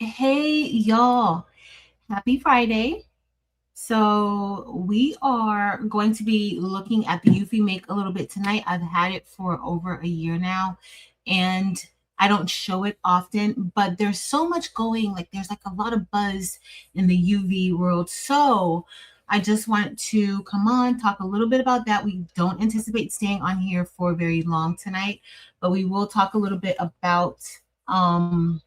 Hey, y'all. Happy Friday. So, we are going to be looking at the Eufy make a little bit tonight. I've had it for over a year now, and I don't show it often, but there's so much going, like, there's like a lot of buzz in the UV world. So, I just want to come on, talk a little bit about that. We don't anticipate staying on here for very long tonight, but we will talk a little bit about, um,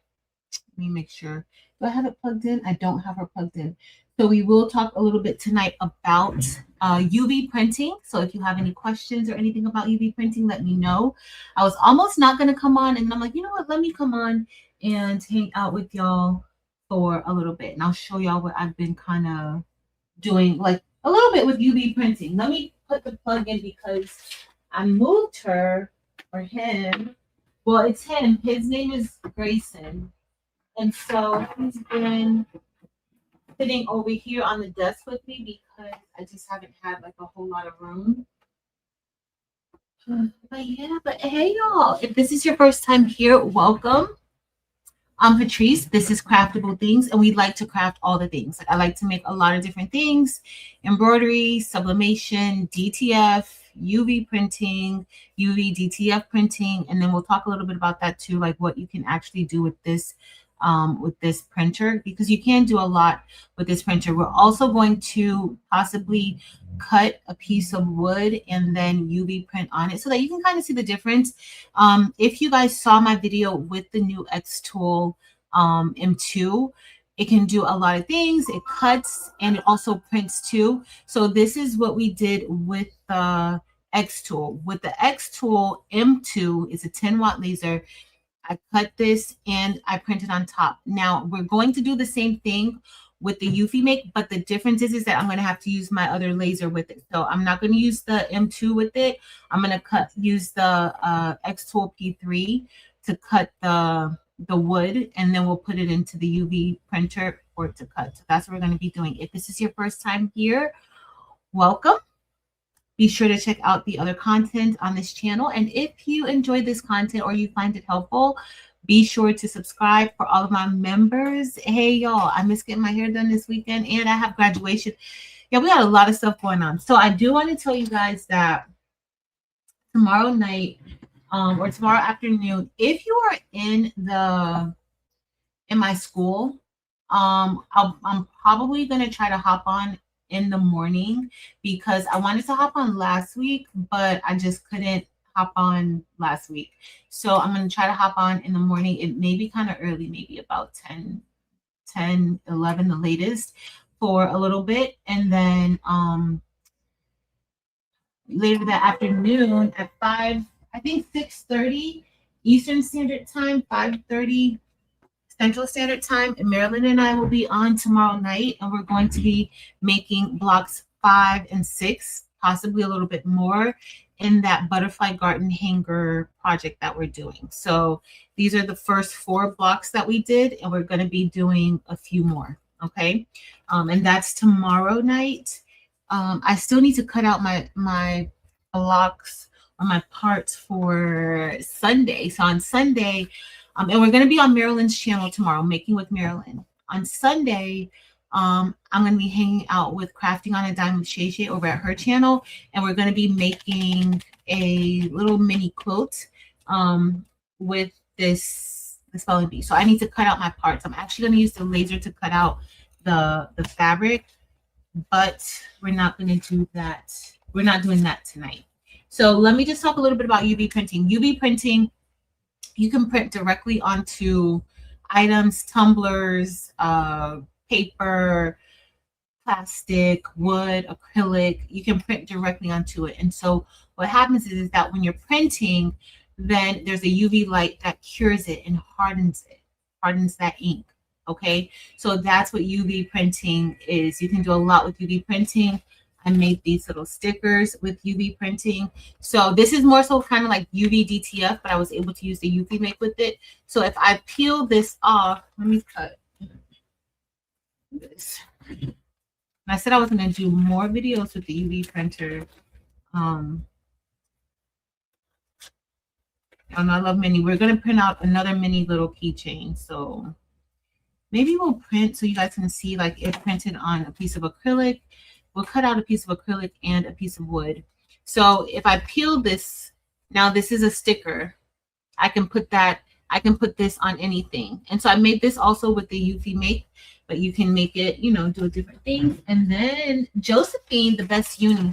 let me make sure. Do I have it plugged in? I don't have her plugged in. So we will talk a little bit tonight about UV printing. So if you have any questions or anything about UV printing, let me know. I was almost not going to come on, and I'm like, you know what? Let me come on and hang out with y'all for a little bit, and I'll show y'all what I've been kind of doing, like a little bit with UV printing. Let me put the plug in because I moved her or him. Well, it's him. His name is Grayson. And so he's been sitting over here on the desk with me because I just haven't had like a whole lot of room. But hey y'all, if this is your first time here, welcome. I'm Patrice. This is Craftable Things, and we like to craft all the things. Like I like to make a lot of different things: embroidery, sublimation, DTF, UV printing, UV DTF printing, and then we'll talk a little bit about that too, like what you can actually do with this printer, because you can do a lot with this printer. We're also going to possibly cut a piece of wood and then UV print on it so that you can kind of see the difference. If you guys saw my video with the new X tool M2, it can do a lot of things. It cuts and it also prints too. So this is what we did with the X tool. With the X tool M2, it's a 10-watt laser. I cut this and I printed on top. Now we're going to do the same thing with the Eufy make, but the difference is that I'm going to have to use my other laser with it. So I'm not going to use the M2 with it. I'm going to use the X Tool P3 to cut the wood, and then we'll put it into the UV printer for it to cut. So that's what we're going to be doing. If this is your first time here, welcome. Be sure to check out the other content on this channel. And if you enjoy this content or you find it helpful, be sure to subscribe for all of my members. Hey, y'all, I missed getting my hair done this weekend, and I have graduation. Yeah, we got a lot of stuff going on. So I do want to tell you guys that tomorrow night or tomorrow afternoon, if you are in my school, I'm probably going to try to hop on in the morning because I wanted to hop on last week, but I just couldn't hop on last week. So I'm going to try to hop on in the morning. It may be kind of early, maybe about 10, 11, the latest, for a little bit. And then later that afternoon at 5, I think 6:30 Eastern Standard Time, 5:30 Central Standard Time. And Marilyn and I will be on tomorrow night, and we're going to be making blocks 5 and 6, possibly a little bit more, in that butterfly garden hanger project that we're doing. So these are the first 4 blocks that we did, and we're going to be doing a few more. Okay. And that's tomorrow night. I still need to cut out my blocks or my parts for Sunday. So on Sunday, and we're going to be on Marilyn's channel tomorrow, Making with Marilyn. On Sunday, I'm going to be hanging out with Crafting on a Dime with Shay Shay over at her channel, and we're going to be making a little mini quilt with this spelling bee. So I need to cut out my parts. I'm actually going to use the laser to cut out the fabric, but we're not going to do that. We're not doing that tonight. So let me just talk a little bit about UV printing. UV printing, you can print directly onto items, tumblers, paper, plastic, wood, acrylic. You can print directly onto it. And so what happens is that when you're printing, then there's a UV light that cures it and hardens that ink. Okay, so that's what UV printing is. You can do a lot with UV printing. I made these little stickers with UV printing. So this is more so kind of like UV DTF, but I was able to use the UV make with it. So if I peel this off, let me cut this. I said I was going to do more videos with the UV printer. And I love mini. We're going to print out another mini little keychain. So maybe we'll print so you guys can see like it printed on a piece of acrylic. We'll cut out a piece of acrylic and a piece of wood. So if I peel this, now this is a sticker. I can put this on anything. And so I made this also with the Eufy make, but you can make it, do different things. And then Josephine, the best uni.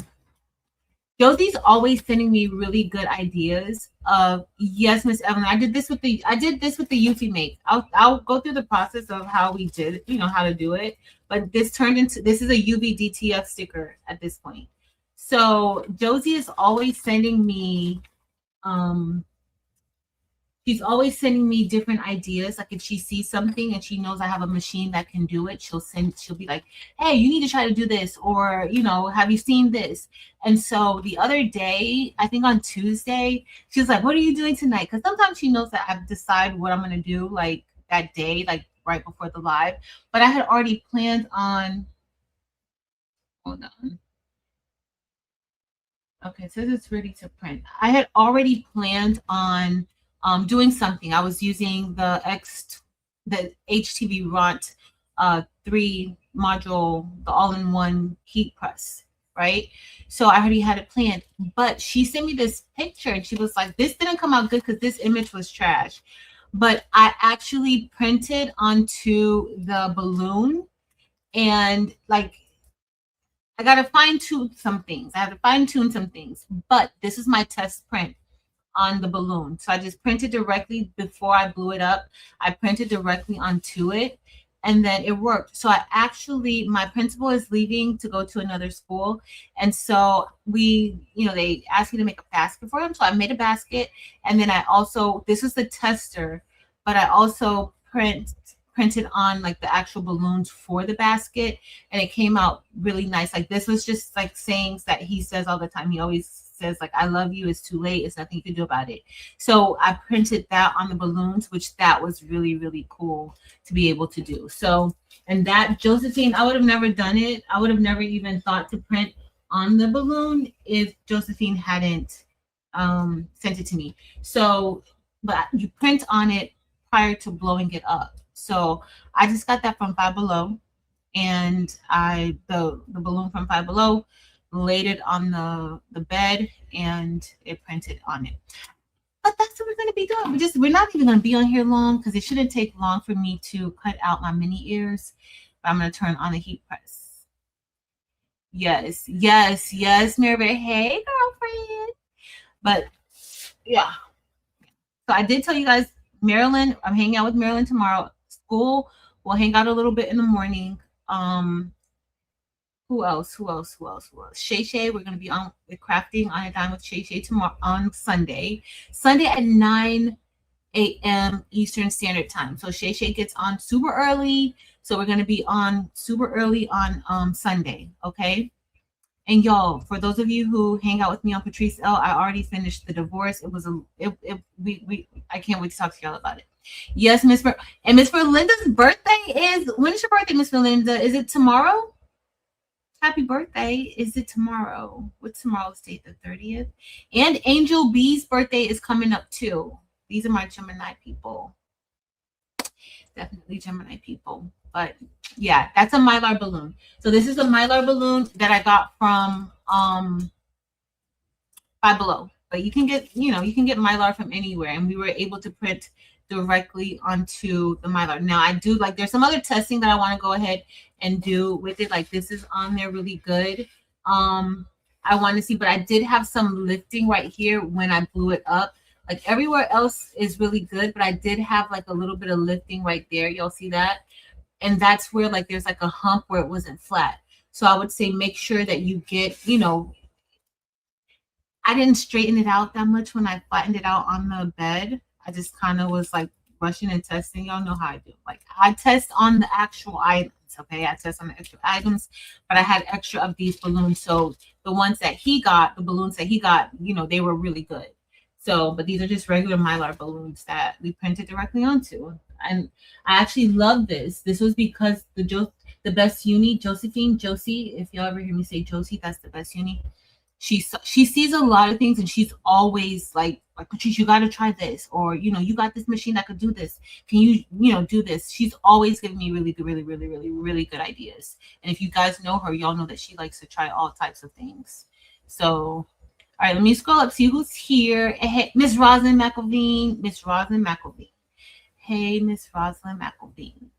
Josie's always sending me really good ideas of, yes, Miss Evelyn, I did this with the Eufy make. I'll go through the process of how we did, how to do it. But this is a UV DTF sticker at this point. So Josie is always sending me she's always sending me different ideas. Like if she sees something and she knows I have a machine that can do it, she'll be like, hey, you need to try to do this, or have you seen this? And so the other day, I think on Tuesday, she was like, what are you doing tonight? Because sometimes she knows that I decide what I'm gonna do like that day, like right before the live. But I had already planned on, hold on. Okay, it says it's ready to print. I had already planned on doing something. I was using the HTV Ront 3 module, the all-in-one heat press, right? So I already had it planned. But she sent me this picture and she was like, this didn't come out good because this image was trash. But I actually printed onto the balloon, and like I got to fine tune some things. I have to fine tune some things, but this is my test print on the balloon. So I just printed directly before I blew it up. I printed directly onto it, and then it worked. So my principal is leaving to go to another school. And so they asked me to make a basket for him. So I made a basket. And then this is the tester, but I also printed on like the actual balloons for the basket, and it came out really nice. Like this was just like sayings that he says all the time. He always says like, I love you, it's too late, it's nothing you can do about it. So I printed that on the balloons, which that was really, really cool to be able to do. So, and that Josephine, I would have never done it. I would have never even thought to print on the balloon if Josephine hadn't sent it to me. So, but you print on it prior to blowing it up. So I just got that from Five Below, and the balloon from Five Below, laid it on the bed, and it printed on it. But that's what we're going to be doing. We're not even going to be on here long because it shouldn't take long for me to cut out my mini ears. But I'm going to turn on the heat press. Yes, Mary. Hey, girlfriend. But yeah. So I did tell you guys, Maryland, I'm hanging out with Maryland tomorrow. School, we'll hang out a little bit in the morning. Who else? Shay Shay, we're going to be on with crafting on a dime with Shay Shay tomorrow on Sunday at 9 a.m. Eastern Standard Time. So Shay Shay gets on super early. So we're going to be on super early on Sunday. Okay. And y'all, for those of you who hang out with me on Patrice L, I already finished the divorce. It was I can't wait to talk to y'all about it. Yes, Miss Belinda's birthday is, when is your birthday, Miss Belinda? Is it tomorrow? Happy birthday. Is it tomorrow? What's tomorrow's date? The 30th? And Angel B's birthday is coming up too. These are my Gemini people. Definitely Gemini people. But yeah, that's a Mylar balloon. So this is a Mylar balloon that I got from Five Below. But you can get Mylar from anywhere, and we were able to print directly onto the Mylar. Now I do there's some other testing that I want to go ahead and do with it. Like this is on there really good. I want to see, but I did have some lifting right here when I blew it up. Like everywhere else is really good, but I did have like a little bit of lifting right there. Y'all see that? And that's where like there's like a hump where it wasn't flat. So I would say make sure that you get, I didn't straighten it out that much when I flattened it out on the bed. I just kind of was like brushing and testing. Y'all know how I do. Like I test on the actual items, okay? I test on the extra items, but I had extra of these balloons. So the balloons that he got, they were really good. So, but these are just regular Mylar balloons that we printed directly onto. And I actually love this. This was because the best uni, Josephine, Josie, if y'all ever hear me say Josie, that's the best uni. she sees a lot of things, and she's always like Patrice, you got to try this, or you got this machine that could do this. Can you do this? She's always giving me really good, really, really, really, really good ideas. And if you guys know her, y'all know that she likes to try all types of things. So, all right, let me scroll up, see who's here. Hey, Miss Rosalind McElveen, Miss Rosalind McElveen. Hey, Miss Rosalind McElveen.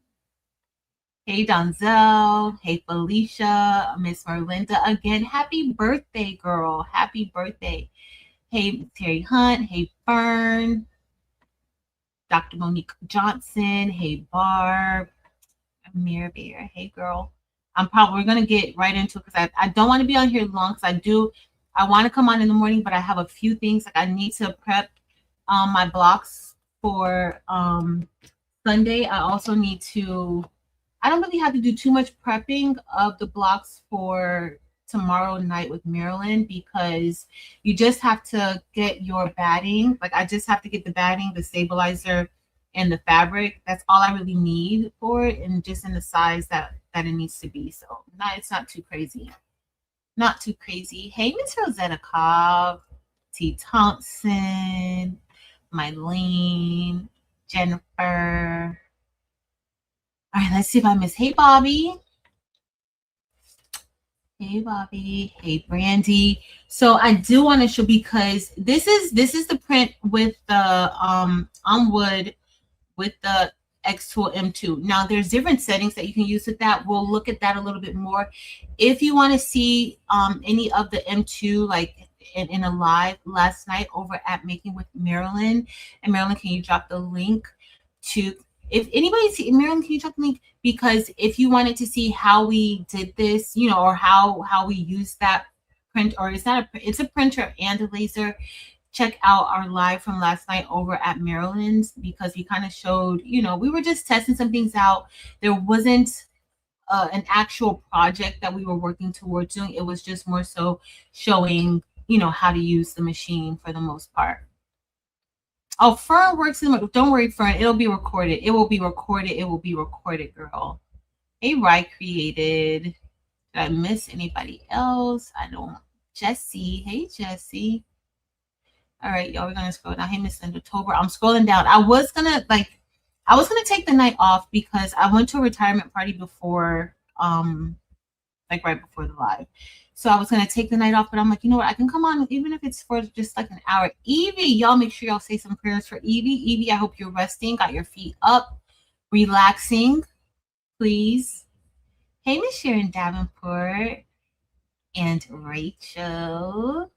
Hey, Donzel. Hey, Felicia. Miss Merlinda again. Happy birthday, girl. Happy birthday. Hey, Terry Hunt. Hey, Fern. Dr. Monique Johnson. Hey, Barb. Amir Bear. Hey, girl. We're going to get right into it because I don't want to be on here long because I want to come on in the morning, but I have a few things. Like I need to prep my blocks for Sunday. I also need to I don't really have to do too much prepping of the blocks for tomorrow night with Marilyn because you just have to get your batting. Like I just have to get the batting, the stabilizer, and the fabric. That's all I really need for it, and just in the size that it needs to be. So it's not too crazy. Not too crazy. Hey, Miss Rosetta Cobb, T. Thompson, Mylene, Jennifer. All right, let's see if I miss. Hey, Bobby. Hey, Bobby. Hey, Brandy. So I do want to show because this is the print with the on wood with the X-Tool M2. Now there's different settings that you can use with that. We'll look at that a little bit more. If you want to see any of the M2 like in a live last night over at Making with Marilyn, and Marilyn, can you drop the link to? If anybody Marilyn, can you drop the link? Because if you wanted to see how we did this, or how we use that print, or it's a printer and a laser, check out our live from last night over at Maryland's because we kind of showed, we were just testing some things out. There wasn't an actual project that we were working towards doing. It was just more so showing, how to use the machine for the most part. Oh, Fern works in. Don't worry, Fern. It'll be recorded. It will be recorded. It will be recorded, girl. Hey, Rye created. Did I miss anybody else? I don't. Jesse. Hey, Jesse. All right, y'all. We're gonna scroll down. Hey, Miss Linda Tober. I'm scrolling down. I was gonna take the night off because I went to a retirement party before, right before the live. So I was going to take the night off, but I'm like, you know what? I can come on even if it's for just like an hour. Evie, y'all make sure y'all say some prayers for Evie. Evie, I hope you're resting, got your feet up, relaxing, please. Hey, Miss Sharon Davenport and Rachel.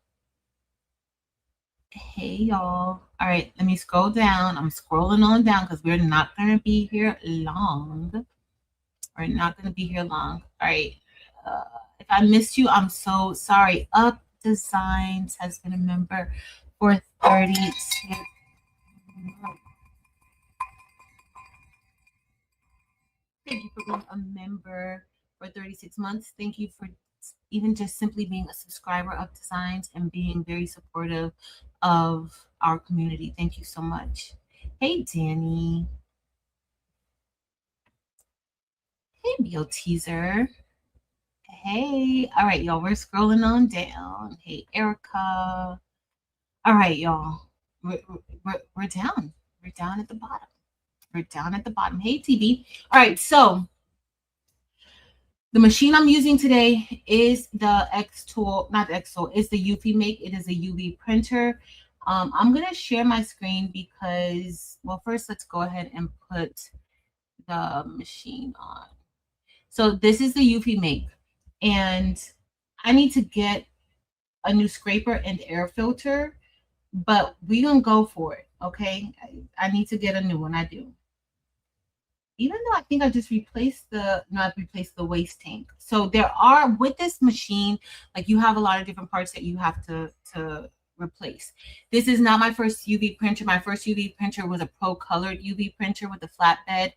Hey, y'all. All right, let me scroll down. I'm scrolling on down because we're not going to be here long. We're not going to be here long. All right. If I missed you, I'm so sorry. Up Designs has been a member for 36 months. Thank you for being a member for 36 months. Thank you for even just simply being a subscriber of Designs and being very supportive of our community. Thank you so much. Hey, Danny. Hey, Meal Teaser. Hey, all right, y'all. We're scrolling on down. Hey, Erica. All right, y'all. We're down. We're down at the bottom. We're down at the bottom. Hey, TV. All right, so the machine I'm using today is the X-Tool, not the X-Tool, it's the Eufy Make. It is a UV printer. I'm going to share my screen because, well, first let's go ahead and put the machine on. So this is the Eufy Make. And I need to get a new scraper and air filter, but we're going to go for it, okay? I need to get a new one. I do. Even though I think I just replaced the waste tank. So there are, with this machine, like you have a lot of different parts that you have to replace. This is not my first UV printer. My first UV printer was a pro colored UV printer with a flatbed,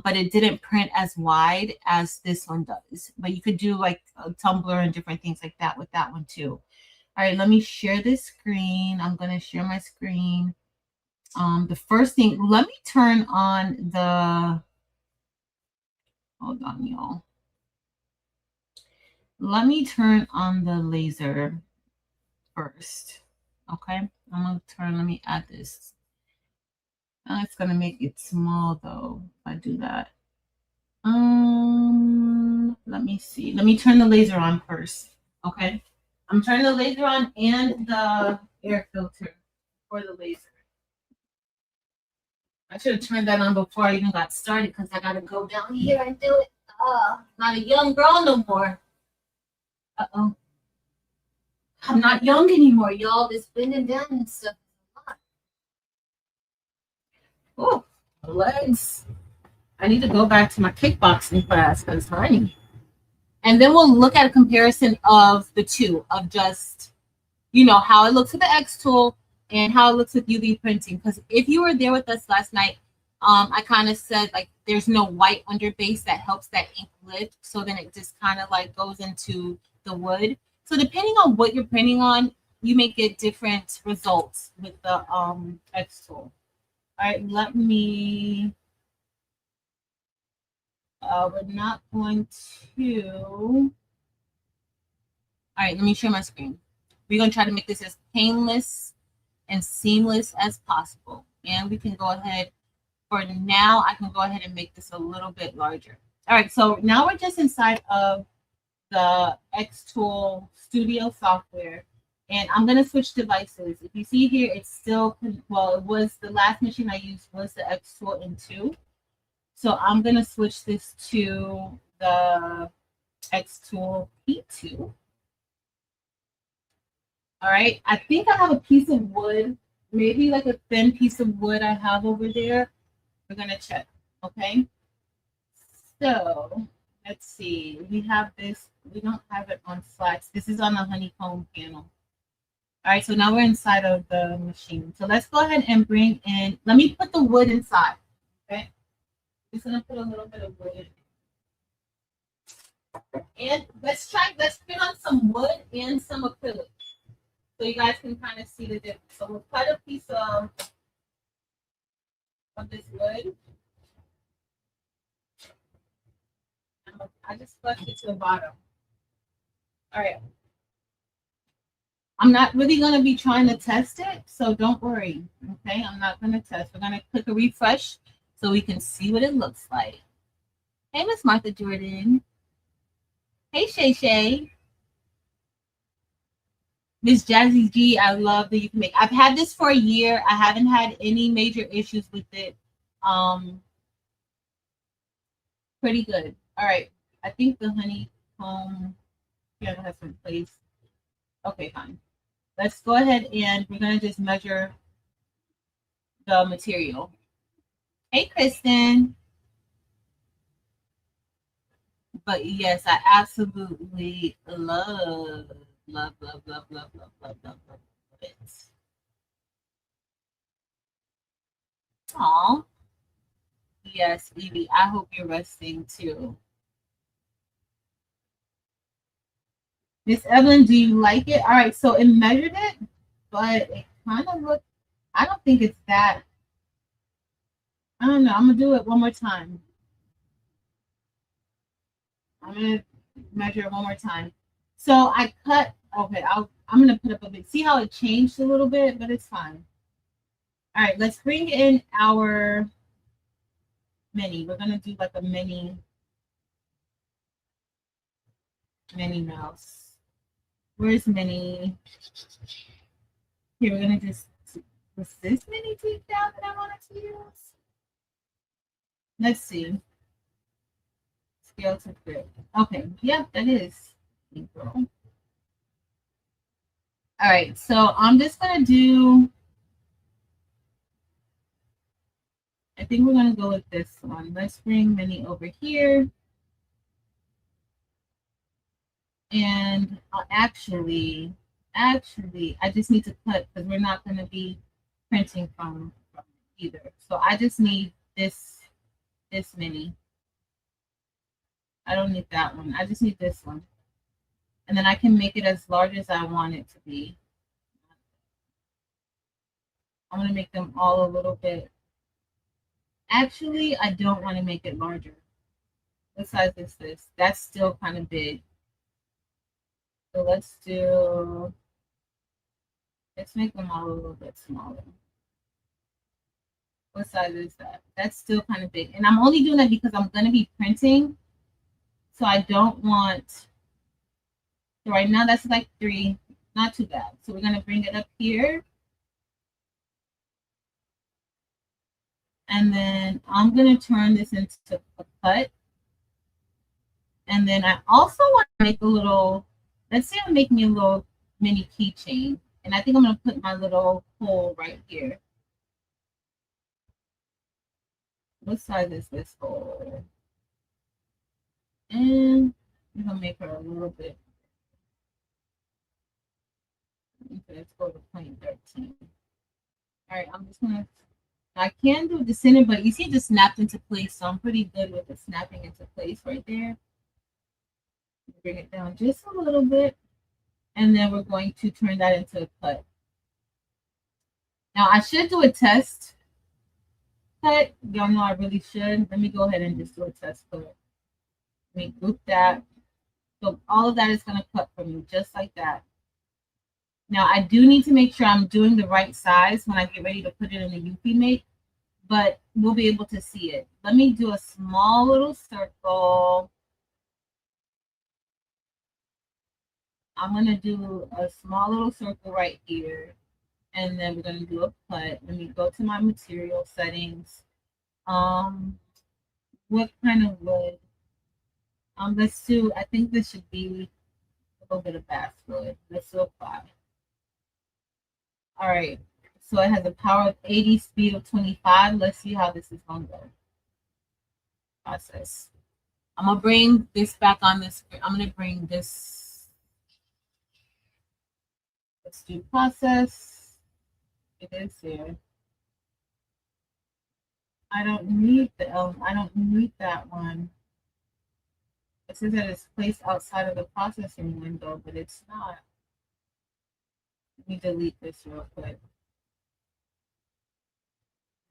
but it didn't print as wide as this one does. But you could do like a tumbler and different things like that with that one too. All right, let me share this screen. I'm going to share my screen. The first thing, let me turn on the, hold on, y'all. Let me turn on the laser first. Okay, I'm gonna turn, let me add this. It's gonna make it small though if I do that. Let me see. Let me turn the laser on first. Okay. I'm turning the laser on and the air filter for the laser. I should have turned that on before I even got started because I gotta go down here and do it. Not a young girl no more. Uh-oh. I'm not young anymore, y'all. This bending down and stuff. Oh, legs. I need to go back to my kickboxing class because, honey. And then we'll look at a comparison of the two, of just, how it looks with the X tool and how it looks with UV printing. Because if you were there with us last night, I kind of said, like, there's no white underbase that helps that ink lift. So then it just kind of like goes into the wood. So depending on what you're printing on, you may get different results with the X tool. All right, let me, we're not going to, all right, let me share my screen. We're going to try to make this as painless and seamless as possible. And we can go ahead, for now, I can go ahead and make this a little bit larger. All right, so now we're just inside of the X-Tool Studio software. And I'm going to switch devices. If you see here, it's still, well, it was the last machine I used was the X-Tool M2. So I'm going to switch this to the X-Tool P2. All right, I think I have a piece of wood, maybe like a thin piece of wood I have over there. We're going to check, okay? So let's see. We have this. We don't have it on slats. This is on the honeycomb panel. All right, so now we're inside of the machine. So let's go ahead and bring in, let me put the wood inside, okay? Just gonna put a little bit of wood in. And let's put on some wood and some acrylic. So you guys can kind of see the difference. So we'll cut a piece of this wood. I just flushed it to the bottom. All right. I'm not really going to be trying to test it, so don't worry. Okay, I'm not going to test. We're going to click a refresh so we can see what it looks like. Hey, Miss Martha Jordan. Hey, Shay Shay. Miss Jazzy G, I love that you can make. I've had this for a year. I haven't had any major issues with it. Pretty good. All right. I think the honeycomb piano has been placed. Okay, fine. Let's go ahead and we're going to just measure the material. Hey, Kristen. But yes, I absolutely love it. Aw. Yes, Evie, I hope you're resting too. Miss Evelyn, do you like it? All right, so it measured it, but it kind of looked, I don't think it's that. I don't know. I'm going to do it one more time. I'm going to measure it one more time. So I cut, okay, I'm going to put up a bit. See how it changed a little bit, but it's fine. All right, let's bring in our mini. We're going to do like a mini mouse. Where's mini? Here, we're going to just, was this mini tweaked out that I wanted to use? Let's see. Scale to fit. Okay, yeah, that is. All right, so I'm just going to do, I think we're going to go with this one. Let's bring mini over here. And actually, I just need to cut because we're not going to be printing from either. So I just need this mini. I don't need that one. I just need this one. And then I can make it as large as I want it to be. I'm going to make them all a little bit. Actually, I don't want to make it larger. What size is this? That's still kind of big. So let's do Let's make them all a little bit smaller. What size is that? That's still kind of big. And I'm only doing that because I'm going to be printing. So I don't want, so right now that's like 3, not too bad. So we're going to bring it up here. And then I'm going to turn this into a cut. And then I also want to make a little, let's say I'm making a little mini keychain. And I think I'm going to put my little hole right here. What size is this hole? And I'm going to make her a little bit. Let's go to 0.13. All right, I'm just going to, I can do the center, but you see it just snapped into place. So I'm pretty good with it snapping into place right there. Bring it down just a little bit. And then we're going to turn that into a cut. Now I should do a test cut. Y'all know I really should. Let me go ahead and just do a test cut. Let me group that. So all of that is going to cut for me just like that. Now I do need to make sure I'm doing the right size when I get ready to put it in the Eufy make, but we'll be able to see it. Let me do a small little circle. I'm going to do a small little circle right here. And then we're going to do a cut. Let me go to my material settings. What kind of wood? Let's do, I think this should be a little bit of basswood. Let's do apply. All right. So it has a power of 80, speed of 25. Let's see how this is going to go. Process. I'm going to bring this back on this. I'm going to bring this. Let's do process. It is here. I don't need I don't need that one. It says that it's placed outside of the processing window, but it's not. Let me delete this real quick.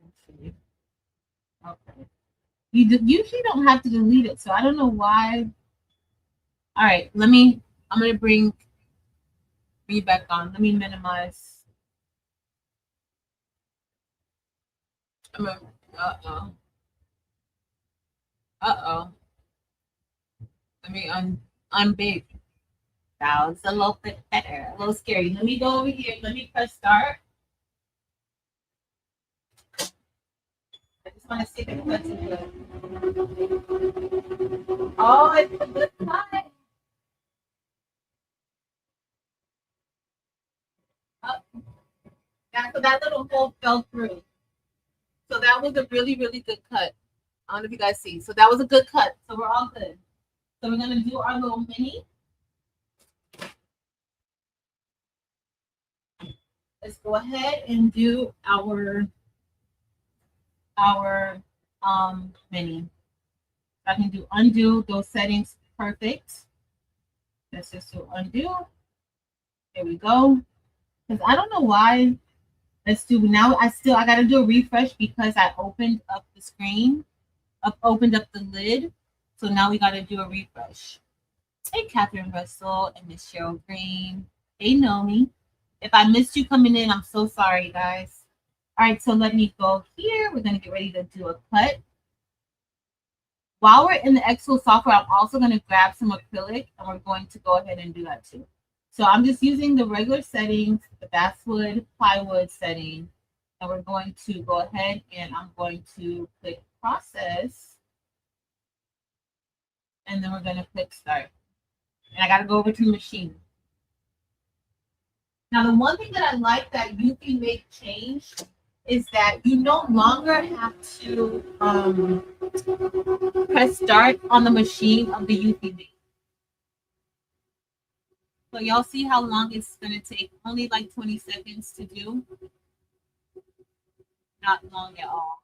Let's see. Okay. You usually don't have to delete it, so I don't know why. All right, I'm gonna bring me back on. Let me minimize. Uh-oh. Let me unbake. Now it's a little bit better, a little scary. Let me go over here. Let me press start. I just want to see if it cuts it good. Oh, it's a good cut. Oh. Yeah, so that little hole fell through. So that was a really, really good cut. I don't know if you guys see. So that was a good cut. So we're all good. So we're gonna do our little mini. Let's go ahead and do our mini. I can do undo those settings perfect. Let's just do undo. There we go. Because I don't know why. Let's do now. I gotta do a refresh because I opened up the screen, opened up the lid. So now we gotta do a refresh. Hey, Catherine Russell and Miss Cheryl Green. Hey, Nomi. If I missed you coming in, I'm so sorry, guys. All right, so let me go here. We're gonna get ready to do a cut. While we're in the Excel software, I'm also gonna grab some acrylic and we're going to go ahead and do that too. So I'm just using the regular settings, the basswood, plywood setting, and we're going to go ahead and I'm going to click process. And then we're going to click start. And I got to go over to the machine. Now, the one thing that I like that you can make change is that you no longer have to press start on the machine of the Eufy. So y'all see how long it's going to take? Only like 20 seconds to do. Not long at all.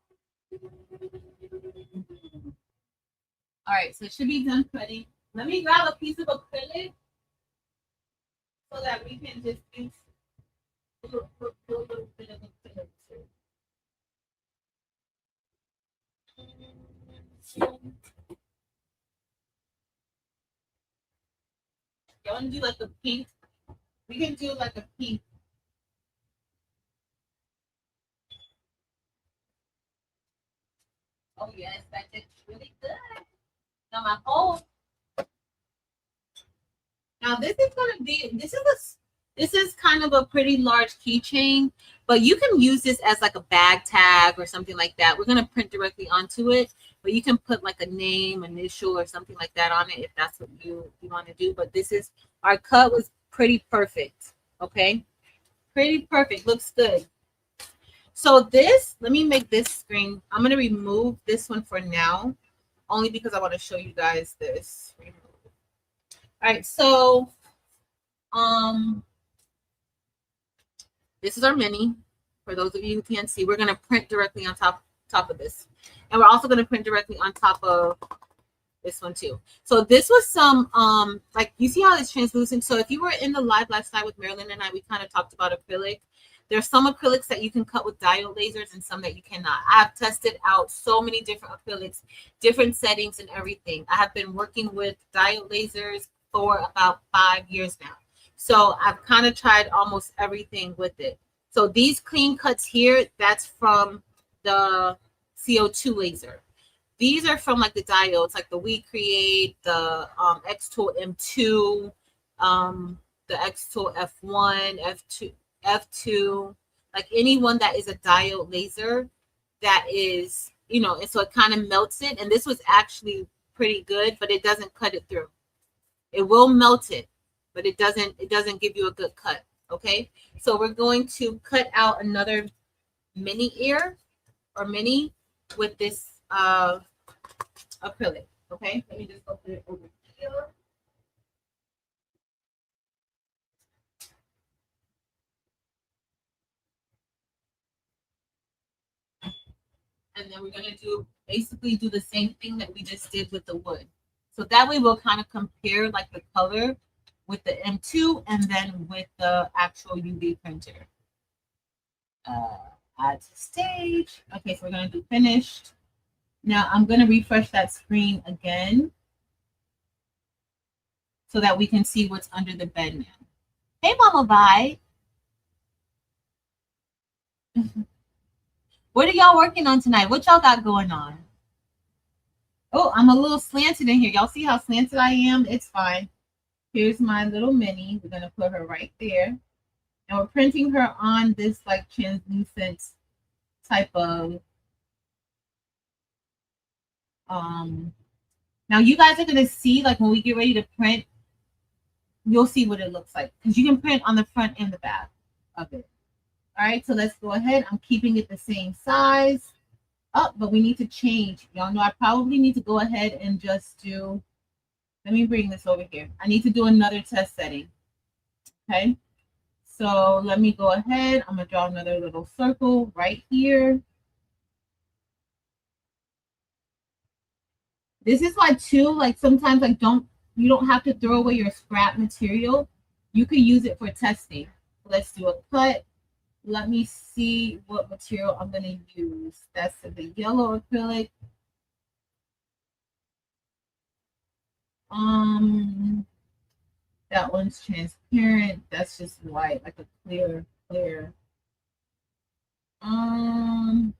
All right, so it should be done cutting. Let me grab a piece of acrylic so that we can just use a little bit of acrylic too. You want to do like a pink? We can do like a pink Oh yes, that did really good. Now my whole. Now this is kind of a pretty large keychain, but you can use this as like a bag tag or something like that. We're gonna print directly onto it, but you can put like a name, initial, or something like that on it if that's what you want to do. But this is our cut was pretty perfect. Okay, pretty perfect. Looks good. So this, let me make this screen. I'm gonna remove this one for now, only because I want to show you guys this. All right, so um this is our mini. For those of you who can't see, we're going to print directly on top of this. And we're also going to print directly on top of this one too. So this was some, like you see how it's translucent. So if you were in the live last night with Marilyn and I, we kind of talked about acrylic. There's some acrylics that you can cut with diode lasers and some that you cannot. I've tested out so many different acrylics, different settings and everything. I have been working with diode lasers for about 5 years now. So I've kind of tried almost everything with it. So these clean cuts here, that's from the CO2 laser. These are from like the diodes, like the We Create, the X-Tool M2, the X-Tool F1, F2, like anyone that is a diode laser that is, and so it kind of melts it. And this was actually pretty good, but it doesn't cut it through. It will melt it, but it doesn't give you a good cut. Okay, so we're going to cut out another mini ear or mini with this acrylic. Okay, let me just open it over here. And then we're gonna basically do the same thing that we just did with the wood. So that way we'll kind of compare like the color with the M2 and then with the actual UV printer. Add to stage. Okay, so we're gonna do finished. Now I'm gonna refresh that screen again so that we can see what's under the bed now. Hey, Mama Vi. What are y'all working on tonight? What y'all got going on? Oh, I'm a little slanted in here. Y'all see how slanted I am? It's fine. Here's my little mini. We're going to put her right there. And we're printing her on this like translucent type of now you guys are going to see, like when we get ready to print, you'll see what it looks like, because you can print on the front and the back of it. All right, so let's go ahead. I'm keeping it the same size. Oh, but we need to change. Y'all know I probably need to go ahead and just do, let me bring this over here. I need to do another test setting. Okay, so let me go ahead. I'm gonna draw another little circle right here. This is why too, like sometimes like you don't have to throw away your scrap material. You could use it for testing. Let's do a cut. Let me see what material I'm going to use. That's the yellow acrylic. That one's transparent. That's just white, like a clear.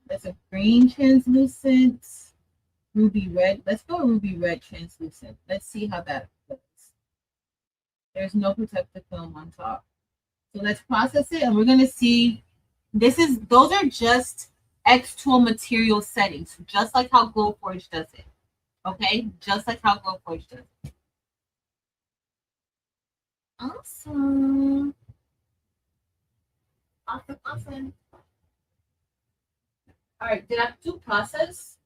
That's a green translucent. Ruby red. Let's go ruby red translucent. Let's see how that looks. There's no protective film on top. So let's process it, and we're gonna see. Those are just X-Tool material settings, just like how Glowforge does it. Okay, just like how Glowforge does it. Awesome. Awesome. All right, did I do process?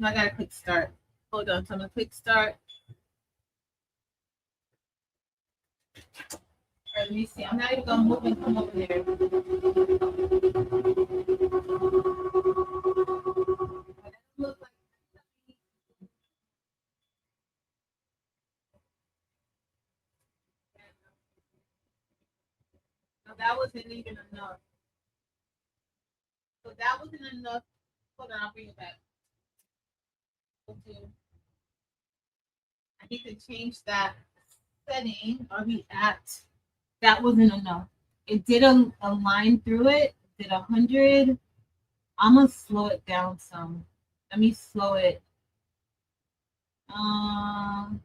No, I gotta click start. Hold on, so I'm gonna click start. All right, let me see. I'm not even gonna move and come over there. No, that wasn't even enough. So that wasn't enough. Hold on, I'll bring it back. Okay. I need to change that setting. Are we at? That wasn't enough. It did a line through it. Did 100. I'm gonna slow it down some. Let me slow it.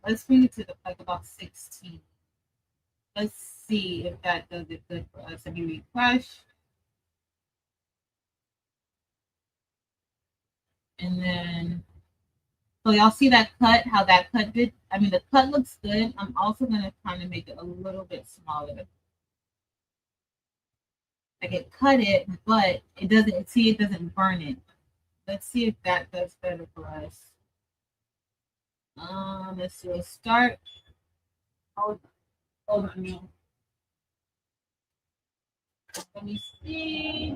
Let's bring it to like about 16. Let's see if that does it good for us. Let me refresh. And then, so y'all see that cut, how that cut did? I mean, the cut looks good. I'm also going to kind of make it a little bit smaller. Like it cut it, but it doesn't, see, it doesn't burn it. Let's see if that does better for us. Let's do a start. Hold on, you. Let me see.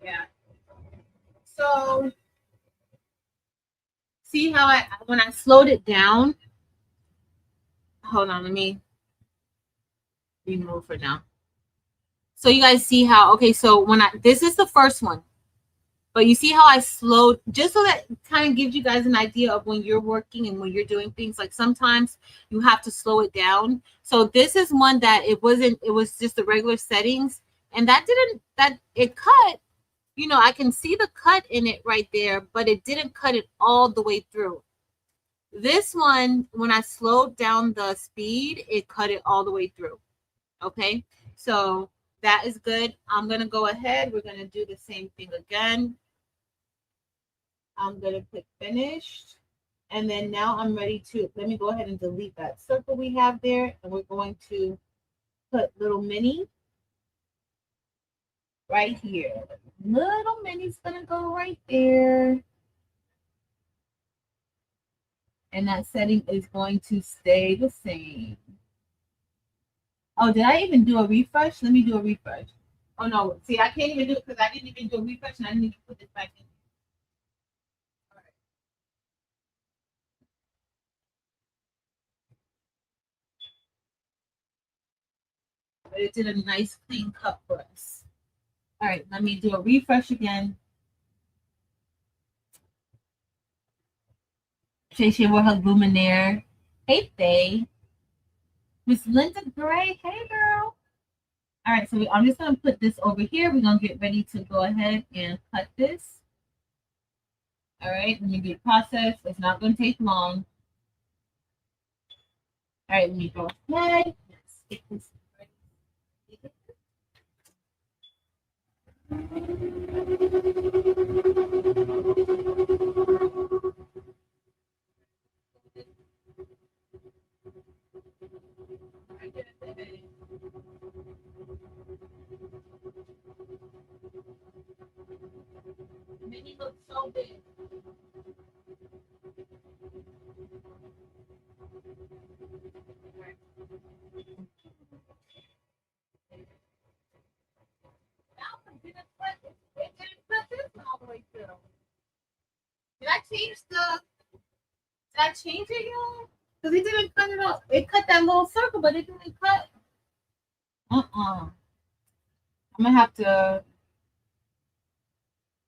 Yeah. So see how when I slowed it down, hold on, let me remove for now. So you guys see how, okay, so when this is the first one, but you see how I slowed, just so that kind of gives you guys an idea of when you're working and when you're doing things, like sometimes you have to slow it down. So this is one that it was just the regular settings, and it cut, you know, I can see the cut in it right there, but it didn't cut it all the way through. This one, when I slowed down the speed, it cut it all the way through. Okay, so that is good. I'm going to go ahead. We're going to do the same thing again. I'm going to click finished. And then now I'm ready to, let me go ahead and delete that circle we have there. And we're going to put little mini right here. Little mini's going to go right there. And that setting is going to stay the same. Oh, did I even do a refresh? Let me do a refresh. Oh, no. See, I can't even do it because I didn't even do a refresh and I didn't even put this back in. All right. But it did a nice clean cut for us. All right, let me do a refresh again. Shay Warhol Luminaire. Hey, Faye. Miss Linda Gray. Hey, girl. All right, so I'm just going to put this over here. We're going to get ready to go ahead and cut this. All right, let me do the process. It's not going to take long. All right, let me go ahead. Let's get this ready. Mini looks so big. Did I change did I change it, y'all? Because it didn't cut it off. It cut that little circle, but it didn't cut. I'm going to have to,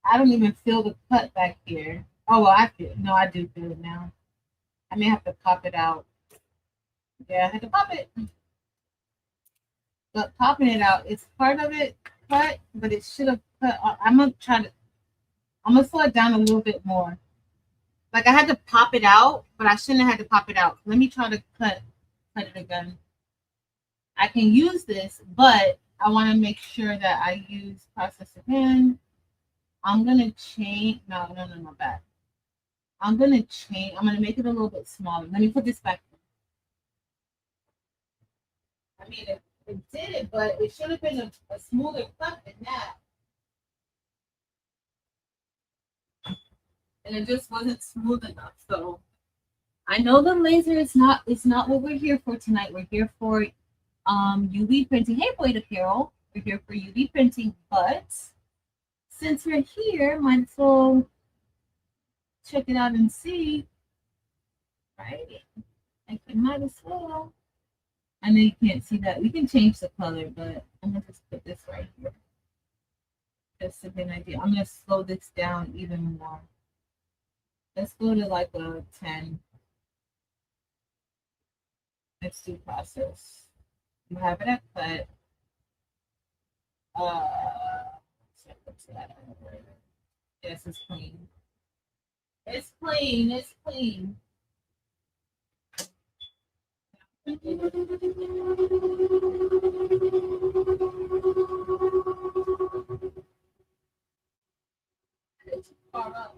I don't even feel the cut back here. Oh, well, I feel, no, I do feel it now. I may have to pop it out. Yeah, I had to pop it. But popping it out, it's part of it cut, but it should have cut. I'm going to slow it down a little bit more. Like I had to pop it out, but I shouldn't have had to pop it out. Let me try to cut it again. I can use this, but I want to make sure that I use process again. I'm going to change. No, back. I'm going to make it a little bit smaller. Let me put this back. I mean, it did it, but it should have been a smoother cut than that. And it just wasn't smooth enough. So I know the laser is not, it's not what we're here for tonight. We're here for UV printing. Hey, Boyd Apparel. We're here for UV printing, but since we're here, might as well check it out and see. Right? I might as well. I know you can't see that. We can change the color, but I'm gonna just put this right here. Just to get an idea. I'm gonna slow this down even more. Let's go to like a 10. Let's do process. You have it at cut. What's that? Yes, it's clean. It's clean. It's clean. It's far up.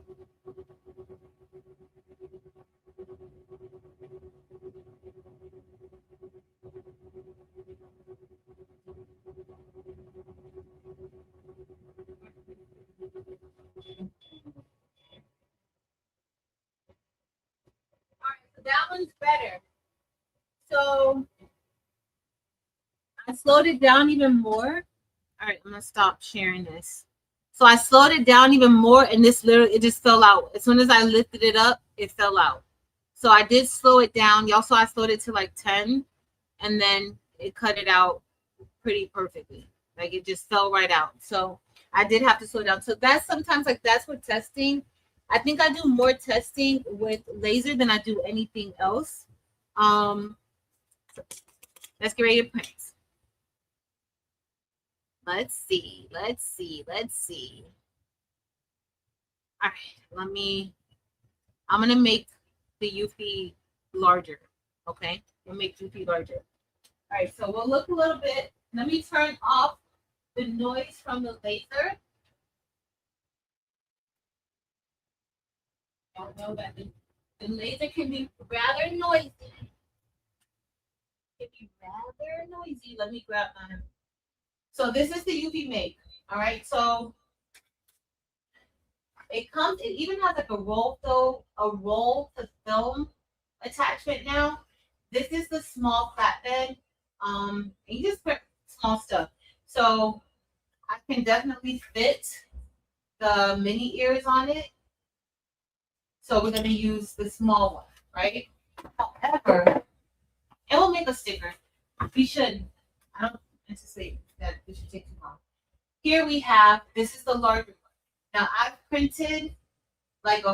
So that one's better. So I slowed it down even more. All right, I'm gonna stop sharing this. So I slowed it down even more, and this literally it just fell out. As soon as I lifted it up, it fell out. So I did slow it down. Y'all saw I slowed it to like 10, and then it cut it out pretty perfectly. Like it just fell right out. So I did have to slow down. So that's sometimes like that's for testing. I think I do more testing with laser than I do anything else. Let's get ready to print. Let's see. All right, I'm gonna make the Eufy larger. Okay, we'll make Eufy larger. All right, so we'll look a little bit. Let me turn off the noise from the laser. Y'all know that the laser can be rather noisy. Let me grab mine. So this is the Eufy make. All right, so it even has like a roll to film attachment now. This is the small flatbed. And you just put small stuff. So I can definitely fit the mini ears on it. So we're gonna use the small one, right? However, it will make a sticker. We should. I don't anticipate that it should take too long. Here we have. This is the larger one. Now I've printed like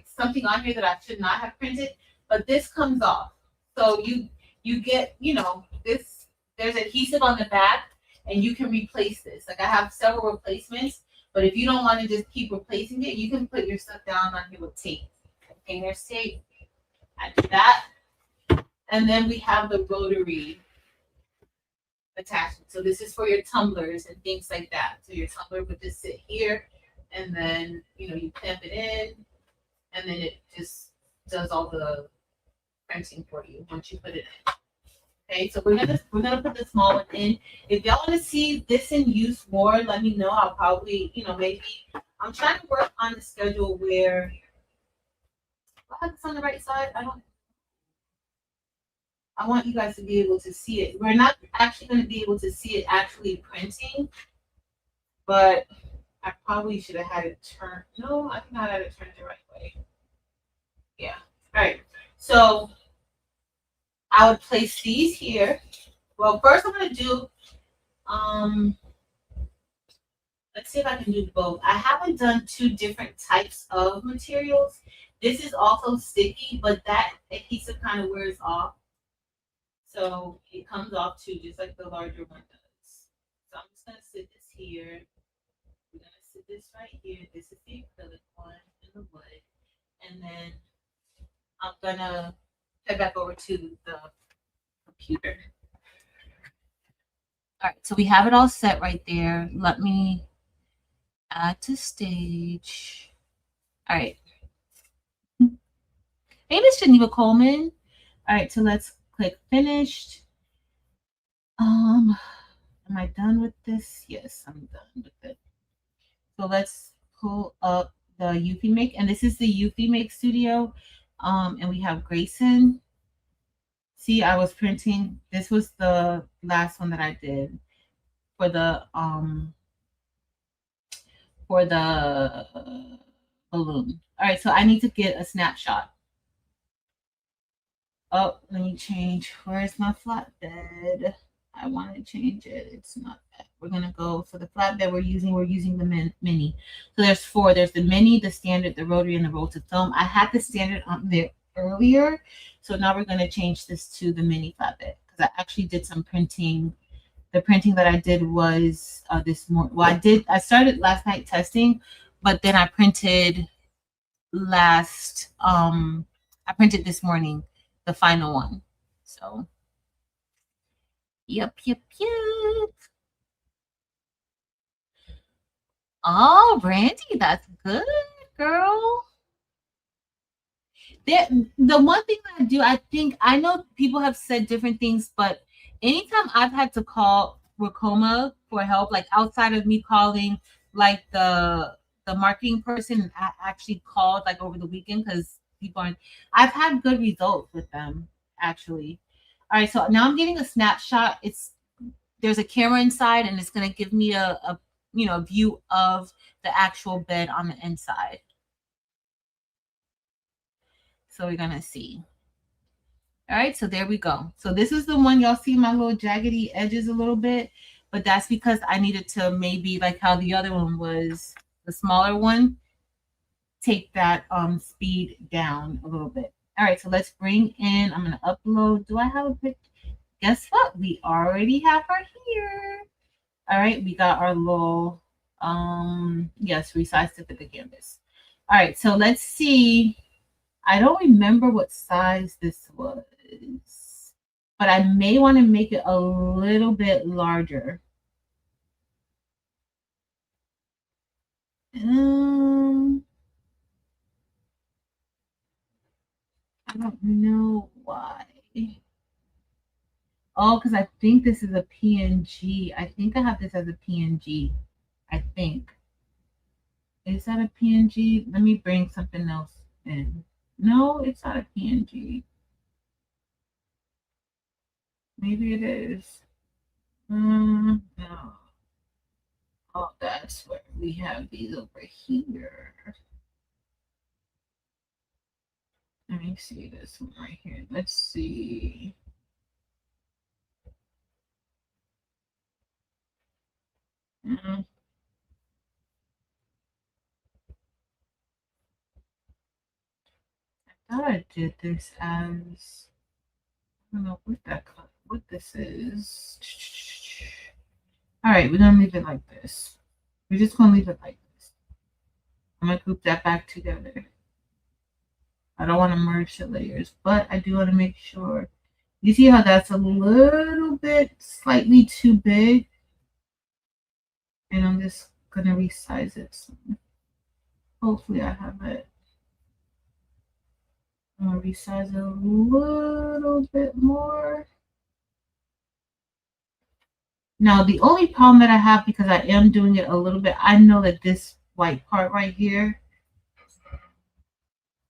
something on here that I should not have printed, but this comes off. So you get this. There's adhesive on the back, and you can replace this. Like I have several replacements, but if you don't want to just keep replacing it, you can put your stuff down on here with tape. Okay, there's tape. I do that, and then we have the rotary attachment. So this is for your tumblers and things like that. So your tumbler would just sit here, and then you clamp it in, and then it just does all the printing for you once you put it in. Okay, so we're gonna put the small one in. If y'all want to see this in use more, let me know. I'll probably maybe I'm trying to work on the schedule where it's on the right side. I want you guys to be able to see it. We're not actually going to be able to see it actually printing, but I probably should have had it turned. No, I think I had it turned the right way. Yeah. All right. So I would place these here. Well, first I'm going to do, let's see if I can do both. I haven't done two different types of materials. This is also sticky, but that adhesive kind of wears off. So it comes off too, just like the larger one does. So I'm just gonna sit this here. We're gonna sit this right here. This is the acrylic one in the wood. And then I'm gonna head back over to the computer. All right, so we have it all set right there. Let me add to stage. All right. Hey, Miss Geneva Coleman. All right, so let's click finished. Am I done with this? Yes, I'm done with it. So let's pull up the Eufy Make, and this is the Eufy Make Studio. And we have Grayson. See, I was printing. This was the last one that I did for the balloon. All right, so I need to get a snapshot. Oh, let me change. Where's my flatbed? I want to change it. It's not that. We're gonna go for the flatbed we're using the mini. So there's four. There's the mini, the standard, the rotary, and the roll to film. I had the standard on there earlier, so now we're gonna change this to the mini flatbed because I actually did some printing. The printing that I did was this morning. Well, I started last night testing, but then I printed I printed this morning the final one. So yep. Oh, Brandy, that's good, girl. The one thing I do, I think I know people have said different things, but anytime I've had to call Racoma for help, like outside of me calling like the marketing person, I actually called like over the weekend because people aren't. I've had good results with them actually. All right, so now I'm getting a snapshot. There's a camera inside, and it's gonna give me a view of the actual bed on the inside. So we're gonna see. All right, so there we go. So this is the one y'all see my little jaggedy edges a little bit, but that's because I needed to maybe like how the other one was, the smaller one, take that speed down a little bit. All right, so let's bring in, I'm gonna upload. Do I have a picture? Guess what? We already have her here. All right, we got our little yes, resize to fit the canvas. All right, so let's see. I don't remember what size this was, but I may want to make it a little bit larger. I don't know why. Oh, because I think this is a PNG. I think I have this as a PNG. I think. Is that a PNG? Let me bring something else in. No, it's not a PNG. Maybe it is. No. Oh, that's where we have these over here. Let me see this one right here. Let's see. I thought I did this as, I don't know what this is. All right, we're gonna leave it like this. We're just gonna leave it like this. I'm gonna group that back together. I don't want to merge the layers, but I do want to make sure. You see how that's a little bit slightly too big? And I'm just gonna resize it. So hopefully I have it. I'm gonna resize it a little bit more. Now the only problem that I have, because I am doing it a little bit, I know that this white part right here,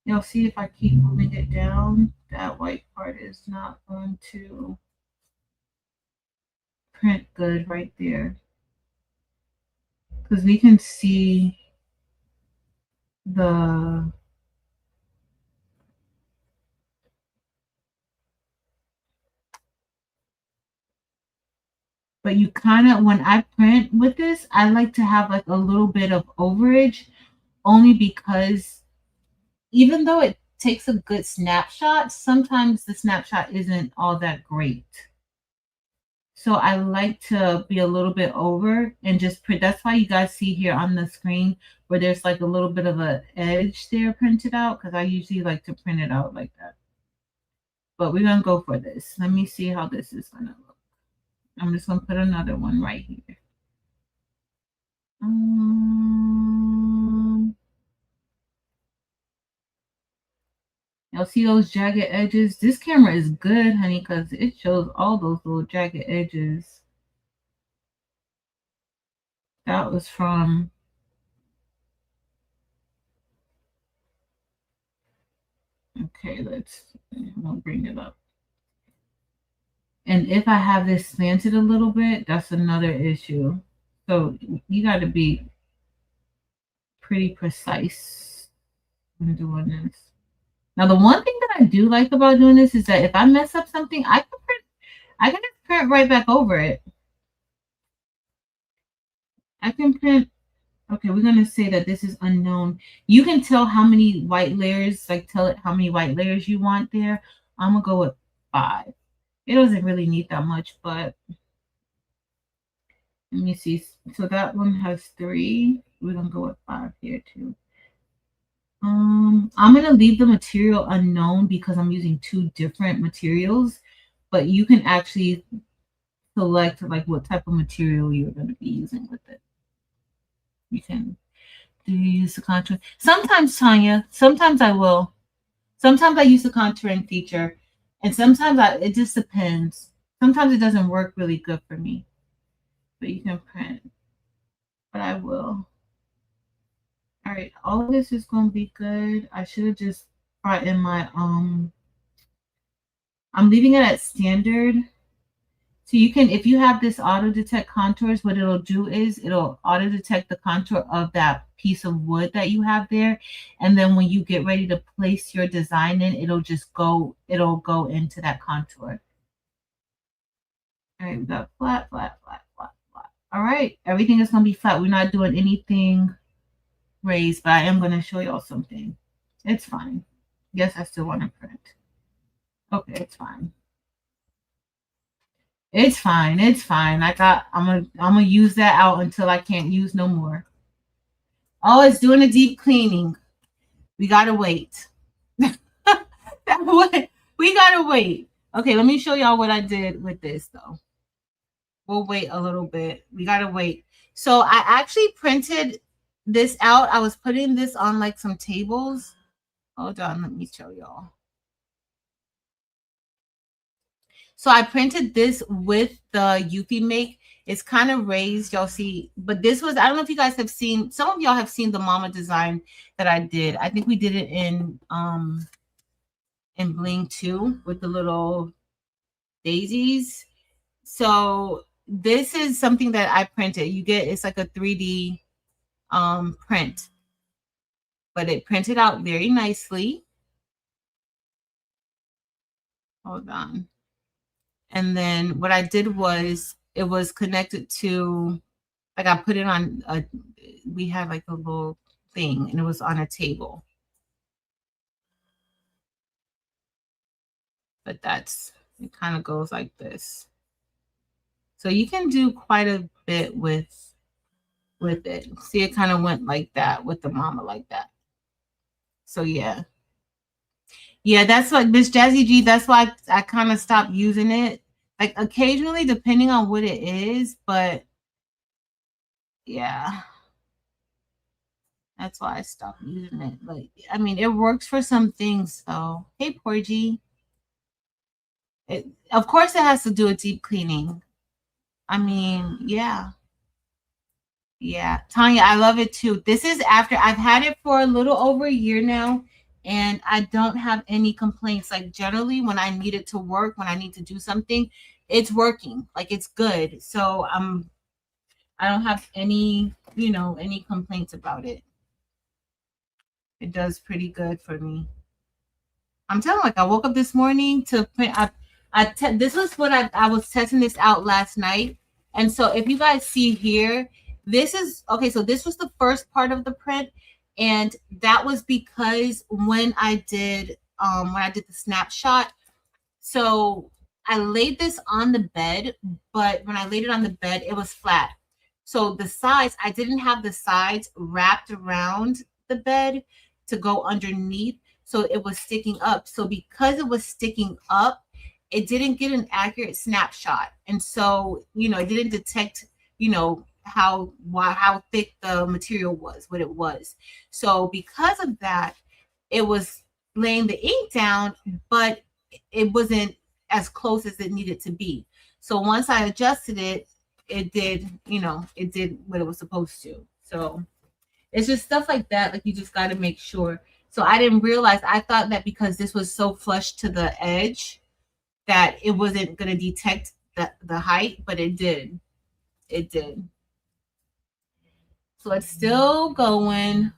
you'll see if I keep moving it down, that white part is not going to print good right there. Because we can see the but you kind of, when I print with this, I like to have like a little bit of overage, only because even though it takes a good snapshot, sometimes the snapshot isn't all that great. So I like to be a little bit over and just print. That's why you guys see here on the screen where there's like a little bit of an edge there printed out, because I usually like to print it out like that. But we're going to go for this. Let me see how this is going to look. I'm just going to put another one right here. Y'all see those jagged edges? This camera is good, honey, because it shows all those little jagged edges. That was from okay, we'll bring it up. And if I have this slanted a little bit, that's another issue. So you got to be pretty precise when doing this. Now, the one thing that I do like about doing this is that if I mess up something, I can just print right back over it. I can print. Okay, we're gonna say that this is unknown. You can tell how many white layers, like tell it how many white layers you want there. I'm gonna go with 5. It doesn't really need that much, but let me see. So that one has 3. We're gonna go with 5 here too. I'm gonna leave the material unknown because I'm using 2 different materials, but you can actually select like what type of material you're gonna be using with it. You can do you use the contour? Sometimes, Tanya, sometimes I will. Sometimes I use the contouring feature, and sometimes it just depends. Sometimes it doesn't work really good for me, but you can print. But I will. All right, all of this is gonna be good. I should have just brought in my I'm leaving it at standard. So you can, if you have this auto detect contours, what it'll do is it'll auto detect the contour of that piece of wood that you have there. And then when you get ready to place your design in, it'll go into that contour. All right, we got flat, flat, flat, flat, flat. All right, everything is gonna be flat. We're not doing anything raised, but I am gonna show y'all something. It's fine. Yes, I still want to print. Okay, it's fine. It's fine. It's fine. I'm gonna use that out until I can't use no more. Oh, it's doing a deep cleaning. We gotta wait. We gotta wait. Okay, let me show y'all what I did with this though. We'll wait a little bit. We gotta wait. So I actually printed this out. I was putting this on like some tables. Hold on, let me show y'all. So I printed this with the Eufy make. It's kind of raised, y'all see, but this was, I don't know if you guys have seen, some of y'all have seen the mama design that I did. I think we did it in Bling 2 with the little daisies. So this is something that I printed. You get, it's like a 3D print, but it printed out very nicely. Hold on. And then what I did was it was connected to, like I put it on a, we had like a little thing and it was on a table. But that's, it kind of goes like this. So you can do quite a bit with it. See, it kind of went like that with the mama like that. So yeah. Yeah, that's like Miss Jazzy G. That's why I kind of stopped using it. Like occasionally, depending on what it is, but yeah. That's why I stopped using it. Like, I mean, it works for some things. So, hey, Porgy. Of course, it has to do with deep cleaning. I mean, yeah. Yeah. Tanya, I love it too. This is after I've had it for a little over a year now, and I don't have any complaints. Like, generally, when I need it to work, when I need to do something, it's working. Like, it's good. So, I don't have any, any complaints about it. It does pretty good for me. I'm telling you, like I woke up this morning to print. This was what I was testing this out last night. And so if you guys see here, this is okay. So this was the first part of the print. And that was because when I did the snapshot, so I laid this on the bed, but when I laid it on the bed, it was flat. So the sides, I didn't have the sides wrapped around the bed to go underneath. So it was sticking up. So because it was sticking up, it didn't get an accurate snapshot. And so, it didn't detect, how thick the material was, what it was. So because of that, it was laying the ink down, but it wasn't as close as it needed to be. So once I adjusted it, it did what it was supposed to. So it's just stuff like that. Like you just got to make sure. So I didn't realize, I thought that because this was so flush to the edge that it wasn't going to detect the height, but it did. It did. So it's still going.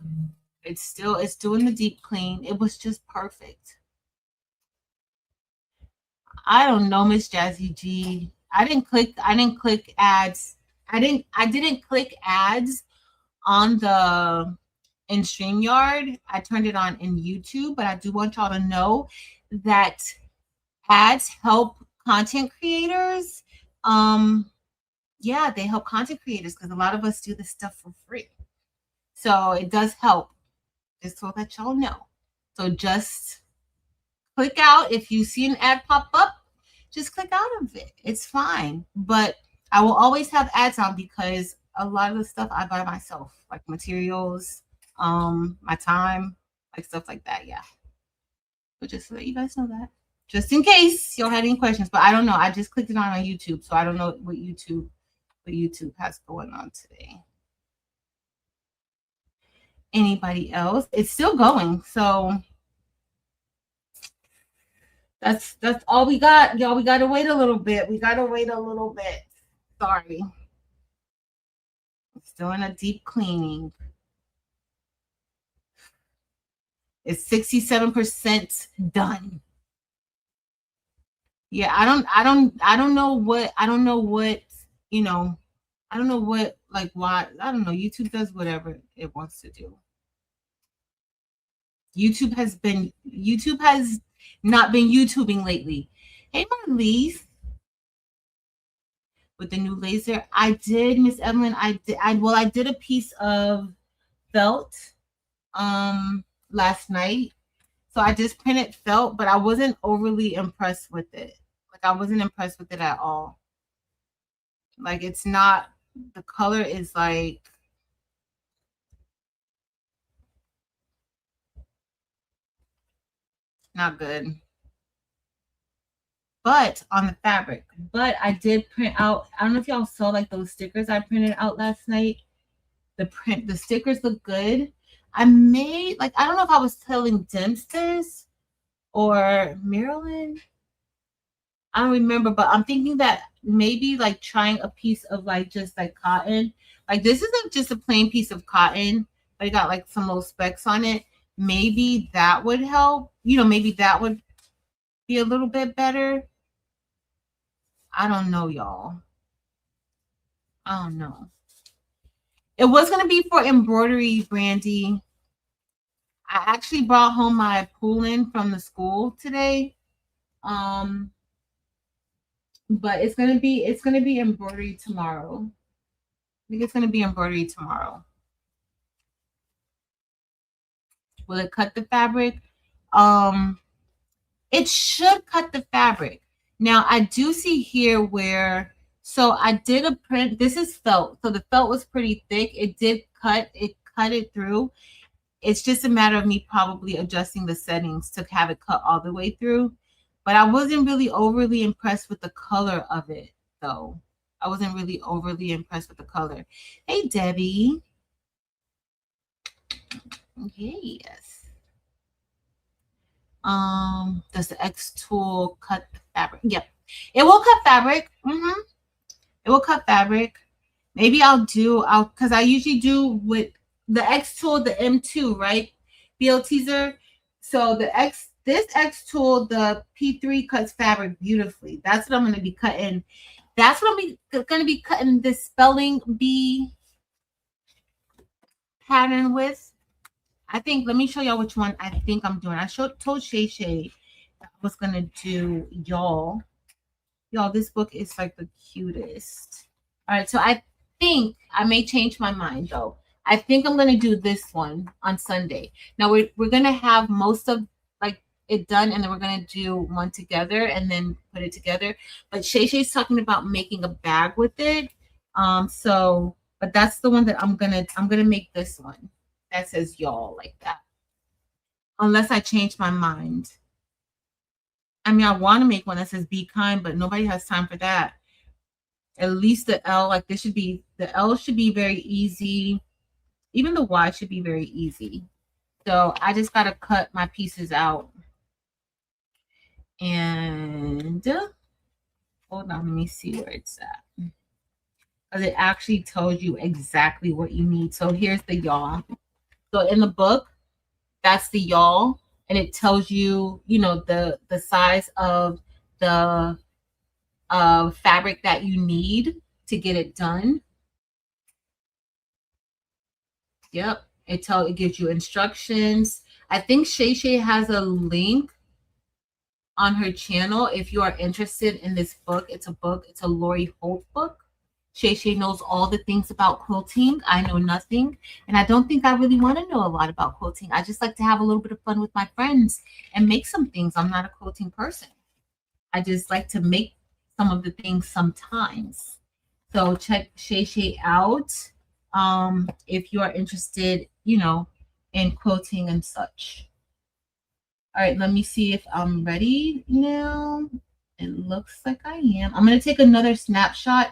It's doing the deep clean. It was just perfect. I don't know, Miss Jazzy G. I didn't click ads. I didn't click ads on the in StreamYard. I turned it on in YouTube, but I do want y'all to know that ads help content creators. Yeah, they help content creators because a lot of us do this stuff for free. So it does help, just so that y'all know. So just click out. If you see an ad pop up, just click out of it. It's fine. But I will always have ads on because a lot of the stuff I buy myself, like materials, my time, like stuff like that. Yeah. But just so that you guys know that. Just in case y'all had any questions. But I don't know. I just clicked it on YouTube, so I don't know what YouTube has going on today. Anybody else? It's still going. So that's all we got, y'all. We gotta wait a little bit. Sorry. Still in a deep cleaning. It's 67% done. Yeah, I don't know what, like, why, I don't know. YouTube does whatever it wants to do. YouTube has not been YouTubing lately. Hey, Marlies. With the new laser, I did, Miss Evelyn. I did a piece of felt last night. So I just printed felt, but I wasn't overly impressed with it. Like, I wasn't impressed with it at all. Like, it's not, the color is like, not good. But on the fabric, but I did print out, I don't know if y'all saw like those stickers I printed out last night. The stickers look good. I made, like, I don't know if I was telling Dempster's or Marilyn. I don't remember, but I'm thinking that maybe like trying a piece of like just like cotton. Like, this isn't just a plain piece of cotton, but it got like some little specks on it. Maybe that would help. Maybe that would be a little bit better. I don't know, y'all. I don't know. It was going to be for embroidery, Brandy. I actually brought home my poolin from the school today. But it's gonna be embroidery tomorrow. I think it's gonna be embroidery tomorrow. Will it cut the fabric? It should cut the fabric. Now I do see here where, so I did a print. This is felt, so the felt was pretty thick. It did cut it through. It's just a matter of me probably adjusting the settings to have it cut all the way through. But I wasn't really overly impressed with the color of it, though. I wasn't really overly impressed with the color. Hey, Debbie. Yes. Does the X tool cut the fabric? Yep. It will cut fabric. It will cut fabric. Maybe because I usually do with the X tool, the M2, right? BL teaser. So this X tool, the P3 cuts fabric beautifully. That's what I'm going to be cutting. That's what I'm going to be cutting this spelling bee pattern with. I think, let me show y'all which one I think I'm doing. I told Shay Shay I was going to do y'all. Y'all, this book is like the cutest. All right, so I think I may change my mind, though. I think I'm going to do this one on Sunday. Now, we're going to have most of like it done, and then we're going to do one together and then put it together. But Shay Shay's talking about making a bag with it. But that's the one that I'm going to make this one that says y'all like that. Unless I change my mind. I mean, I want to make one that says be kind, but nobody has time for that. At least the L, like the L should be very easy. Even the Y should be very easy. So I just got to cut my pieces out. And hold on, let me see where it's at. Because it actually tells you exactly what you need. So here's the y'all. So in the book, that's the y'all. And it tells you, the size of the of fabric that you need to get it done. Yep. It gives you instructions. I think Shay Shay has a link on her channel if you are interested in this book. It's a book. It's a Lori Holt book. Shay Shay knows all the things about quilting. I know nothing. And I don't think I really want to know a lot about quilting. I just like to have a little bit of fun with my friends and make some things. I'm not a quilting person. I just like to make some of the things sometimes. So check Shay Shay out if you are interested, in quilting and such. All right, let me see if I'm ready now. It looks like I am. I'm going to take another snapshot.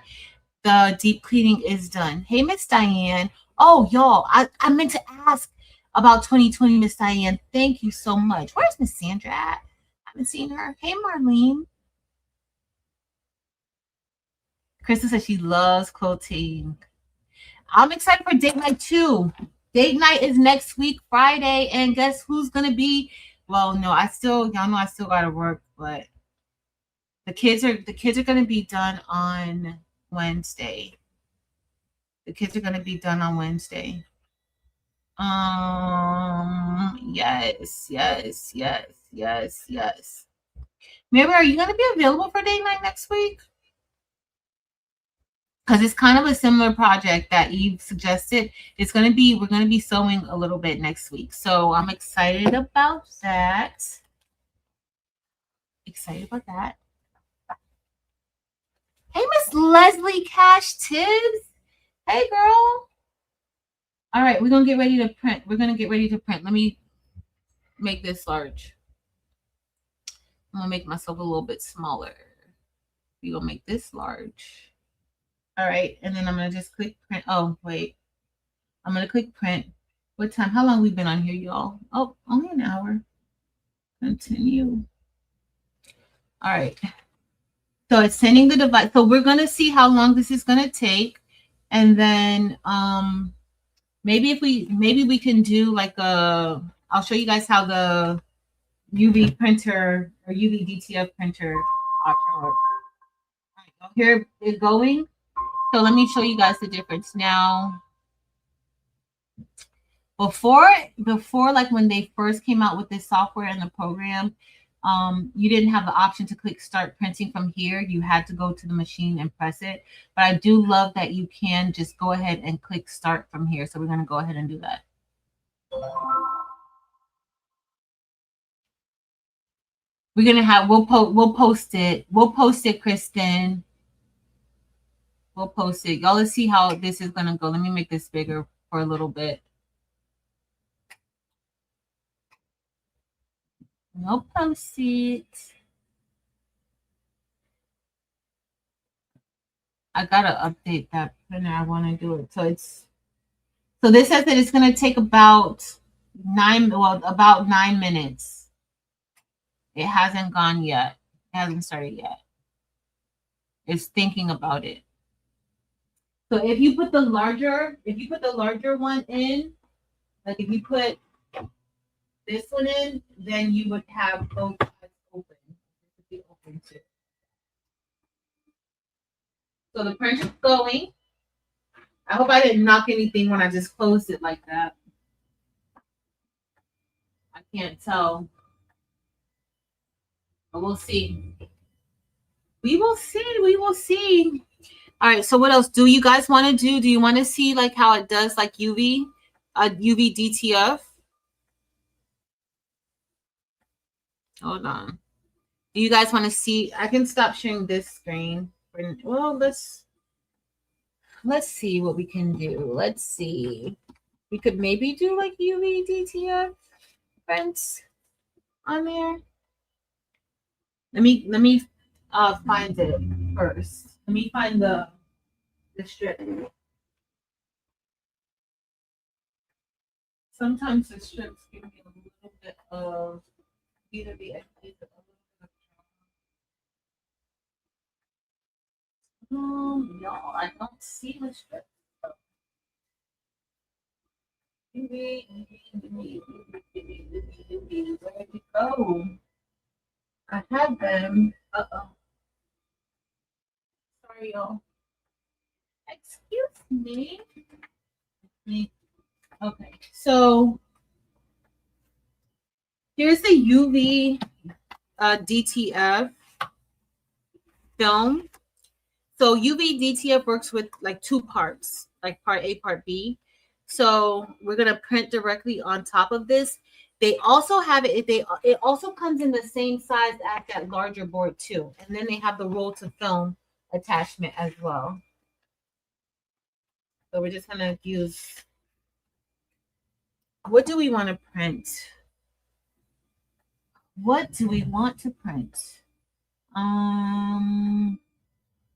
The deep cleaning is done. Hey, Miss Diane. Oh, y'all, I meant to ask about 2020, Miss Diane. Thank you so much. Where's Miss Sandra at? I haven't seen her. Hey, Marlene. Krista says she loves quilting. I'm excited for date night too. Date night is next week, Friday, and guess who's gonna be? Well, no, y'all know I still gotta work, but the kids are gonna be done on Wednesday. The kids are gonna be done on Wednesday. Yes. Mary, are you gonna be available for date night next week? Because it's kind of a similar project that Eve suggested. We're going to be sewing a little bit next week. So I'm excited about that. Hey, Miss Leslie Cash Tibbs. Hey, girl. All right, we're going to get ready to print. Let me make this large. I'm going to make myself a little bit smaller. We're going to make this large. All right, and then I'm going to just click print. Oh, wait. I'm going to click print. What time? How long we been on here, y'all? Oh, only an hour. Continue. All right. So it's sending the device. So we're going to see how long this is going to take. And then maybe we can do like I'll show you guys how the UV printer or UV DTF printer option works. All right, here it's going. So let me show you guys the difference now. Before, like when they first came out with this software and the program, you didn't have the option to click start printing from here. You had to go to the machine and press it. But I do love that you can just go ahead and click start from here. So we're going to go ahead and do that. We're going to have, we'll post it. We'll post it, Kristen. We'll post it. Y'all, let's see how this is going to go. Let me make this bigger for a little bit. No post it. I gotta update that printer. I want to do it. So this says that it's gonna take about 9 minutes. It hasn't gone yet. It hasn't started yet. It's thinking about it. So if you put the larger one in, like if you put this one in, then you would have both sides open. Too. So the printer's going. I hope I didn't knock anything when I just closed it like that. I can't tell. But we'll see. We will see. All right. So what else do you guys want to do? Do you want to see like how it does like UV DTF? Hold on. Do you guys want to see? I can stop sharing this screen. Well, let's see what we can do. Let's see. We could maybe do like UV DTF prints on there. Let me find it first. Let me find the strip. Sometimes the strips give me a little bit of either the no, I don't see the strips. Where did it go? I had them. Sorry, y'all. Excuse me. Okay, so here's the UV DTF film. So UV DTF works with like two parts, like part A, part B. So we're gonna print directly on top of this. They also have it. It also comes in the same size as that larger board too, and then they have the roll to film attachment as well. So we're just gonna use. What do we want to print? What do we want to print? Oh,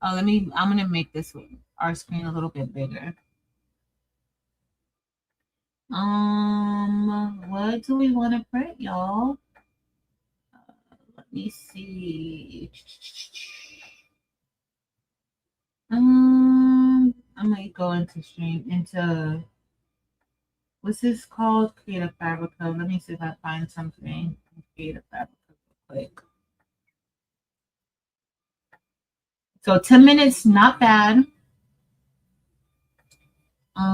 I'm gonna make this one, our screen a little bit bigger. What do we want to print, y'all? Let me see. I might go into what's this called? Creative Fabric Code. Let me see if I find something. Creative Fabric Code real quick. So 10 minutes, not bad. Let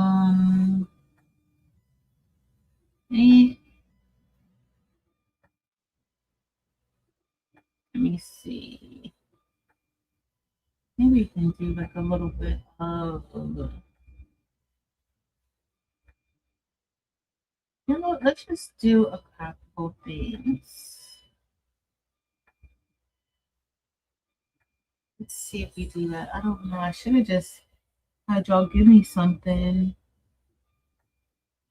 me see. Maybe we can do like a little bit of you know, let's just do a couple things. Let's see if we do that. I don't know. I should have just had y'all give me something.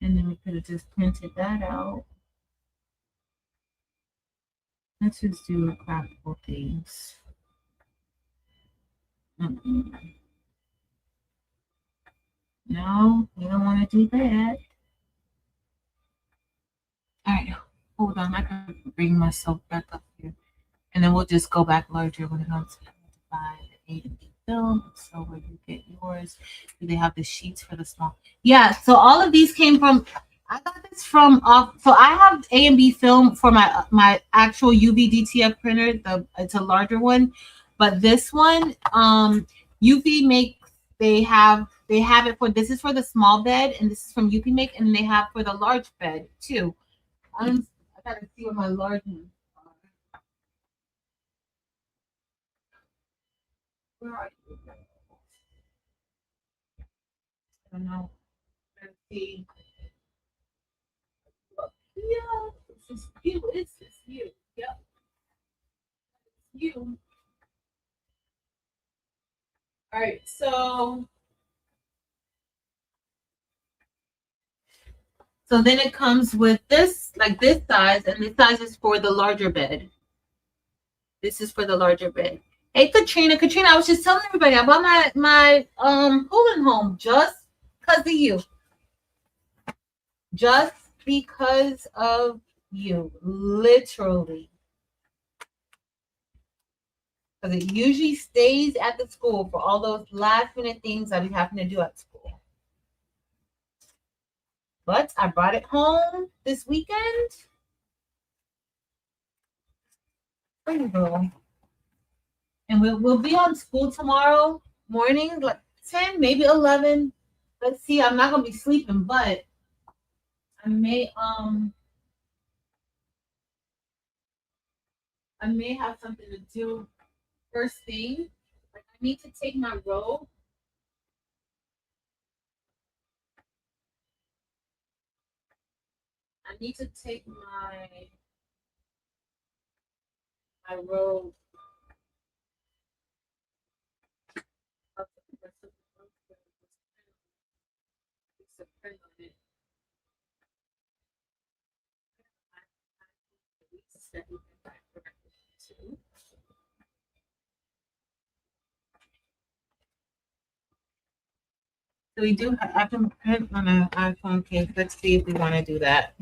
And then we could have just printed that out. Let's just do craftable things. No, we don't want to do that. All right, hold on. I can bring myself back up here. And then we'll just go back larger when it comes to buy the A to B film. So where you get yours, do they have the sheets for the small? Yeah, so all of these came from, I got this from off. So I have A and B film for my actual UV DTF printer. It's a larger one, but this one, UV makes. They have it for, this is for the small bed, and this is from UV Make, and they have for the large bed too. I gotta see what my large ones are. Where are you? I don't know. Let's see. Look, yeah, this is you. This is you. Yep, you. All right, so then it comes with this, like this size, and this size is for the larger bed. This is for the larger bed. Hey, Katrina. Katrina, I was just telling everybody I bought my Hoolan home just because of you. Just because of you, literally. Because it usually stays at the school for all those last minute things I be having to do at school. But I brought it home this weekend. There you go. And we'll be on school tomorrow morning, like 10, maybe 11. Let's see. I'm not gonna be sleeping, but I may have something to do first thing. Like I need to take my robe. I need to take my robe. So we do have, I can print on an iPhone case. Let's see if we want to do that.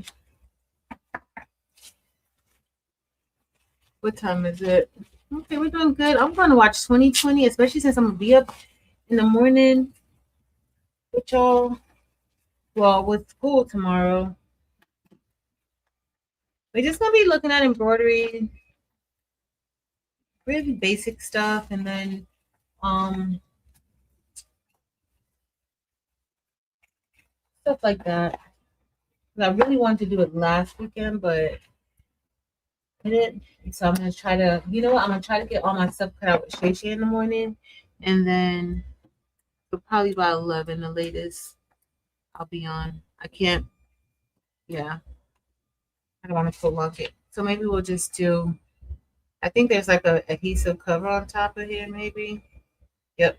What time is it? Okay, we're doing good. I'm going to watch 2020, especially since I'm going to be up in the morning with y'all. Well, with school tomorrow. We're just going to be looking at embroidery, really basic stuff, and then stuff like that. I really wanted to do it last weekend, but I didn't. So I'm gonna try to, you know what? I'm gonna try to get all my stuff cut out with Shay Shay in the morning, and then probably by 11, the latest, I'll be on. I can't. Yeah, I don't want to lock it. So maybe we'll just do. I think there's like a adhesive cover on top of here, maybe. Yep.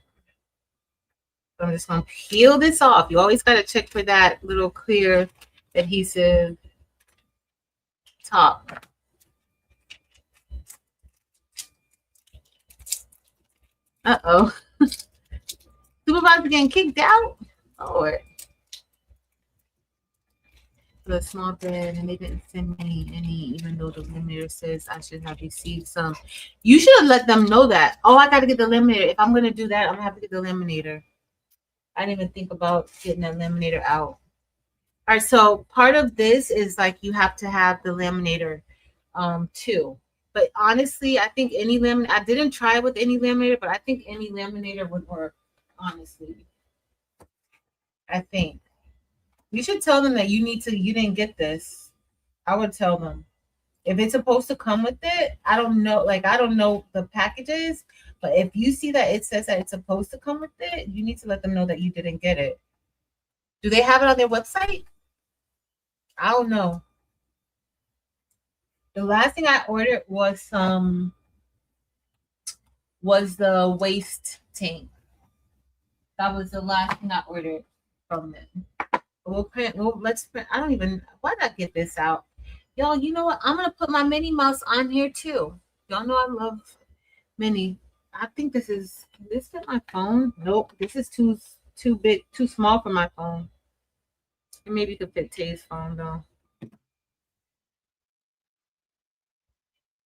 So I'm just gonna peel this off. You always gotta check for that little clear adhesive top. Uh-oh. Supervisor getting kicked out? Lord. The small bed, and they didn't send me any, even though the limiter says I should have received some. You should have let them know that. Oh, I got to get the laminator. If I'm going to do that, I'm going to have to get the laminator. I didn't even think about getting that laminator out. All right, so part of this is like you have to have the laminator too. But honestly, I think any laminator, I didn't try with any laminator, but I think any laminator would work, honestly. I think. You should tell them that you didn't get this. I would tell them. If it's supposed to come with it, I don't know. Like, I don't know the packages, but if you see that it says that it's supposed to come with it, you need to let them know that you didn't get it. Do they have it on their website? I don't know. The last thing I ordered was the waist tank. That was the last thing I ordered from them. Let's print. I don't even, why did I get this out? Y'all, you know what? I'm going to put my Minnie Mouse on here too. Y'all know I love Minnie. I think this fit my phone? Nope. This is too big, too small for my phone. It maybe could fit Tay's phone though.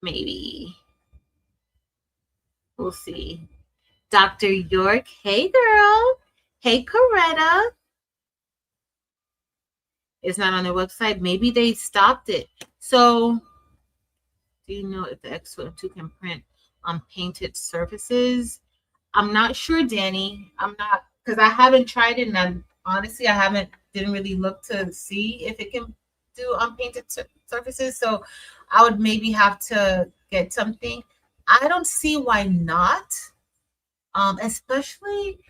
Maybe. We'll see. Dr. York. Hey, girl. Hey, Coretta. It's not on their website. Maybe they stopped it. So, do you know if the X2 can print on painted surfaces? I'm not sure, Danny. I'm not, because I haven't tried it, and honestly, didn't really look to see if it can do unpainted surfaces. So I would maybe have to get something. I don't see why not, especially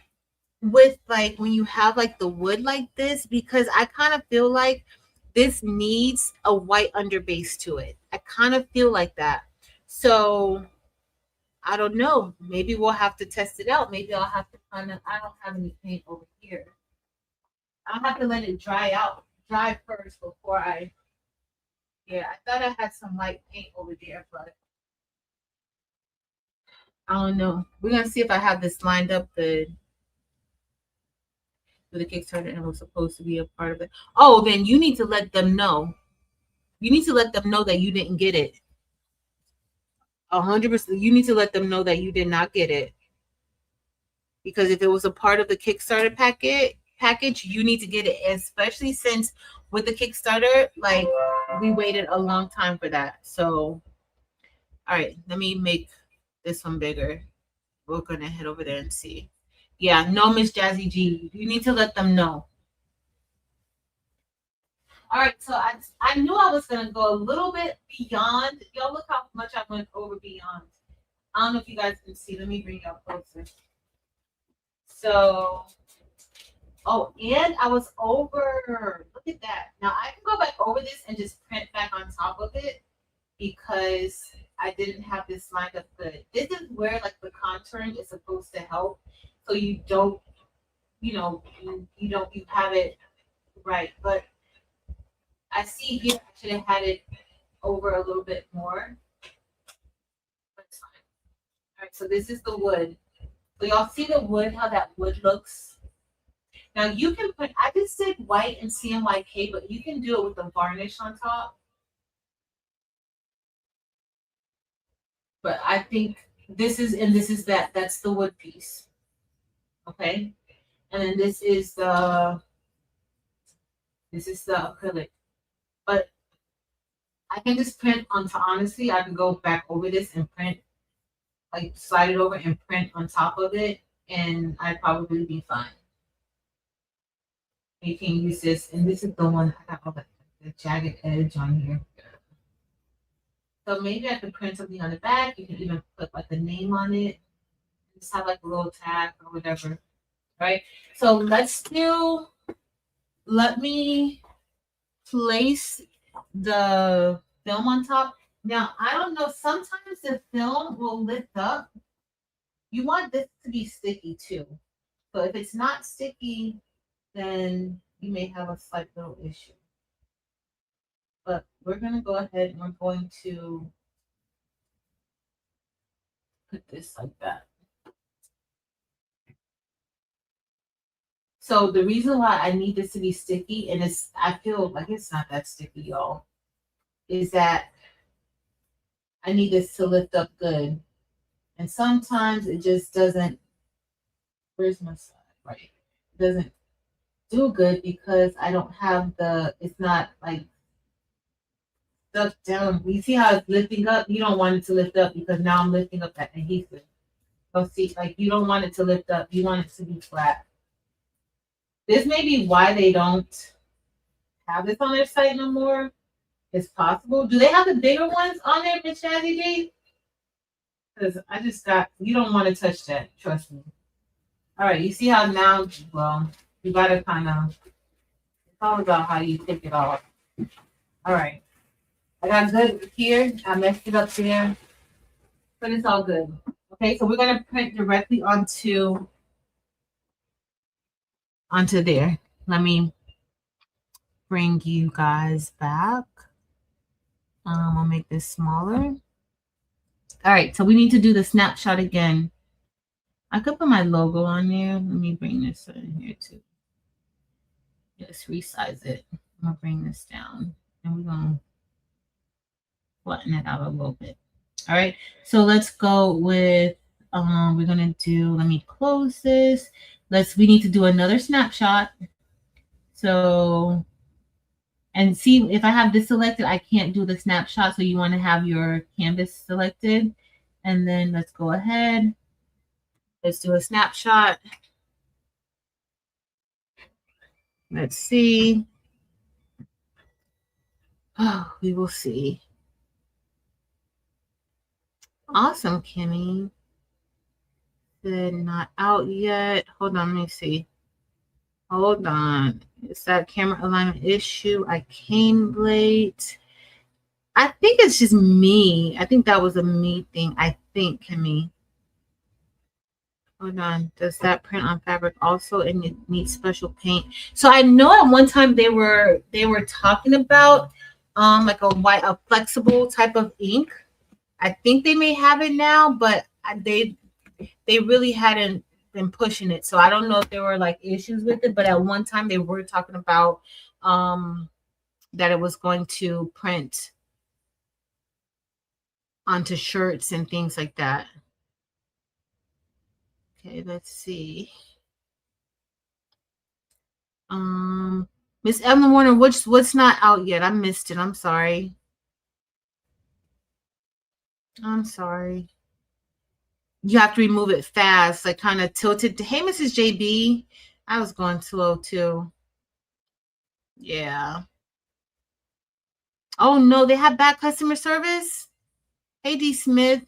with like when you have like the wood like this, because I kind of feel like this needs a white underbase to it. I kind of feel like that. So I don't know. Maybe we'll have to test it out. Maybe I'll have to I don't have any paint over here. I'll have to let it dry first before yeah, I thought I had some light paint over there, but I don't know. We're gonna see if I have this lined up good for the Kickstarter and was supposed to be a part of it. Oh, then you need to let them know. You need to let them know that you didn't get it. 100%. You need to let them know that you did not get it. Because if it was a part of the Kickstarter package, you need to get it, especially since with the Kickstarter, like we waited a long time for that. So, all right, let me make this one bigger. We're gonna head over there and see. Yeah, no, Miss Jazzy G, you need to let them know. All right, so I knew I was gonna go a little bit beyond. Y'all look how much I went over beyond. I don't know if you guys can see. Let me bring y'all closer. So, oh, and I was over. Look at that. Now I can go back over this and just print back on top of it because I didn't have this lined up good. This is where like the contouring is supposed to help, so you don't, you have it right. But I see here I should have had it over a little bit more. But it's fine. All right, so this is the wood. So y'all see the wood, how that wood looks? Now you can put, I just did white and CMYK, but you can do it with the varnish on top. But I think this is that's the wood piece. Okay. And then this is the acrylic. But I can just print on top. Honestly, I can go back over this and print, like slide it over and print on top of it, and I'd probably be fine. You can use this, and this is the one I got all the jagged edge on here. So maybe I could print something on the back. You can even put like a name on it. Just have like a little tag or whatever. Right? So let me place the film on top. Now, I don't know, sometimes the film will lift up. You want this to be sticky too. So if it's not sticky, then you may have a slight little issue. But we're going to go ahead and we're going to put this like that. So the reason why I need this to be sticky, and I feel like it's not that sticky, y'all, is that I need this to lift up good. And sometimes it just doesn't, where's my side? Right. It doesn't do good because I don't have it's not like stuck down. You see how it's lifting up? You don't want it to lift up because now I'm lifting up that adhesive. So see, like you don't want it to lift up. You want it to be flat. This may be why they don't have this on their site no more. It's possible. Do they have the bigger ones on there, Miss Jazzy J? Because you don't want to touch that. Trust me. All right, you see how now, well, you got to kind of, it's all about how you take it off. All right. I got good here. I messed it up there. But it's all good. Okay, so we're going to print directly onto there. Let me bring you guys back. I'll make this smaller. All right, so we need to do the snapshot again. I could put my logo on there. Let me bring this in here too. Just resize it. I'm gonna bring this down and we're gonna flatten it out a little bit. All right, so let's go with we're gonna do, let me close this. We need to do another snapshot. So, and see if I have this selected, I can't do the snapshot. So you want to have your canvas selected. And then let's go ahead. Let's do a snapshot. Let's see. Oh, we will see. Awesome, Kimmy. Good, not out yet. Hold on, let me see. Hold on. Is that camera alignment issue? I came late. I think it's just me. I think that was a me thing. I think, Kimmy. Hold on. Does that print on fabric also, and it needs special paint? So I know at one time they were talking about like a flexible type of ink. I think they may have it now, but they really hadn't been pushing it. So I don't know if there were like issues with it, but at one time they were talking about that it was going to print onto shirts and things like that. Okay, let's see. Miss Evelyn Warner, what's not out yet? I missed it. I'm sorry. I'm sorry. You have to remove it fast, like kind of tilted. Hey, Mrs. JB. I was going slow too. Yeah. Oh no, they have bad customer service. Hey, D Smith.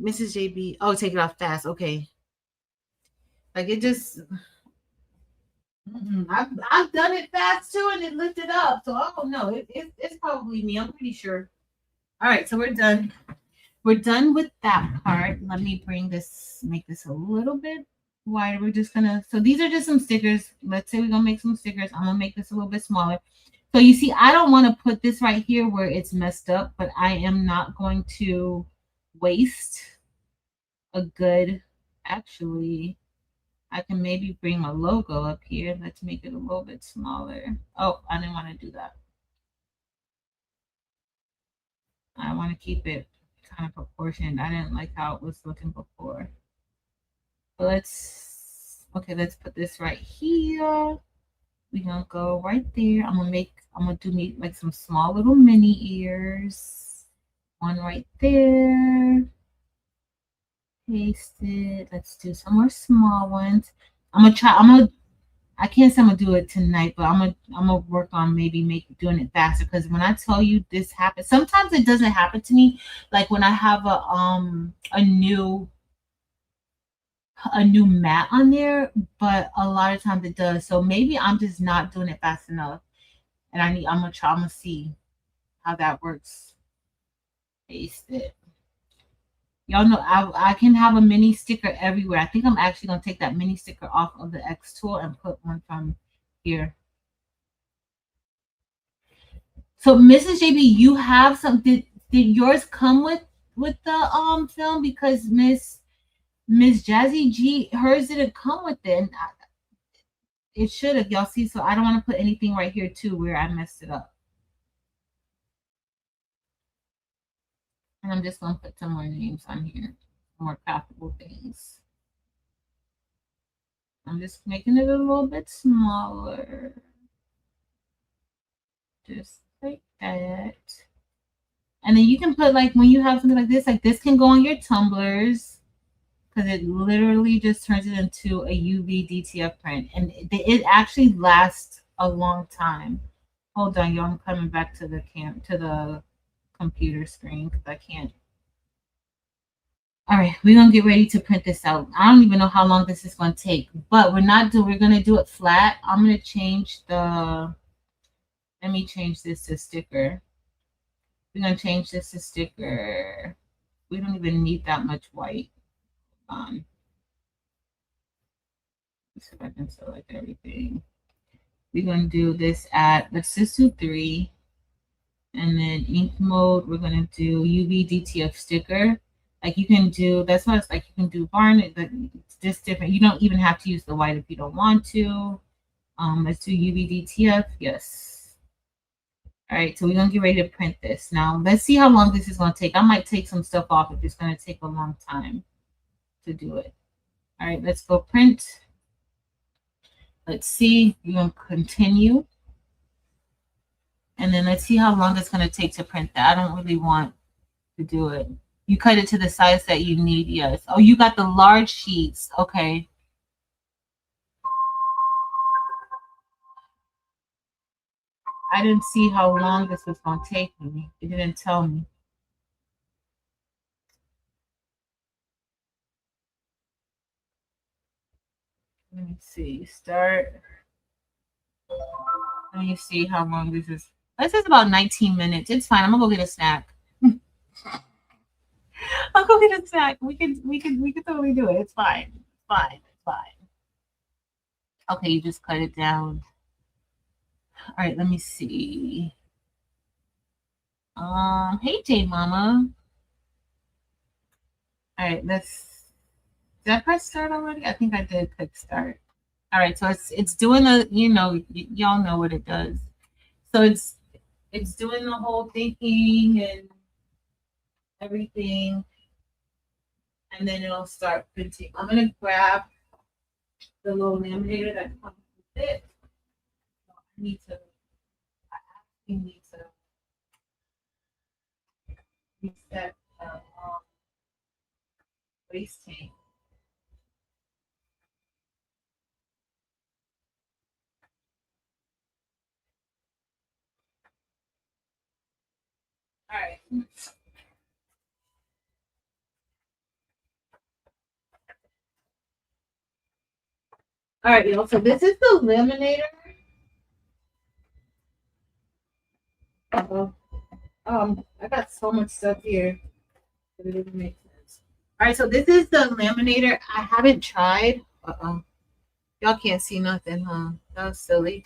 Mrs. JB. Oh, take it off fast. Okay. Like it just. I've done it fast too, and it lifted up. So I don't know. It's probably me. I'm pretty sure. All right, so we're done. We're done with that part. Let me make this a little bit wider. We're just gonna. So these are just some stickers. Let's say we're gonna make some stickers. I'm gonna make this a little bit smaller. So you see, I don't want to put this right here where it's messed up, but I am not going to waste a good. Actually, I can maybe bring my logo up here. Let's make it a little bit smaller. Oh, I didn't want to do that. I want to keep it kind of proportioned. I didn't like how it was looking before. But let's put this right here. We're gonna go right there. I'm gonna do like some small little mini ears. One right there. Paste it. Let's do some more small ones. I'm gonna I can't say I'm gonna do it tonight, but I'm gonna work on maybe doing it faster. Because when I tell you this happens, sometimes it doesn't happen to me. Like when I have a new mat on there, but a lot of times it does. So maybe I'm just not doing it fast enough, and I'm gonna see how that works. Paste it. Y'all know I can have a mini sticker everywhere. I think I'm actually gonna take that mini sticker off of the X tool and put one from here. So Mrs. JB, you have some did yours come with the film? Because Miss Jazzy G, hers didn't come with it. And it should have, y'all see. So I don't want to put anything right here too where I messed it up. And I'm just gonna put some more names on here, more craftable things. I'm just making it a little bit smaller. Just like that. And then you can put, like, when you have something like this can go on your tumblers, because it literally just turns it into a UV DTF print. And it actually lasts a long time. Hold on, y'all. I'm coming back to the computer screen because I can't. All right, we're gonna get ready to print this out. I don't even know how long this is gonna take, but we're gonna do it flat. I'm gonna change let me change this to sticker. We're gonna change this to sticker. We don't even need that much white. Let's see if I can select everything. We're gonna do this let's just do 3. And then ink mode, we're gonna do UV DTF sticker. Like you can do, that's what it's like. You can do varnish, but it's just different. You don't even have to use the white if you don't want to. Let's do UV DTF. Yes. All right, so we're gonna get ready to print this. Now let's see how long this is gonna take. I might take some stuff off if it's gonna take a long time to do it. All right, let's go print. Let's see. We're gonna continue. And then let's see how long it's gonna take to print that. I don't really want to do it. You cut it to the size that you need, yes. Oh, you got the large sheets. Okay. I didn't see how long this was going to take me. It didn't tell me. Let me see. Start. Let me see how long this is. This is about 19 minutes. It's fine. I'm gonna go get a snack. I'll go get a snack. We can totally do it. It's fine. It's fine. It's fine. Okay, you just cut it down. All right, let me see. Hey J Mama. All right, did I press start already? I think I did click start. All right, so it's doing the, y'all know what it does. So it's doing the whole thinking and everything, and then it'll start printing. I'm gonna grab the little laminator that comes with it. So I actually need to reset the waste tank. All right. All right, y'all. So this is the laminator. I got so much stuff here that it doesn't make sense. All right, so this is the laminator. I haven't tried. Y'all can't see nothing, huh? That was silly.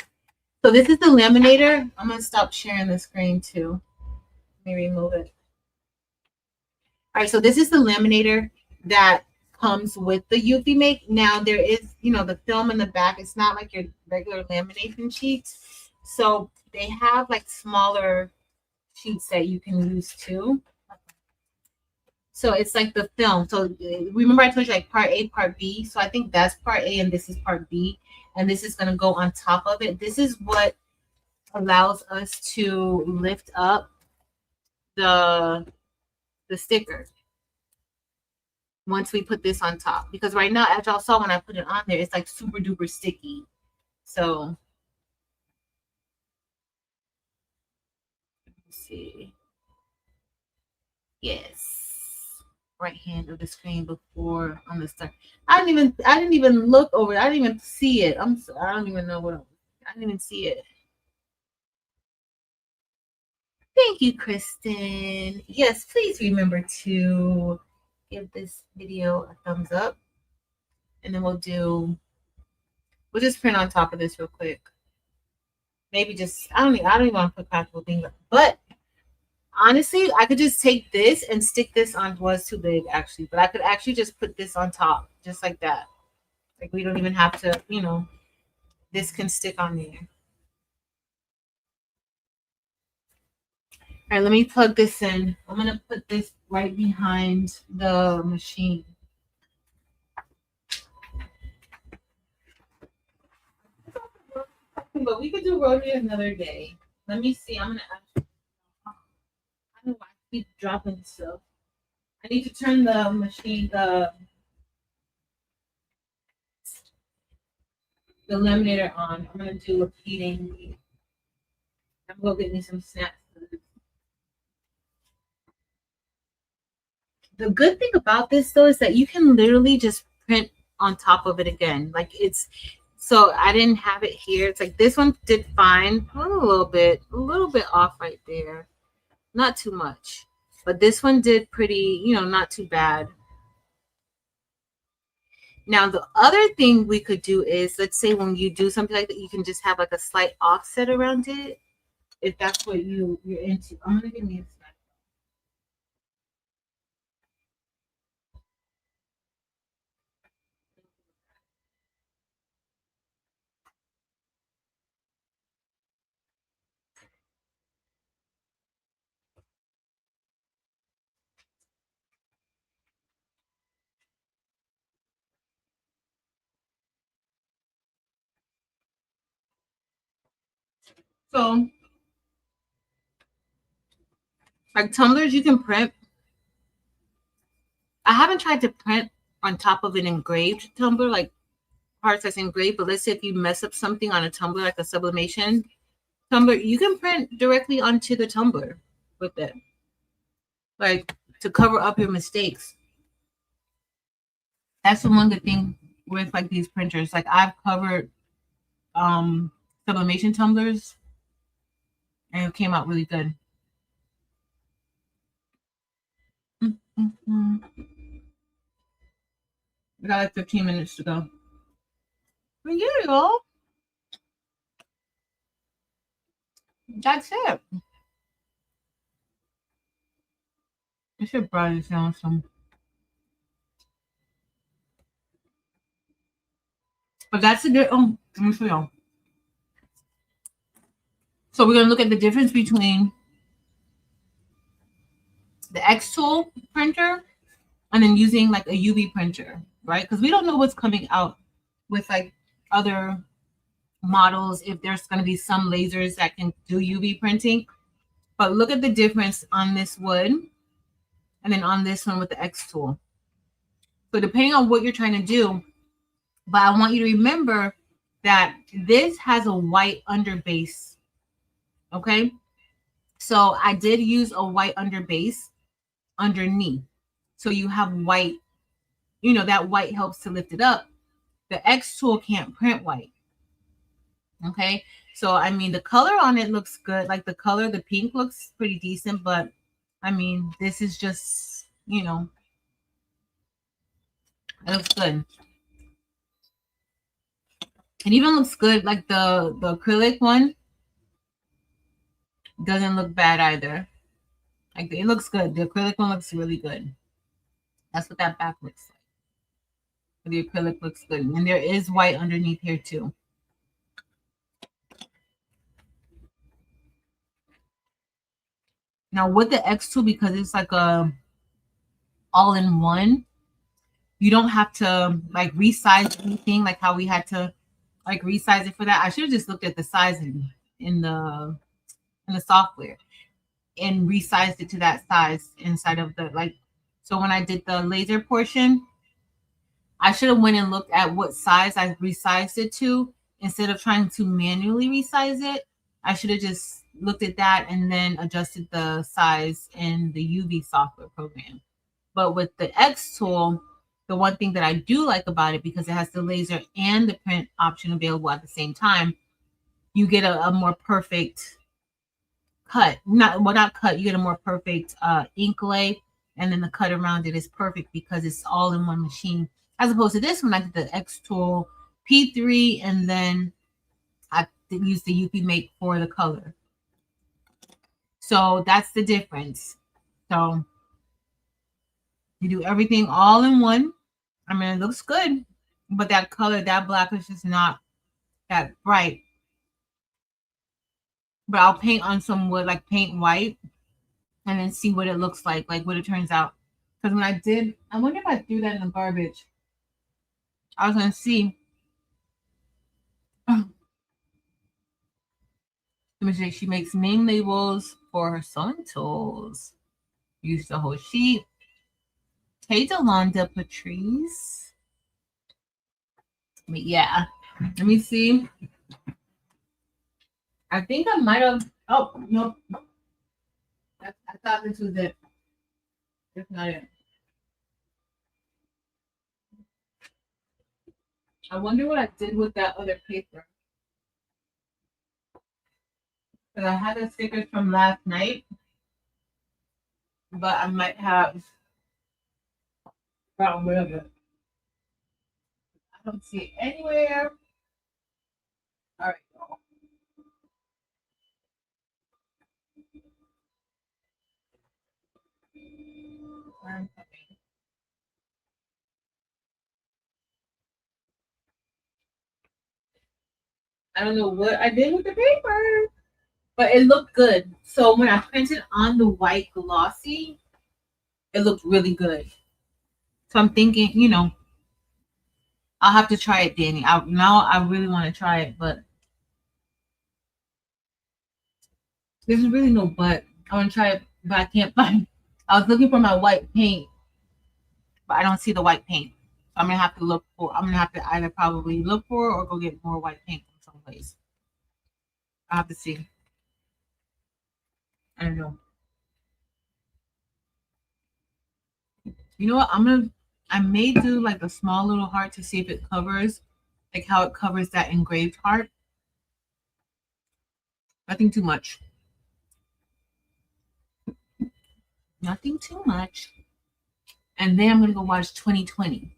So this is the laminator. I'm gonna stop sharing the screen too. Let me remove it. All right, so this is the laminator that comes with the Eufy make. Now there is, the film in the back. It's not like your regular lamination sheets. So they have like smaller sheets that you can use too. So it's like the film. So remember I told you like part A, part B. So I think that's part A and this is part B. And this is going to go on top of it. This is what allows us to lift up the sticker once we put this on top. Because right now, as y'all saw when I put it on there, it's like super duper sticky. So let's see. Yes. Right hand of the screen before on the start. I didn't even look over it. I didn't even see it. I don't even know I didn't even see it. Thank you, Kristen. Yes, please remember to give this video a thumbs up. And then we'll just print on top of this real quick. Maybe just I don't even want to put practical things, but honestly, I could just take this and stick this on. Was too big actually, but I could actually just put this on top, just like that. Like we don't even have to, this can stick on there. All right, let me plug this in. I'm gonna put this right behind the machine. But we could do rotary another day. Let me see. I don't know why I keep dropping stuff. I need to turn the machine, the laminator on. I'm gonna do a heating. I'm gonna go get me some snacks. The good thing about this though is that you can literally just print on top of it again. Like so I didn't have it here. It's like this one did fine. A little bit off right there. Not too much. But this one did pretty, not too bad. Now, the other thing we could do is, let's say when you do something like that, you can just have like a slight offset around it. If that's what you're into. I'm going to give me a snack. So, like tumblers, you can print. I haven't tried to print on top of an engraved tumbler, like parts that's engraved, but let's say if you mess up something on a tumbler, like a sublimation tumbler, you can print directly onto the tumbler with it, like to cover up your mistakes. That's the one good thing with like these printers. Like I've covered sublimation tumblers and it came out really good. Mm-hmm. We got like 15 minutes to go. But yeah, y'all. That's it. I should bring this down some. But that's a good. Oh, let me show y'all. So we're gonna look at the difference between the X tool printer and then using like a UV printer, right? Because we don't know what's coming out with like other models, if there's going to be some lasers that can do UV printing. But look at the difference on this wood and then on this one with the X tool. So depending on what you're trying to do, but I want you to remember that this has a white underbase. Okay. So I did use a white underbase underneath. So you have white, that white helps to lift it up. The X tool can't print white. Okay. So, I mean, the color on it looks good. Like the color, the pink looks pretty decent, but I mean, this is just, it looks good. It even looks good. Like the acrylic one doesn't look bad either. Like it looks good. The acrylic one looks really good. That's what that back looks like. The acrylic looks good. And there is white underneath here too. Now with the X tool, because it's like a all-in-one, you don't have to like resize anything like how we had to like resize it for that. I should have just looked at the sizing in the software and resized it to that size inside of the like. So when I did the laser portion, I should have went and looked at what size I resized it to instead of trying to manually resize it, I should have just looked at that and then adjusted the size in the Eufy software program. But with the X tool, the one thing that I do like about it, because it has the laser and the print option available at the same time, you get a more perfect cut. Not cut, you get a more perfect ink lay, and then the cut around it is perfect because it's all in one machine. As opposed to this one, I did the X tool P3, and then I used the Eufy Make for the color. So that's the difference. So you do everything all in one. I mean, it looks good, but that color, that black is just not that bright. But I'll paint on some wood, like paint white, and then see what it looks like what it turns out. Because when I did, I wonder if I threw that in the garbage. I was gonna see. Let me see. She makes name labels for her sewing tools. Use the whole sheet. Hey, Delonda Patrice. But yeah, let me see. I think I might have. Oh, nope. I thought this was it. That's not it. I wonder what I did with that other paper. Because I had the stickers from last night, but I might have gotten rid of it. I don't see it anywhere. All right. I don't know what I did with the paper, but it looked good. So when I printed on the white glossy, it looked really good. So I'm thinking, I'll have to try it, Danny. I really want to try it, but there's really no but. I want to try it, but I can't find. I was looking for my white paint, but I don't see the white paint. So I'm gonna have to look for. I'm gonna have to either probably look for or go get more white paint from someplace. I have to see. I don't know. You know what? I may do like a small little heart to see if it covers, like how it covers that engraved heart. Nothing too much. Nothing too much. And then I'm gonna go watch 2020.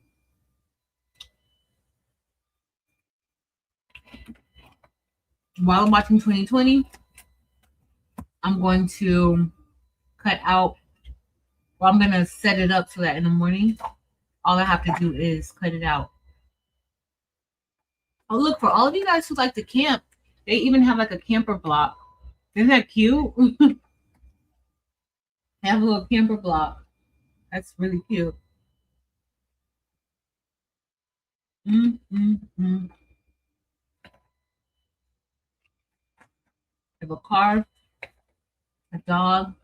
While I'm watching 2020, I'm going to cut out. Well, I'm gonna set it up so that in the morning, all I have to do is cut it out. Oh, look, for all of you guys who like to camp, they even have like a camper block. Isn't that cute? They have a little camper block. That's really cute. Mm. Have a car, a dog.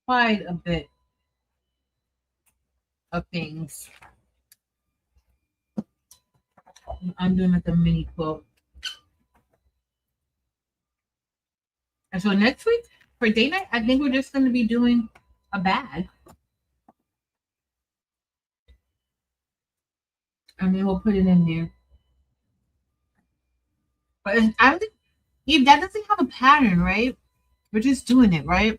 Quite a bit of things. I'm doing like a mini quote. And so next week for day night, I think we're just going to be doing a bag. And then we'll put it in there. But I don't think Eve, that doesn't have a pattern, right? We're just doing it, right?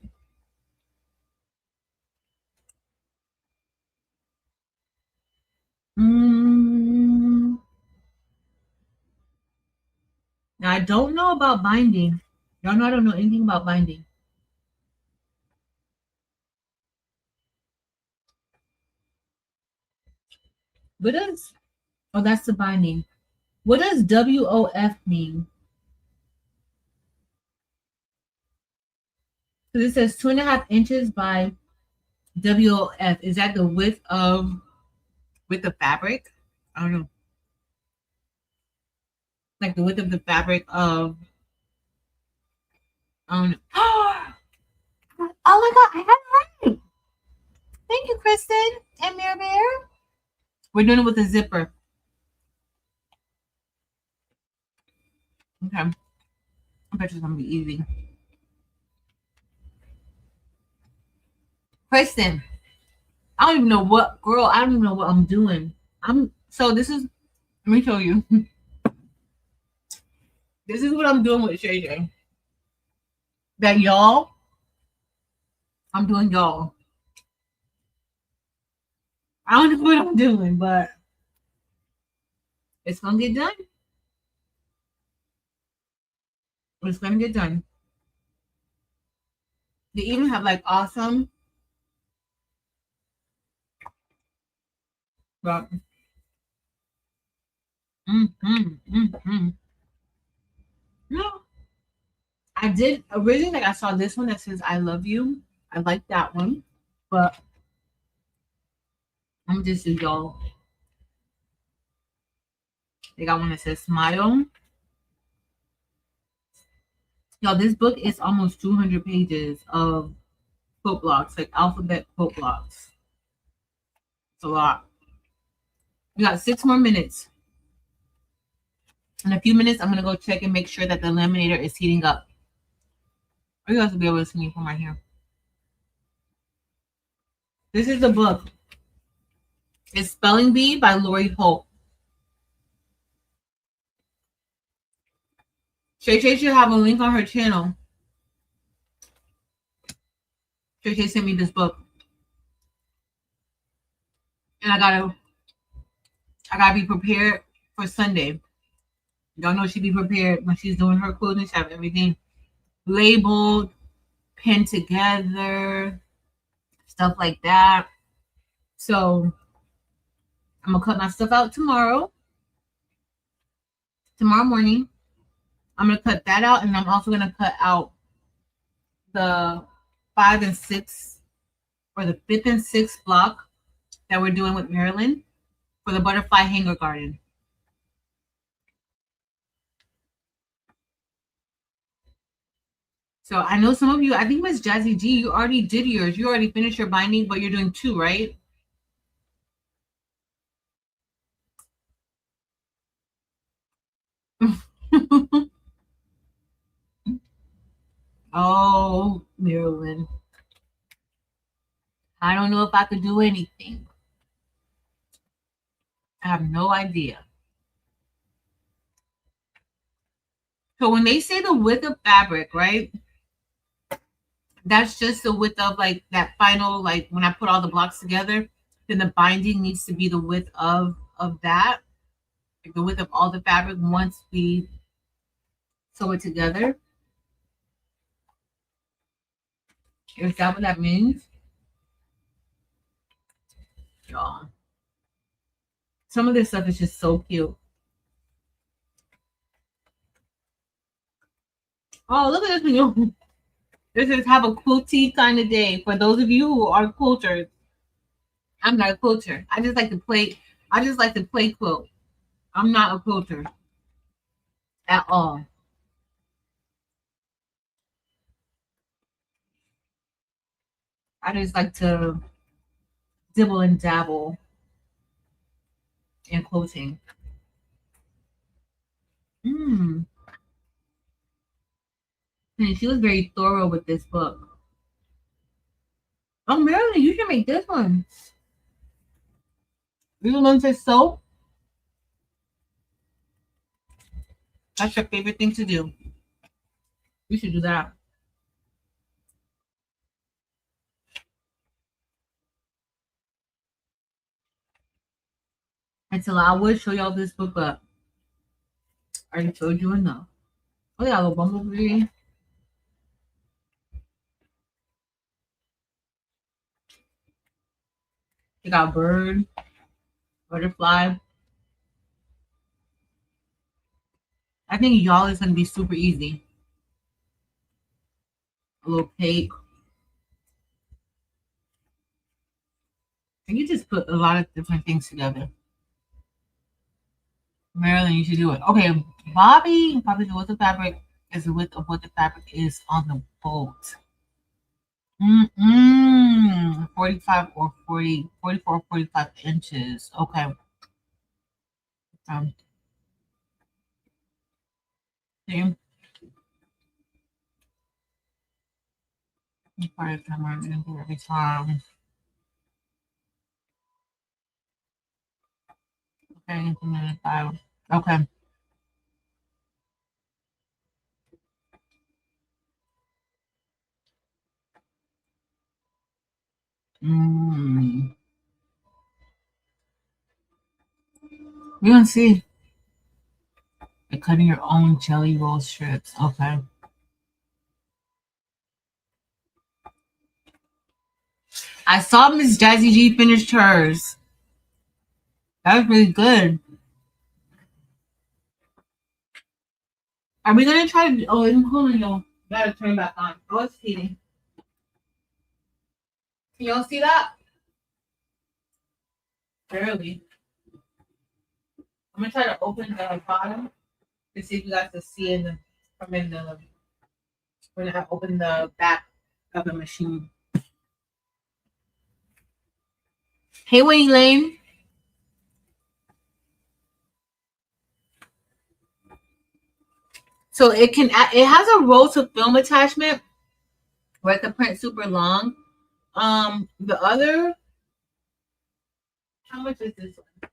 Now I don't know about binding. Y'all know I don't know anything about binding. What does that's the binding. What does WOF mean? So this says 2.5 inches by WOF. Is that the width of the fabric? I don't know. Like the width of the fabric of I don't know. Oh my god, I had it right. Thank you, Kristen and Bear. We're doing it with a zipper. Okay. I bet it's gonna be easy. Kristen, I don't even know what girl. I don't even know what I'm doing. This is. Let me show you. This is what I'm doing with Shay Shay. That y'all. I'm doing y'all. I don't know what I'm doing, but it's gonna get done. It's gonna get done. They even have like awesome. But, no, I did originally. Like I saw this one that says "I love you." I like that one, but I'm just do y'all. They got one that says "Smile." Y'all, this book is almost 200 pages of quote blocks, like alphabet quote blocks. It's a lot. We got 6 more minutes. In a few minutes, I'm gonna go check and make sure that the laminator is heating up. You guys will be able to see me from right here. This is the book. It's Spelling Bee by Lori Holt. Shay Shay should have a link on her channel. Shay Shay sent me this book. And I gotta be prepared for Sunday. Y'all know she be prepared when she's doing her clothing. She have everything labeled, pinned together, stuff like that. So I'm gonna cut my stuff out tomorrow morning. I'm gonna cut that out, and I'm also gonna cut out the 5 and 6 or the 5th and 6th block that we're doing with Marilyn for the butterfly hanger garden. So I know some of you, I think Miss Jazzy G, you already did yours. You already finished your binding, but you're doing 2, right? Oh, Marilyn. I don't know if I could do anything. I have no idea. So when they say the width of fabric, right? That's just the width of like that final, like when I put all the blocks together, then the binding needs to be the width of that, like the width of all the fabric once we sew it together. Is that what that means? Y'all. Some of this stuff is just so cute. Oh, look at this one. This is have a quilty kind of day for those of you who are quilters. I'm not a quilter. I just like to play. I just like to play quilt. I'm not a quilter at all. I just like to dibble and dabble in quilting. And she was very thorough with this book. Oh, Marilyn, you should make this one. You learn to sew. That's your favorite thing to do. You should do that. Until I would show y'all this book, but I already showed you enough. Oh, yeah, a little bumblebee. You got bird, butterfly. I think y'all is gonna be super easy. A little cake. And you just put a lot of different things together. Marilyn, you should do it. Okay, Bobby, the width of fabric is the width of what the fabric is on the boat. 45 or 40, 44, 45 inches. Okay. See? Part of camera every time. Okay, implemented file. Okay. Mm. We're gonna see. You're cutting your own jelly roll strips. Okay. I saw Miss Jazzy G finish hers. That was really good. Are we gonna try to? Oh, hold on, y'all. Gotta turn back on. Oh, it's heating. Can y'all see that? Barely. I'm gonna try to open the bottom to see if you guys can see in the from in the when I open the back of the machine. Hey, Winnie Lane. So it has a roll to film attachment where it can print super long. The other, how much is this one?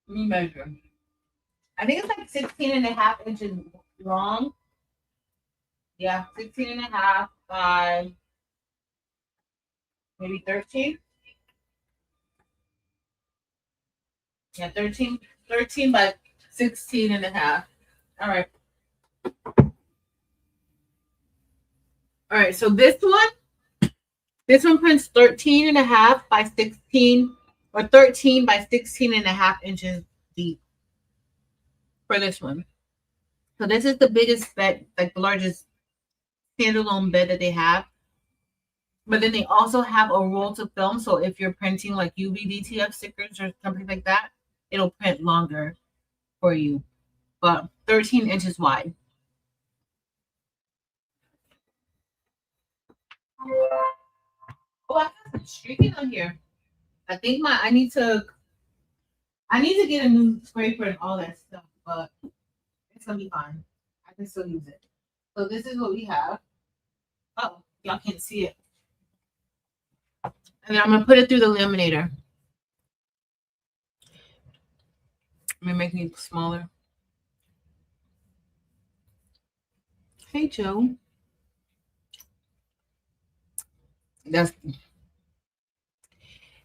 Let me measure. I think it's like 16 and a half inches long. Yeah, 16 and a half by maybe 13. Yeah, 13 by 16 and a half. All right. All right, so this one prints 13 and a half by 16 or 13 by 16 and a half inches deep for this one. So this is the biggest bed, like the largest standalone bed that they have. But then they also have a roll to film. So if you're printing like UV DTF stickers or something like that, it'll print longer for you. But 13 inches wide. Oh, I got some streaking on here. I think I need to get a new scraper and all that stuff, but it's gonna be fine. I can still use it. So this is what we have. Oh, y'all can't see it. And then I'm gonna put it through the laminator. I'm gonna make it smaller. Hey Joe. That's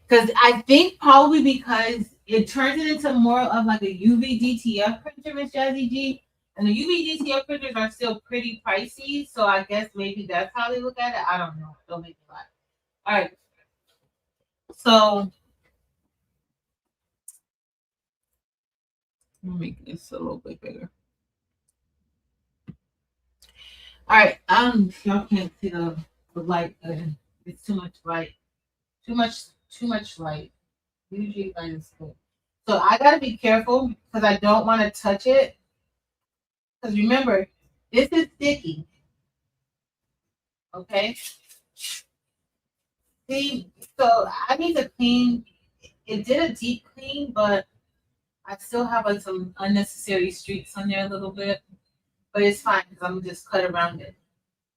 because I think probably because it turns it into more of like a UV DTF printer, Miss Jazzy G. And the UV DTF printers are still pretty pricey, so I guess maybe that's how they look at it. I don't know. Don't make me lie. All right. So let me make this a little bit bigger. All right. Y'all can't see the light. It's too much light. Too much light. Usually light is good. So I gotta be careful because I don't want to touch it. Because remember, this is sticky. Okay. See, so I need to clean. It did a deep clean, but I still have some unnecessary streaks on there a little bit. But it's fine because I'm gonna just cut around it.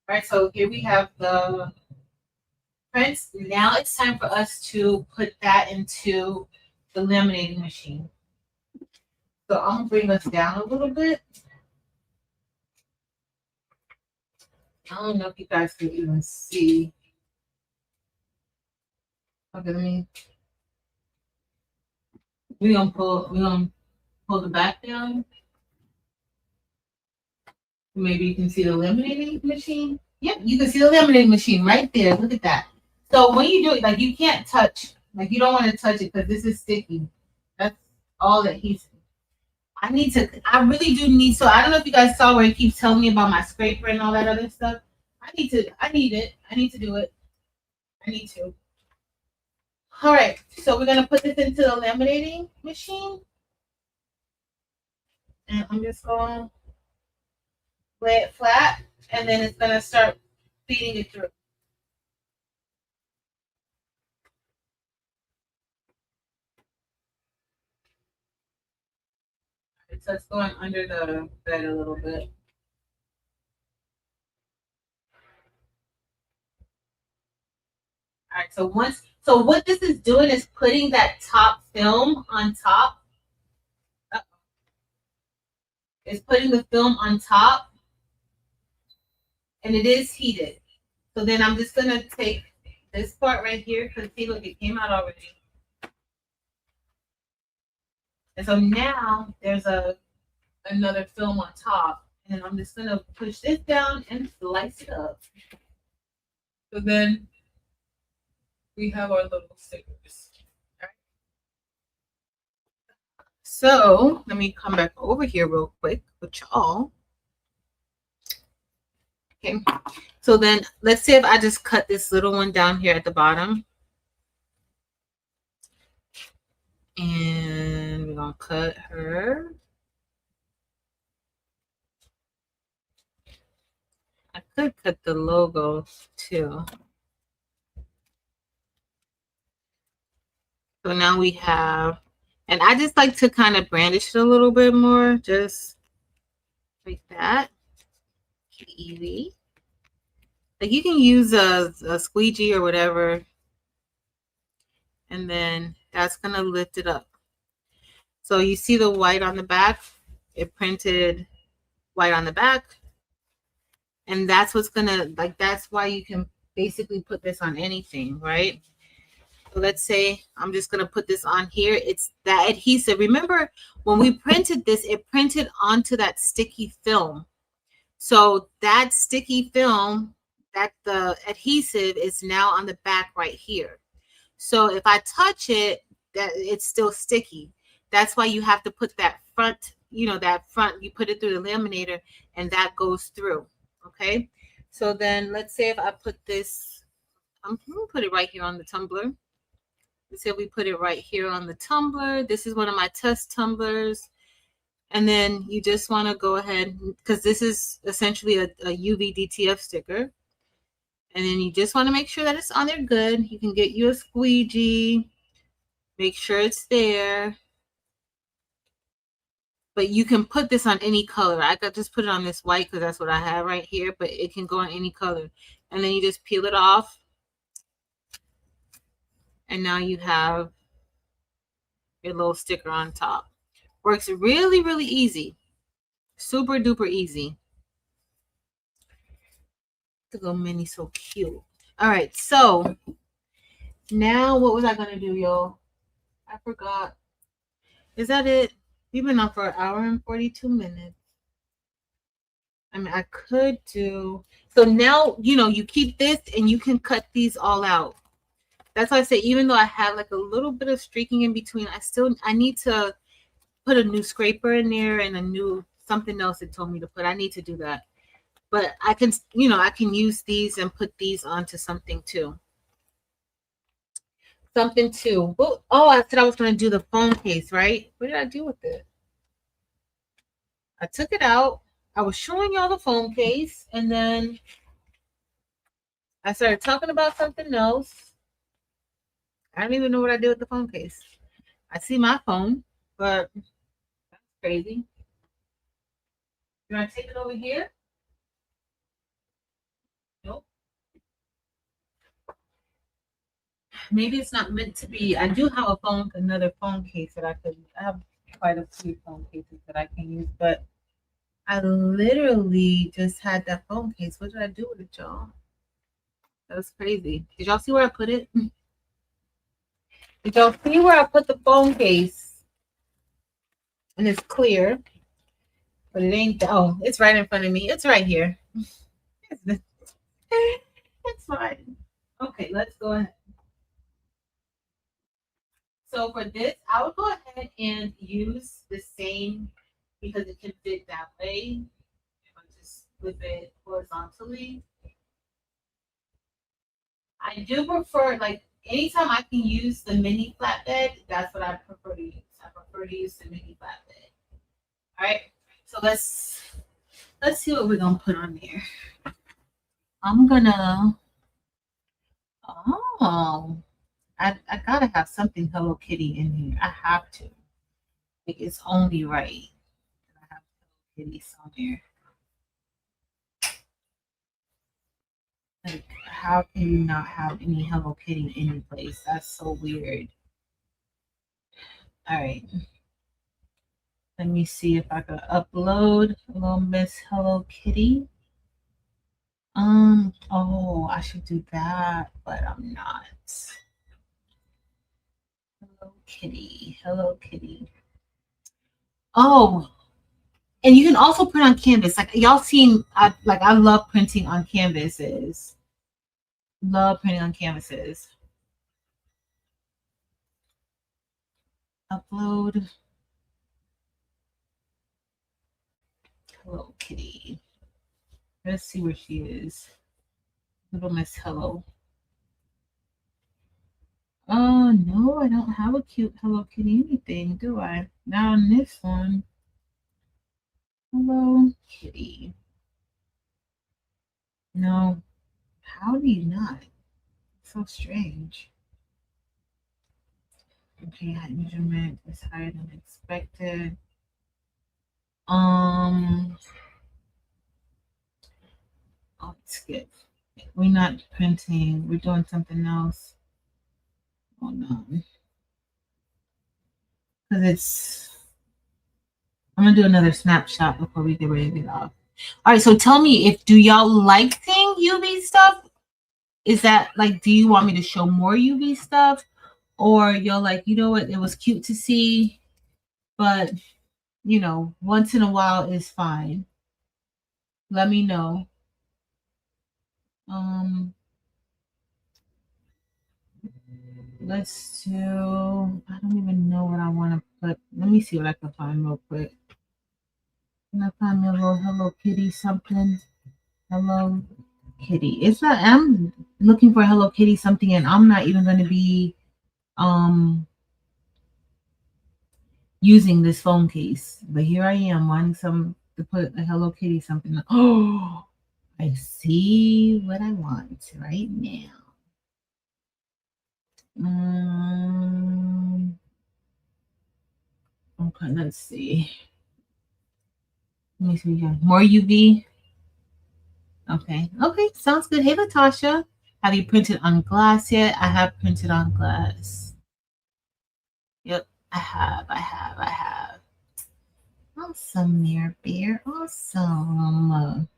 All right. So here we have the prints. Now it's time for us to put that into the laminating machine. So I'm gonna bring us down a little bit. I don't know if you guys can even see. Okay, we're gonna pull the back down. Maybe you can see the laminating machine. Yep, you can see the laminating machine right there. Look at that. So when you do it, like you can't touch, like you don't want to touch it because this is sticky. That's all that he's. I really do need, so I don't know if you guys saw where he keeps telling me about my scraper and all that other stuff. I need it. I need to do it. I need to. All right, so we're gonna put this into the laminating machine. And I'm just going to lay it flat, and then it's gonna start feeding it through. So it's going under the bed a little bit. All right, so what this is doing is putting that top film on top. It's putting the film on top, and it is heated. So then I'm just gonna take this part right here, because see, look, it came out already. And so now there's another film on top, and I'm just gonna push this down and slice it up. So then we have our little stickers. All right. So let me come back over here real quick with y'all. Okay. So then let's say if I just cut this little one down here at the bottom. And we're gonna cut her. I could cut the logo too. So now we have, and I just like to kind of brandish it a little bit more, just like that. Easy. Like you can use a squeegee or whatever, and then that's gonna lift it up. So you see the white on the back, it printed white on the back, and that's what's gonna, like, that's why you can basically put this on anything, right? So let's say I'm just gonna put this on here. It's that adhesive. Remember when we printed this, it printed onto that sticky film. So that sticky film, that the adhesive is now on the back right here. So if I touch it, that it's still sticky. That's why you have to put that front, that front, you put it through the laminator and that goes through. Okay. So then let's say if I put this, I'm going to put it right here on the tumbler. Let's say we put it right here on the tumbler. This is one of my test tumblers. And then you just want to go ahead, because this is essentially a UV DTF sticker. And then you just want to make sure that it's on there good. You can get you a squeegee. Make sure it's there. But you can put this on any color. I could just put it on this white because that's what I have right here. But it can go on any color. And then you just peel it off. And now you have your little sticker on top. Works really, really easy. Super duper easy. The little mini, so cute. All right, so now what was I gonna do, y'all? I forgot. Is that it? We've been on for an hour and 42 minutes. I mean, I could do, so now, you keep this and you can cut these all out. That's why I say, even though I have like a little bit of streaking in between, I need to put a new scraper in there and a new something else it told me to put. I need to do that. But I can, I can use these and put these onto something too. Something too. Well, oh, I said I was going to do the phone case, right? What did I do with it? I took it out. I was showing y'all the phone case, and then I started talking about something else. I don't even know what I did with the phone case. I see my phone, but that's crazy. You want to take it over here? Nope. Maybe it's not meant to be. I do have another phone case that I have quite a few phone cases that I can use, but I literally just had that phone case. What did I do with it, y'all? That was crazy. Did y'all see where I put it? Did y'all see where I put the phone case? And it's clear, but it ain't. Oh, it's right in front of me. It's right here. It's fine. Okay, let's go ahead. So for this, I would go ahead and use the same, because it can fit that way. If I just flip it horizontally. I do prefer, like, anytime I can use the mini flatbed, that's what I prefer to use. I prefer to use the mini flatbed. All right, so let's see what we're gonna put on there. I'm gonna, I gotta have something Hello Kitty in here. I have to. Like, it's only right. Kitty somewhere. Like, how can you not have any Hello Kitty in any place? That's so weird. All right. Let me see if I can upload Hello Miss Hello Kitty. Oh, I should do that, but I'm not. Hello Kitty. Hello Kitty. Oh, and you can also print on canvas. Like y'all seen, I love printing on canvases. Love printing on canvases. Upload. Hello Kitty. Let's see where she is. Little Miss Hello. Oh no, I don't have a cute Hello Kitty anything, do I? Not on this one. Hello Kitty. No. How do you not? So strange. Okay, height measurement is higher than expected. Oh, skip. We're not printing. We're doing something else. Oh no. Because I'm gonna do another snapshot before we get ready to get off. All right, so tell me, if do y'all like seeing UV stuff? Is that like, do you want me to show more UV stuff? Or you're like, you know what, it was cute to see, but once in a while is fine. Let me know. Let's do, I don't even know what I want to put. Let me see what I can find real quick. Can I find me a little Hello Kitty something? Hello Kitty. It's not, I'm looking for Hello Kitty something, and I'm not even going to be using this phone case. But here I am wanting some to put a Hello Kitty something. Oh, I see what I want right now. Okay, let's see. Let me see here. More UV. Okay. Okay. Sounds good. Hey, Latasha. Have you printed on glass yet? I have printed on glass. Yep. I have. Awesome, Mirror Bear. Awesome.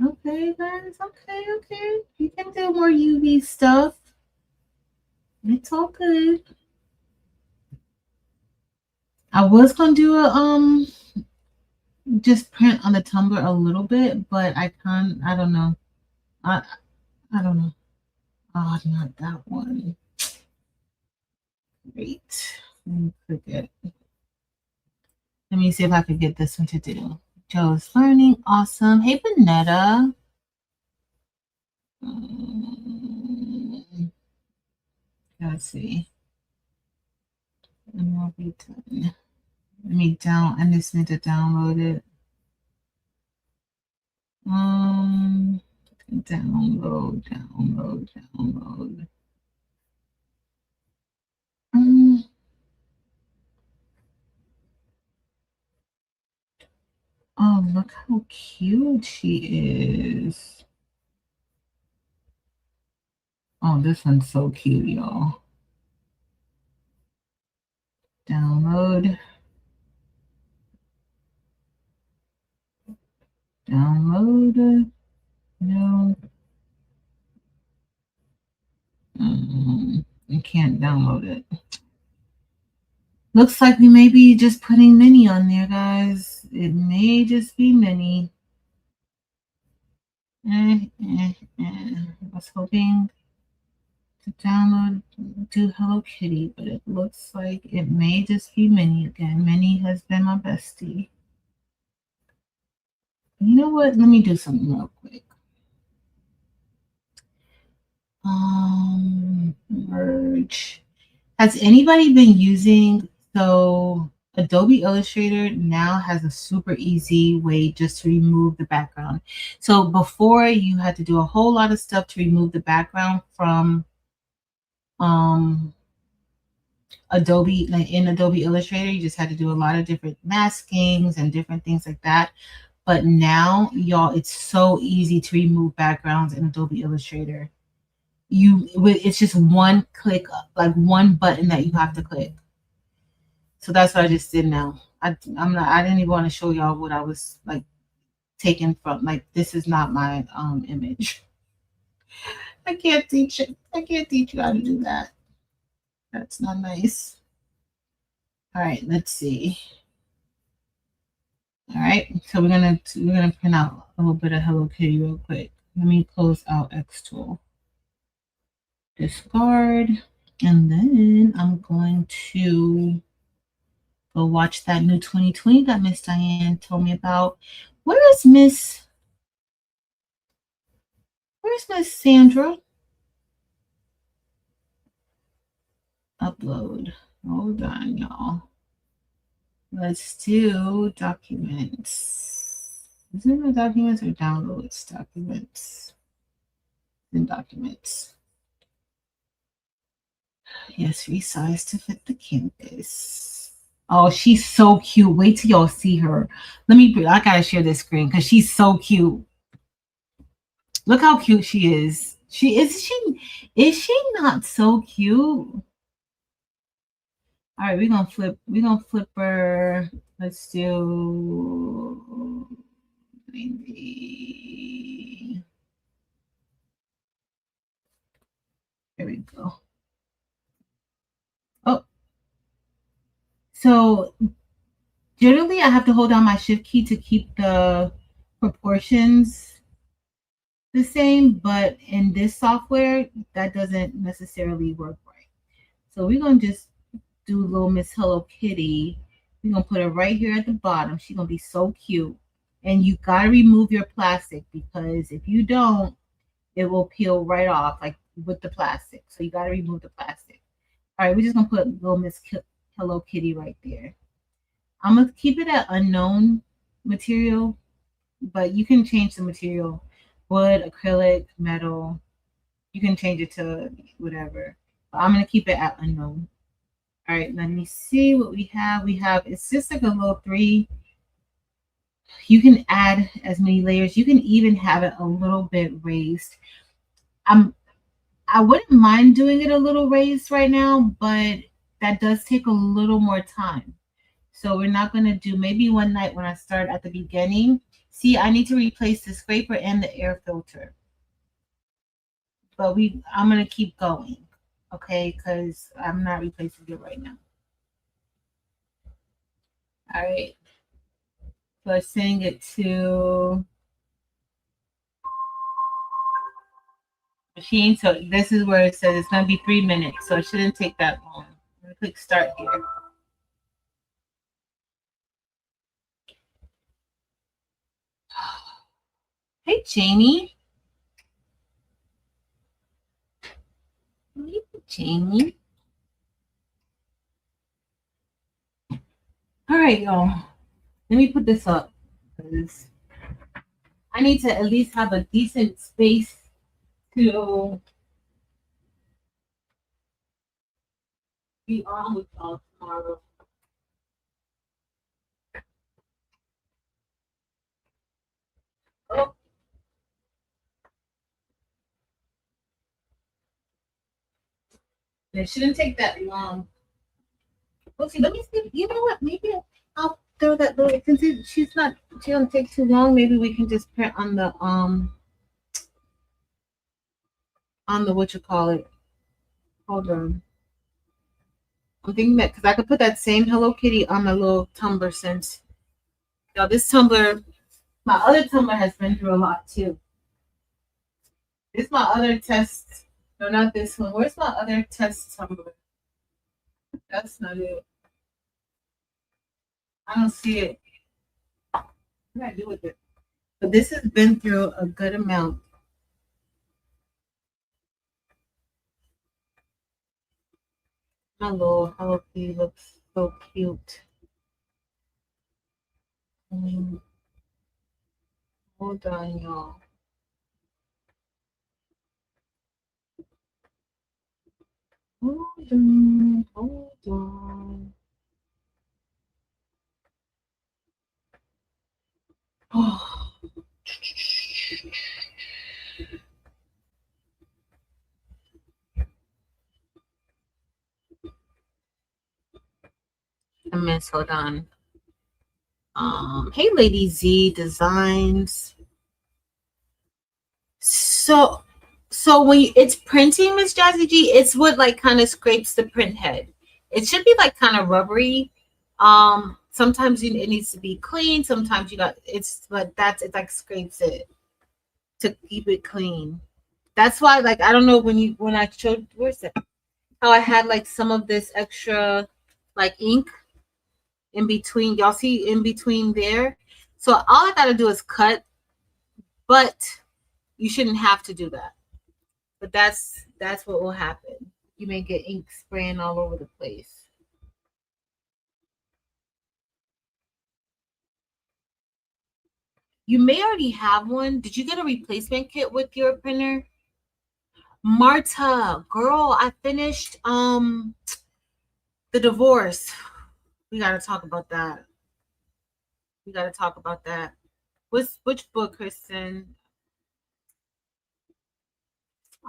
Okay, guys. Okay. You can do more UV stuff. It's all good. I was gonna do a just print on the tumbler a little bit, but I can't. I don't know. I don't know. Oh, not that one. Great. Let me click it. Let me see if I could get this one to do. Joe's learning. Awesome. Hey, Vanetta. Let's see. And we'll be done. Let me I just need to download it. Download. Oh, look how cute she is. Oh, this one's so cute, y'all. Download. No. I can't download it. Looks like we may be just putting mini on there, guys. It may just be mini. I was hoping to download do Hello Kitty, but it looks like it may just be mini again. Mini has been my bestie. You know what? Let me do something real quick. Merge. Has anybody been using, so Adobe Illustrator now has a super easy way just to remove the background. So before you had to do a whole lot of stuff to remove the background from Adobe, like in Adobe Illustrator, you just had to do a lot of different maskings and different things like that. But now, y'all, it's so easy to remove backgrounds in Adobe Illustrator. It's just one click, like one button that you have to click. So that's what I just did now. I didn't even want to show y'all what I was like taken from. Like, this is not my image. I can't teach it. I can't teach you how to do that. That's not nice. All right, let's see. All right, so we're gonna print out a little bit of Hello Kitty real quick. Let me close out X tool, discard, and then I'm going to go watch that new 2020 that Miss Diane told me about. Where's Miss Sandra? Upload. Hold on, y'all. Let's do documents. Is it the documents or downloads? Documents. In documents. Yes, resize to fit the canvas. Oh, she's so cute. Wait till y'all see her. I gotta share this screen because she's so cute. Look how cute she is. Is she not so cute? All right, we're gonna flip her. Let's do maybe. There we go. Oh, so generally I have to hold down my shift key to keep the proportions the same, but in this software that doesn't necessarily work right. So we're gonna just do little Miss Hello Kitty. We're gonna put her right here at the bottom. She's gonna be so cute. And you gotta remove your plastic because if you don't, it will peel right off like with the plastic. So you gotta remove the plastic. All right, we're just gonna put little Miss Hello Kitty right there. I'm gonna keep it at unknown material, but you can change the material: wood, acrylic, metal. You can change it to whatever. But I'm gonna keep it at unknown. All right, let me see what we have. It's just like a little three. You can add as many layers. You can even have it a little bit raised. I wouldn't mind doing it a little raised right now, but that does take a little more time. So we're not gonna do, maybe one night when I start at the beginning. See, I need to replace the scraper and the air filter. But I'm gonna keep going, okay? Because I'm not replacing it right now. All right. So I'm saying it to machine. So this is where it says it's gonna be 3 minutes. So it shouldn't take that long. I'm gonna click start here. Hey Jamie. Hey Jamie. All right, y'all. Let me put this up because I need to at least have a decent space to be on with y'all tomorrow. Oh. It shouldn't take that long. Let's see. Let me see. You know what? Maybe I'll throw that little. Since she don't take too long. Maybe we can just print on the what you call it. Hold on. I'm thinking that because I could put that same Hello Kitty on my little tumbler since this tumbler, my other tumbler has been through a lot too. This is my other test. No, not this one. Where's my other test tumbler? That's not it. I don't see it. What do I do with it? But this has been through a good amount. My little Hello Kitty looks so cute. Hold on, y'all. Hold on, hold on. Oh. I miss, hold on. Hey, Lady Z Designs. So when it's printing, Miss Jazzy G, it's what like kind of scrapes the print head. It should be like kind of rubbery. Sometimes it needs to be clean. Sometimes you got it's, but that's it like scrapes it to keep it clean. That's why, like, I don't know when I showed, where's it, how I had like some of this extra like ink in between. Y'all see in between there. So all I gotta do is cut, but you shouldn't have to do that. But that's what will happen. You may get ink spraying all over the place. You may already have one. Did you get a replacement kit with your printer? Marta, girl, I finished the divorce. We gotta talk about that. We gotta talk about that. Which book, Kristen?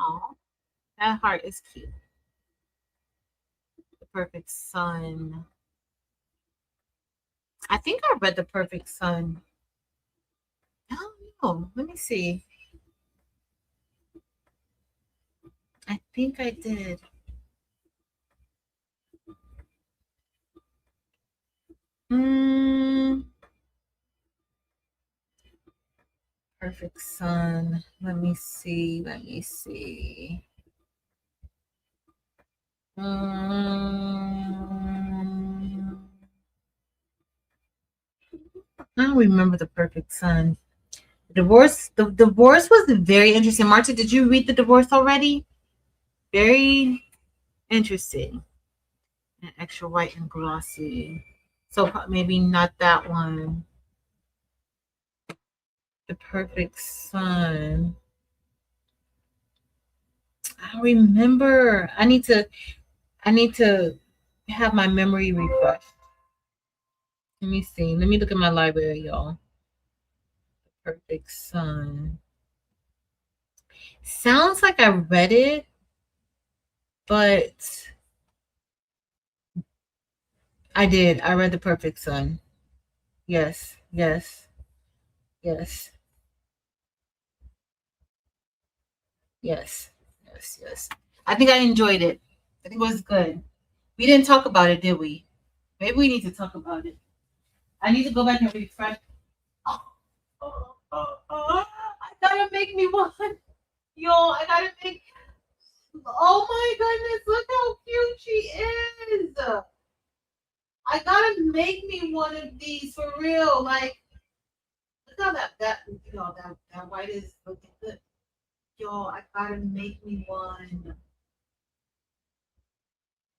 Oh, that heart is cute. The Perfect Son. I think I read The Perfect Son. I don't know. Let me see. I think I did. Mm, Perfect Son. Let me see. Let me see. I don't remember The Perfect Son. The divorce was very interesting. Marta, did you read The Divorce already? Very interesting. And extra white and glossy. So maybe not that one. The Perfect Son. I don't remember. I need to have my memory refreshed. Let me see. Let me look at my library, y'all. The Perfect Son. Sounds like I read it, but I did. I read The Perfect Son. Yes, yes, yes, yes, yes, yes. I think I enjoyed it. I think it was good. We didn't talk about it, did we? Maybe we need to talk about it. I need to go back and refresh. Oh, I gotta make me one. Yo, I gotta make. Oh my goodness, look how cute she is. I gotta make me one of these for real. Like, look how that white is looking good. Yo, I gotta make me one.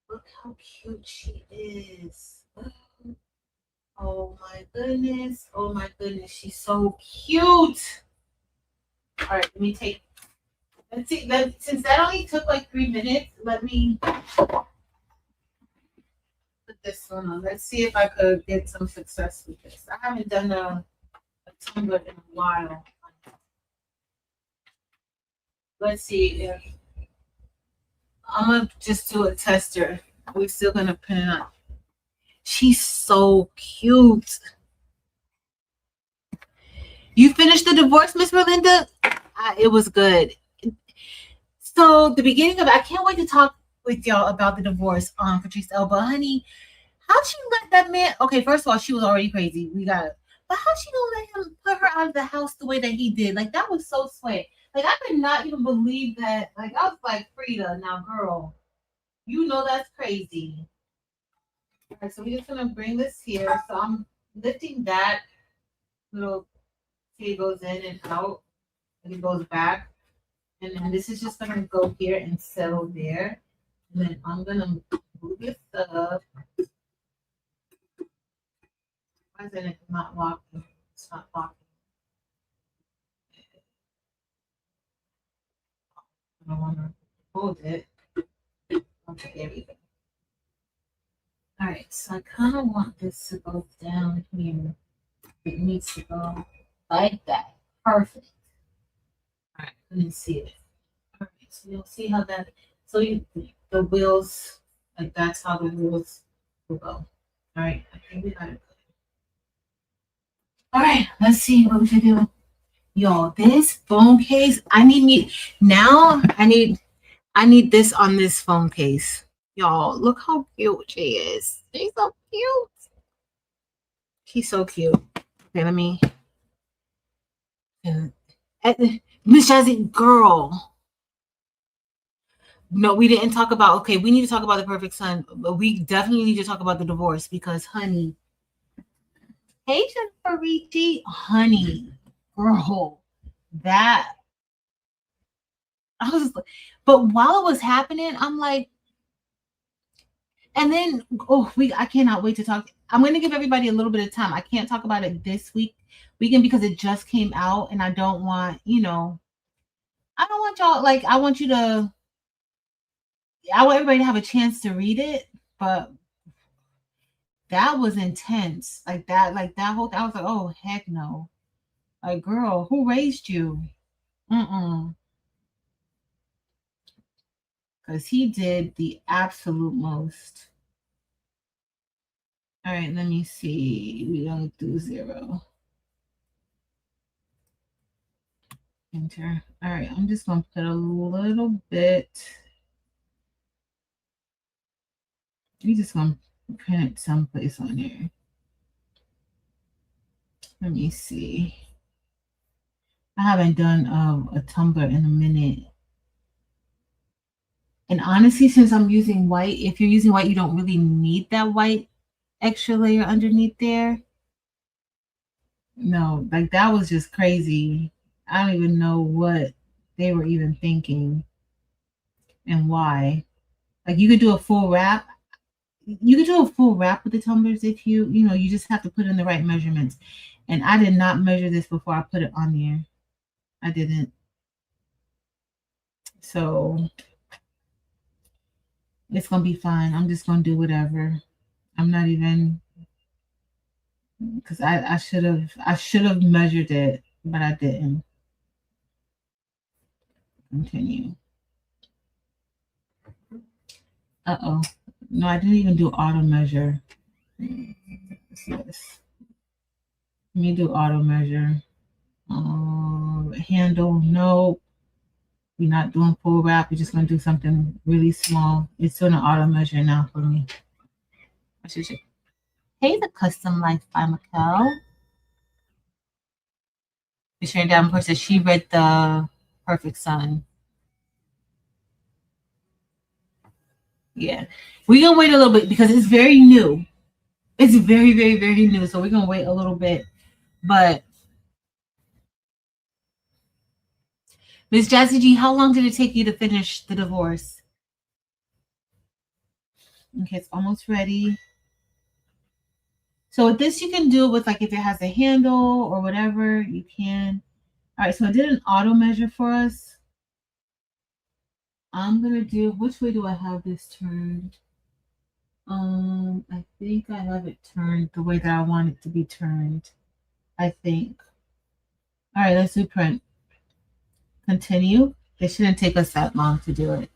Look how cute she is. Oh my goodness. Oh my goodness. She's so cute. All right, let me take. Let's see. Since that only took like 3 minutes, let me put this one on. Let's see if I could get some success with this. I haven't done a tumbler in a while. Let's see if I'm gonna just do a tester. We're still gonna pin it on. She's so cute. You finished the divorce, Miss Melinda? It was good. So the beginning of it, I can't wait to talk with y'all about the divorce, Patrice Elba. Honey, how'd she let that man? Okay, first of all, she was already crazy. We got it. But how'd she gonna let him put her out of the house the way that he did? Like that was so sweet. Like I could not even believe that. Like I was like, Frida, now girl, you know that's crazy. All right, so we're just gonna bring this here. So I'm lifting that little, see it goes in and out, and it goes back. And then this is just gonna go here and settle there. And then I'm gonna move this up. Why is it not locking? It's not locking. I don't wanna hold it. Okay, there we go. All right, so I kind of want this to go down here. It needs to go like that. Perfect. All right, let me see it. All right, so you'll see how that. So the wheels, like that's how the wheels will go. All right, I think we got it. All right, let's see what we can do. Yo, this phone case, I need me now. I need this on this phone case. Y'all, look how cute she is. She's so cute. She's so cute. Okay, let me. Miss Jazzy, girl. No, we didn't talk about. Okay, we need to talk about the perfect son, but we definitely need to talk about the divorce because, honey. Hey, Jennifer Ricci, honey, girl, that I was. But while it was happening, I'm like, and then I cannot wait to talk. I'm going to give everybody a little bit of time. I can't talk about it this weekend because it just came out, and I don't want I don't want y'all like I want you to. I want everybody to have a chance to read it, but that was intense. Like that whole. I was like, oh heck no, like girl, who raised you? Mm-mm. Because he did the absolute most. All right, let me see. We don't do 0. Enter. All right, I'm just going to put a little bit. We just going to print someplace on here. Let me see. I haven't done a Tumblr in a minute. And honestly, since I'm using white, if you're using white, you don't really need that white extra layer underneath there. No, like that was just crazy. I don't even know what they were even thinking and why. Like you could do a full wrap. You could do a full wrap with the tumblers if you just have to put in the right measurements. And I did not measure this before I put it on there. I didn't. So it's gonna be fine. I'm just gonna do whatever. I'm not even because I should have measured it, but I didn't. Continue. Uh-oh. No, I didn't even do auto measure. Yes. Let me do auto measure. Handle, no. We're not doing full wrap. We're just going to do something really small. It's doing an auto measure now for me. Hey, the Custom Life by Mikkel. Sharon Davenport says she read The Perfect Son. Yeah. We're going to wait a little bit because it's very new. It's very, very, very new. So we're going to wait a little bit. But Miss Jazzy G, how long did it take you to finish the divorce? Okay, it's almost ready. So with this, you can do it with like if it has a handle or whatever, you can. All right, so I did an auto measure for us. I'm gonna do, which way do I have this turned? I think I have it turned the way that I want it to be turned. I think. All right, let's do print. Continue. It shouldn't take us that long to do it.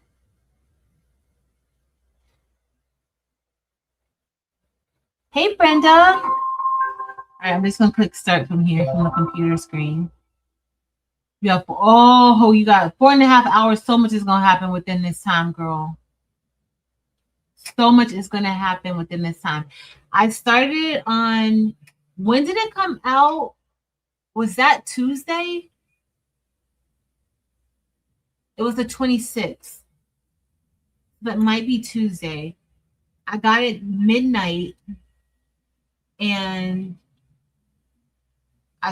Hey, Brenda. All right, I'm just gonna click start from here from the computer screen. You got you got 4.5 hours. So much is gonna happen within this time, girl. So much is gonna happen within this time. I started on, when did it come out? Was that Tuesday? It was the 26th. That might be Tuesday. I got it midnight and I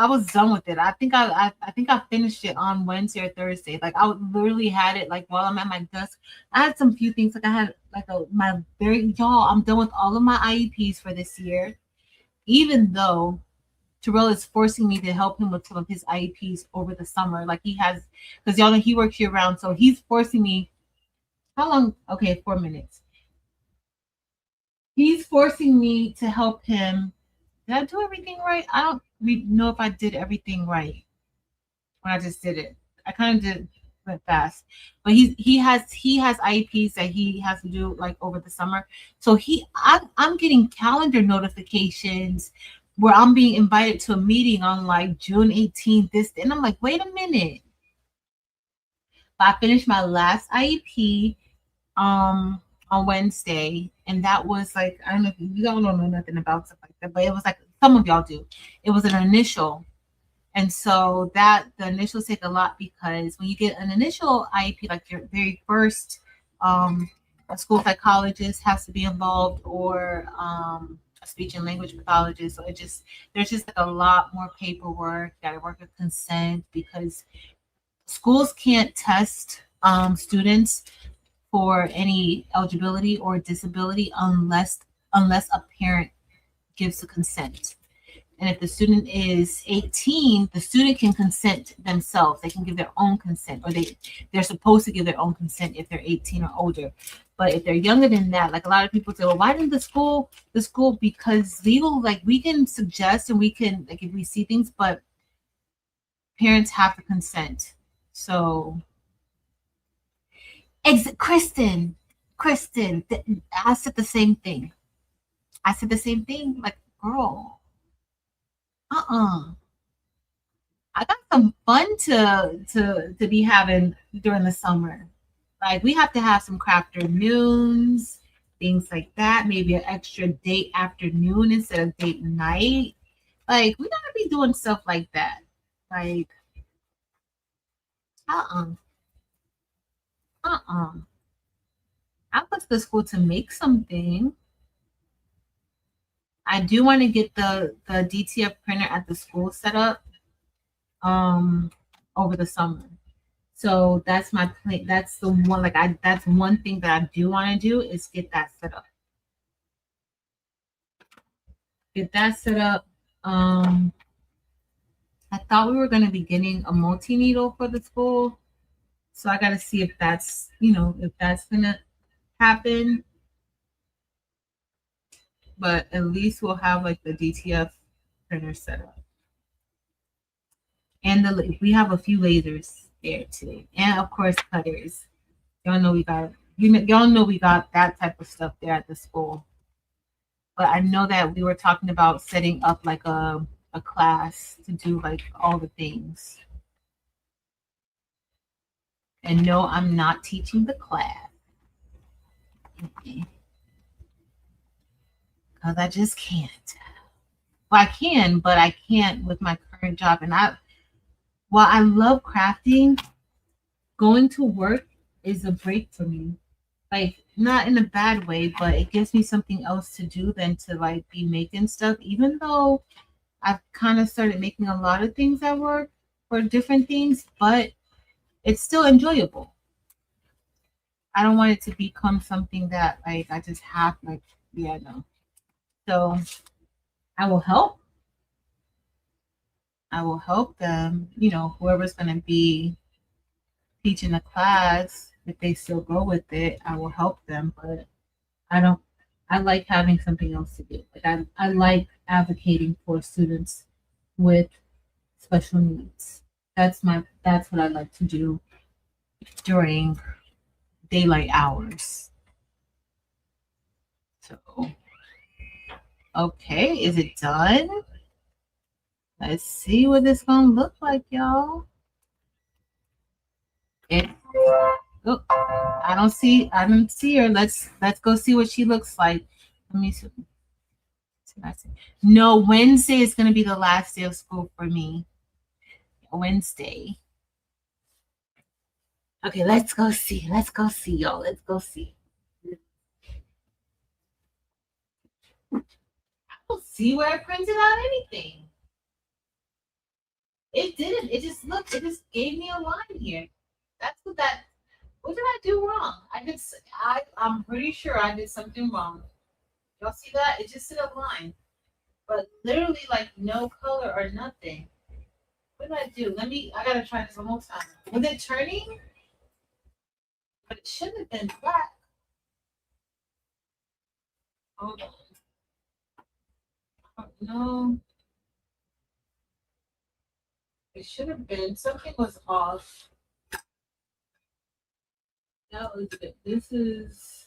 was done with it. I think I finished it on Wednesday or Thursday. Like I literally had it like while I'm at my desk. I had some few things like I had like I'm done with all of my IEPs for this year. Even though Terrell is forcing me to help him with some of his IEPs over the summer. Like he has, because y'all know he works year round, so he's forcing me How long? Okay, 4 minutes. He's forcing me to help him. Did I do everything right? I don't know if I did everything right when I just did it. I kind of did went fast, but he has IEPs that he has to do like over the summer. So I'm getting calendar notifications where I'm being invited to a meeting on like June 18th. This and I'm like, wait a minute. I finished my last IEP on Wednesday, and that was like I don't know if you all don't know nothing about stuff like that, but it was like some of y'all do. It was an initial. And so that the initials take a lot because when you get an initial IEP, like your very first, a school psychologist has to be involved or a speech and language pathologist. So there's just like a lot more paperwork. You got to work with consent because schools can't test students for any eligibility or disability unless a parent gives the consent. And if the student is 18, the student can consent themselves. They can give their own consent, or they're supposed to give their own consent if they're 18 or older. But if they're younger than that, like a lot of people say, well, why didn't the school because legal, like we can suggest and we can like if we see things, but parents have to consent. So Kristen, I said the same thing. I said the same thing. Like, girl, uh-uh. I got some fun to be having during the summer. Like we have to have some craft afternoons, things like that. Maybe an extra date afternoon instead of date night. Like we gotta be doing stuff like that. Like uh-uh, uh-uh. I went to the school to make something. I do want to get the DTF printer at the school set up um over the summer. So that's my plan. That's the one like I that's one thing that I do want to do is get that set up. Get that set up. Um I thought we were gonna be getting a multi needle for the school. So I gotta see if if that's gonna happen. But at least we'll have like the DTF printer set up. And we have a few lasers there too. And of course cutters. Y'all know we got y'all know we got that type of stuff there at the school. But I know that we were talking about setting up like a class to do like all the things. And no, I'm not teaching the class because I just can't. Well, I can, but I can't with my current job. And while I love crafting, going to work is a break for me. Like not in a bad way, but it gives me something else to do than to like be making stuff. Even though I've kind of started making a lot of things at work for different things, but it's still enjoyable. I don't want it to become something that like I just have like yeah no. So I will help. I will help them. Whoever's going to be teaching the class, if they still go with it, I will help them. But I don't. I like having something else to do. Like I like advocating for students with special needs. That's what I like to do during daylight hours. So okay, is it done? Let's see what this gonna look like, y'all. It, oh, I don't see her. Let's go see what she looks like. Let me see. No, Wednesday is gonna be the last day of school for me. Wednesday. Okay, let's go see. Let's go see, y'all. Let's go see. I don't see where I printed out anything. It didn't. It just looked. It just gave me a line here. That's what that. What did I do wrong? I'm pretty sure I did something wrong. Y'all see that? It just said a line, but literally like no color or nothing. What did I do? I gotta try this one more time. Was it turning? But it should have been black. Hold on. Oh, no. It should have been. Something was off. That was it. This is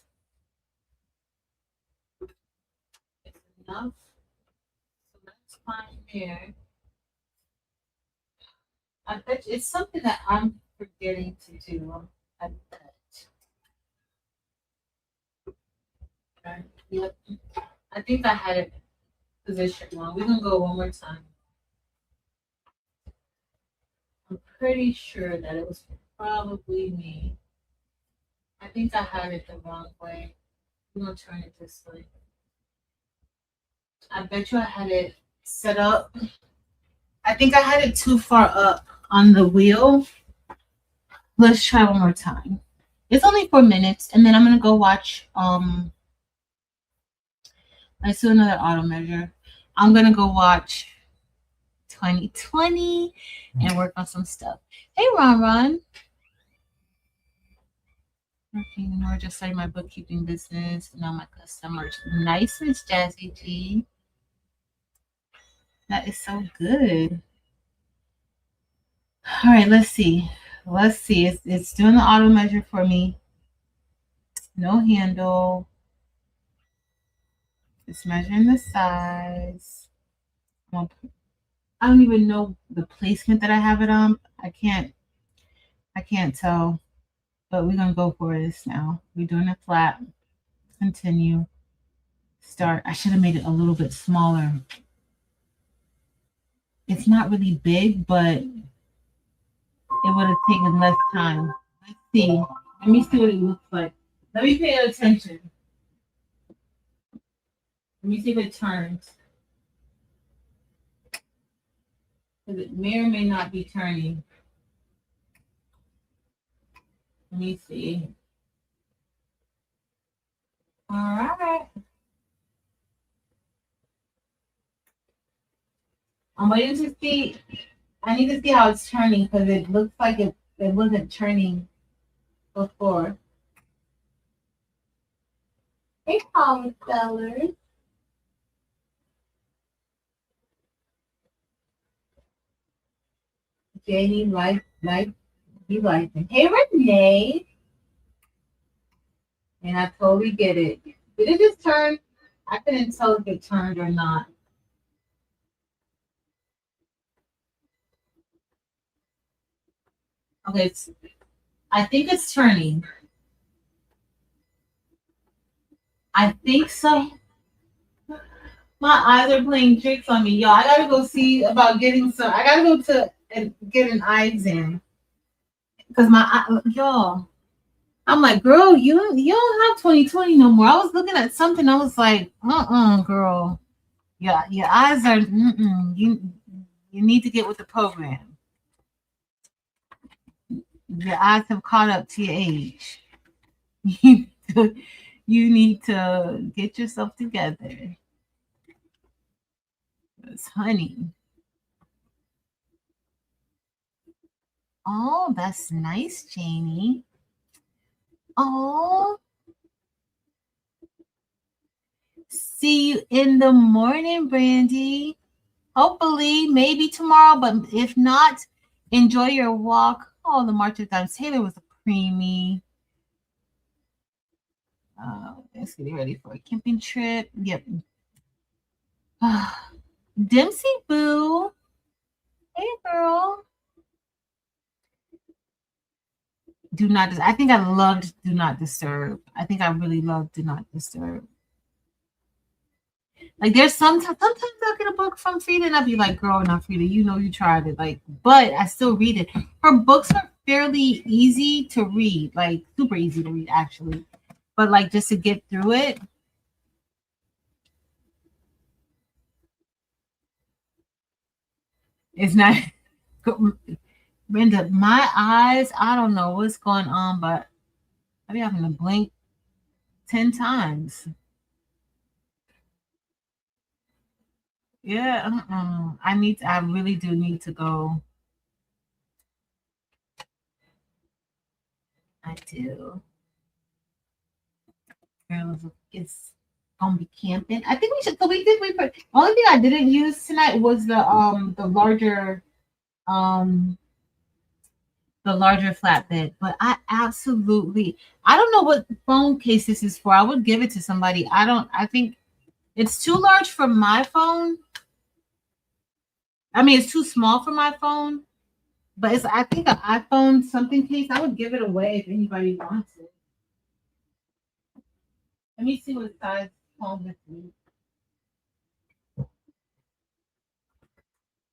it's enough. So that's fine there. I bet it's something that I'm forgetting to do. I bet. Okay. Yep. I think I had it positioned wrong. We're gonna go one more time. I'm pretty sure that it was probably me. I think I had it the wrong way. We're gonna turn it this way. I bet you I had it set up. I think I had it too far up on the wheel. Let's try one more time. It's only 4 minutes, and then I'm gonna go watch. Let's do another auto measure. I'm gonna go watch 2020 and work on some stuff. Hey, Ron. Working, we're just starting my bookkeeping business. Now my customers. Nice, Miss Jazzy G. That is so good. All right, let's see. Let's see. It's doing the auto measure for me. No handle. It's measuring the size. I don't even know the placement that I have it on. I can't tell. But we're gonna go for this now. We're doing it flat. Continue. Start. I should have made it a little bit smaller. It's not really big, but it would have taken less time. Let's see. Let me see what it looks like. Let me pay attention. Let me see if it turns. Because it may or may not be turning. Let me see. All right. I'm waiting to see. I need to see how it's turning because it looks like it wasn't turning before. Hey, Colin Sellers. Janie, you like it. Hey, Renee. And I totally get it. Did it just turn? I couldn't tell if it turned or not. Okay, I think it's turning. I think so. My eyes are playing tricks on me, y'all. I gotta go see about getting some. I gotta go to and get an eye exam because y'all. I'm like, girl, you don't have 2020 no more. I was looking at something. I was like, girl, yeah, your eyes are. You need to get with the program. Your eyes have caught up to your age. You need to get yourself together. It's honey. Oh, that's nice, Janie. Oh, see you in the morning, Brandy. Hopefully, maybe tomorrow, but if not, enjoy your walk. Oh, the March of Dimes. Taylor was a preemie. Let's get ready for a camping trip. Yep. Dempsey Boo. Hey, girl. Do not. I think I loved Do Not Disturb. I think I really loved Do Not Disturb. Like there's sometimes I'll get a book from Frida and I'll be like, girl, not Frida, you know you tried it. Like, but I still read it. Her books are fairly easy to read, like super easy to read actually. But like just to get through it. It's not Brenda, my eyes, I don't know what's going on, but I be having to blink 10 times. Yeah, I really do need to go. I do. it's gonna be camping. I think we should. So we did. Only thing I didn't use tonight was um the larger flatbed. But I don't know what phone case this is for. I would give it to somebody. I think it's too large for my phone. I mean, it's too small for my phone. But it's, I think, an iPhone something case. I would give it away if anybody wants it. Let me see what size phone this is.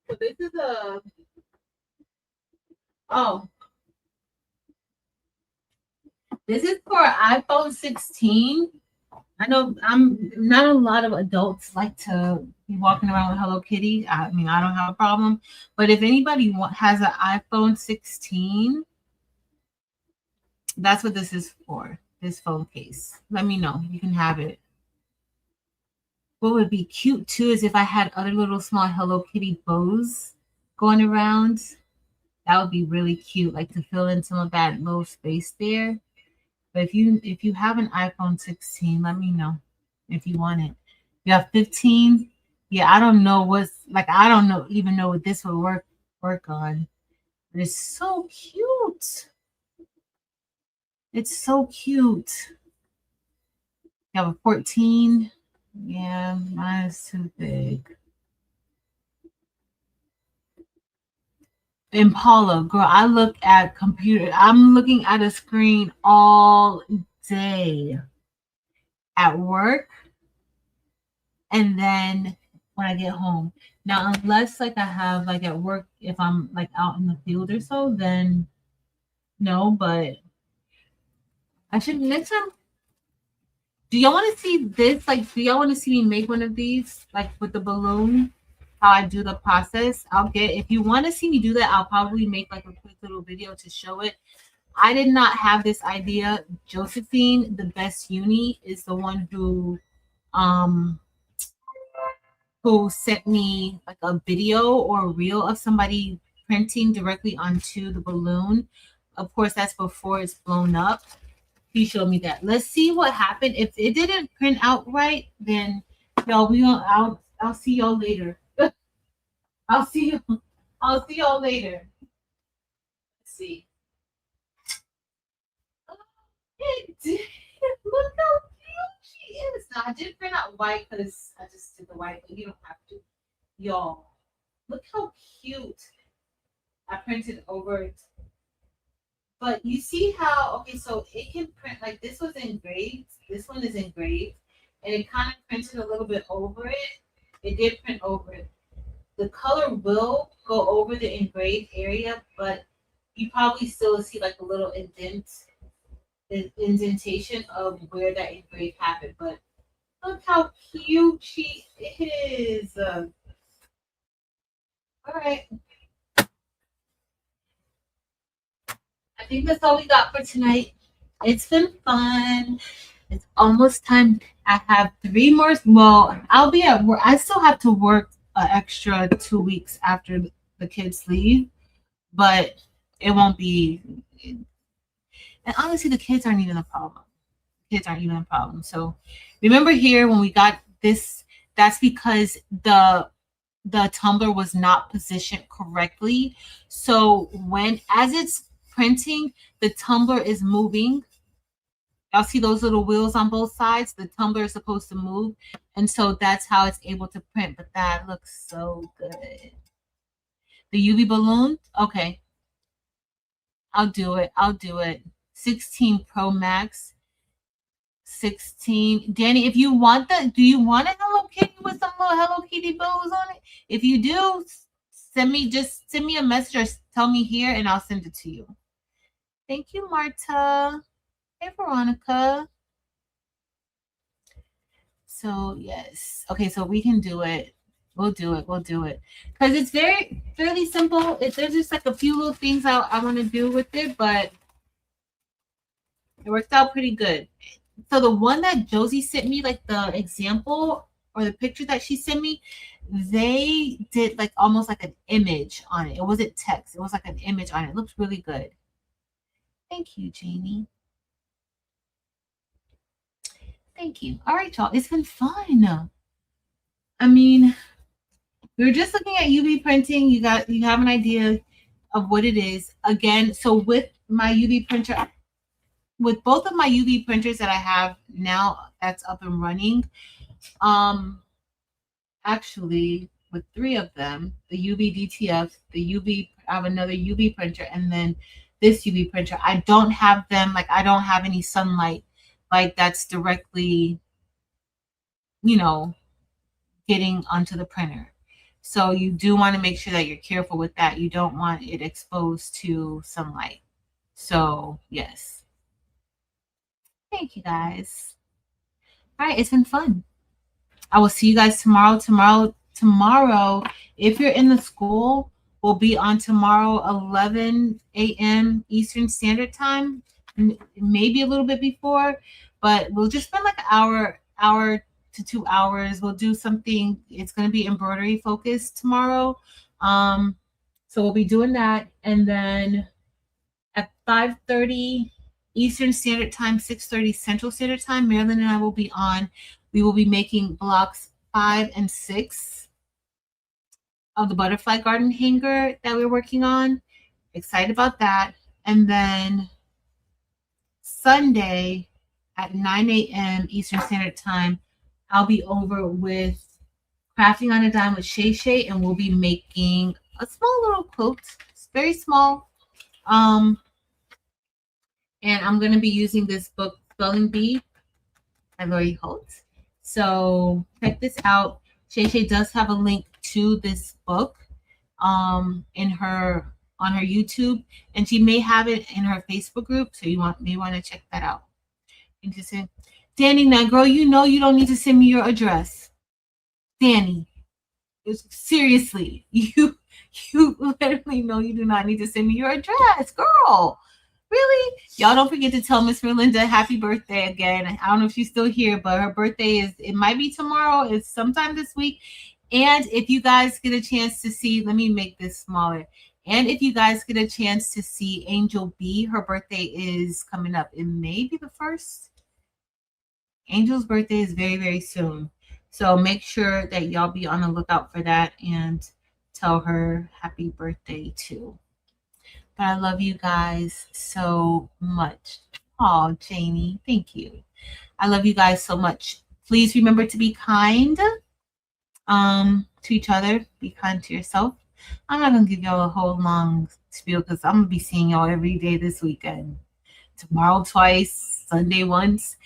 So this is oh, this is for iPhone 16. I know I'm not a lot of adults like to be walking around with Hello Kitty. I mean, I don't have a problem. But if anybody has an iPhone 16, that's what this is for. This phone case. Let me know. You can have it. What would be cute too is if I had other little small Hello Kitty bows going around. That would be really cute, like to fill in some of that little space there. But if you have an iPhone 16, let me know if you want it. You have 15. Yeah, I don't know what's like. I don't know even know what this would work on. But it's so cute. It's so cute. You have a 14. Yeah, mine is too big. Impala, girl, I look at computer. I'm looking at a screen all day at work, and then when I get home. Now, unless like I have like at work, if I'm like out in the field or so, then no. But I should next time. Do y'all want to see this? Like, do y'all want to see me make one of these, like with the balloon? How I do the process? If you want to see me do that, I'll probably make like a quick little video to show it. I did not have this idea. Josephine, the best uni, is the one um who sent me like a video or a reel of somebody printing directly onto the balloon. Of course, that's before it's blown up. He showed me that. Let's see what happened. If it didn't print out right, then y'all I'll see y'all later. I'll see you. I'll see y'all later. Let's see. It did. Look how cute she is. Now I did print out white because I just did the white, but you don't have to. Y'all, look how cute. I printed over it. But you see how, okay, so it can print, like this was engraved. This one is engraved. And it kind of printed a little bit over it. It did print over it. The color will go over the engraved area, but you probably still see like a little indentation of where that engrave happened. But look how cute she is. All right. I think that's all we got for tonight. It's been fun. It's almost time. I have 3 more. Well, I'll be at work. I still have to work an extra 2 weeks after the kids leave, but it won't be. And honestly, the kids aren't even a problem. Kids aren't even a problem. So remember here when we got this, that's because the tumbler was not positioned correctly. So as it's printing, the tumbler is moving. Y'all see those little wheels on both sides? The tumbler is supposed to move. And so that's how it's able to print. But that looks so good. The UV balloon? Okay. I'll do it. 16 Pro Max. 16. Danny, if you want do you want a Hello Kitty with some little Hello Kitty bows on it? If you do, send me a message or tell me here and I'll send it to you. Thank you, Marta. Hey, Veronica. So, yes. Okay, so we can do it. We'll do it. Because it's fairly simple. There's just like a few little things I want to do with it, but it worked out pretty good. So the one that Josie sent me, like the example or the picture that she sent me, they did like almost like an image on it. It wasn't text. It was like an image on it. It looks really good. Thank you, Jamie. Thank you. All right, y'all. It's been fun. I mean, we were just looking at UV printing. You have an idea of what it is. Again, so with my UV printer, with both of my UV printers that I have now that's up and running, actually with three of them, the UV DTF, the UV, I have another UV printer, and then this UV printer. I don't have them, like I don't have any sunlight like that's directly, you know, getting onto the printer. So you do want to make sure that you're careful with that. You don't want it exposed to sunlight. So yes. Thank you guys. All right, it's been fun. I will see you guys tomorrow. Tomorrow, if you're in the school, we'll be on tomorrow, 11 a.m. Eastern Standard Time, maybe a little bit before, but we'll just spend like an hour to 2 hours. We'll do something. It's going to be embroidery focused tomorrow. So we'll be doing that. And then at 5:30 Eastern Standard Time, 6:30 Central Standard Time, Marilyn and I will be on. We will be making blocks 5 and 6 of the butterfly garden hanger that we're working on. Excited about that. And then Sunday at 9 a.m. Eastern Standard Time, I'll be over with Crafting on a Dime with Shay Shay, and we'll be making a small little quilt. It's very small. And I'm going to be using this book, Spelling Bee by Lori Holtz. So check this out. Shay Shay does have a link to this book in her on her YouTube, and she may have it in her Facebook group. So you may want to check that out. Interesting. Danny, now girl, you know you don't need to send me your address. Danny, seriously, you literally know you do not need to send me your address, girl. Really? Y'all don't forget to tell Miss Melinda happy birthday again. I don't know if she's still here, but her birthday it might be tomorrow. It's sometime this week. And if you guys get a chance to see, let me make this smaller. And if you guys get a chance to see Angel B, her birthday is coming up. It may be the 1st. Angel's birthday is very, very soon. So make sure that y'all be on the lookout for that and tell her happy birthday too. But I love you guys so much. Oh, Janie, thank you. I love you guys so much. Please remember to be kind to each other. Be kind to yourself. I'm not going to give y'all a whole long spiel because I'm going to be seeing y'all every day this weekend. Tomorrow twice, Sunday once,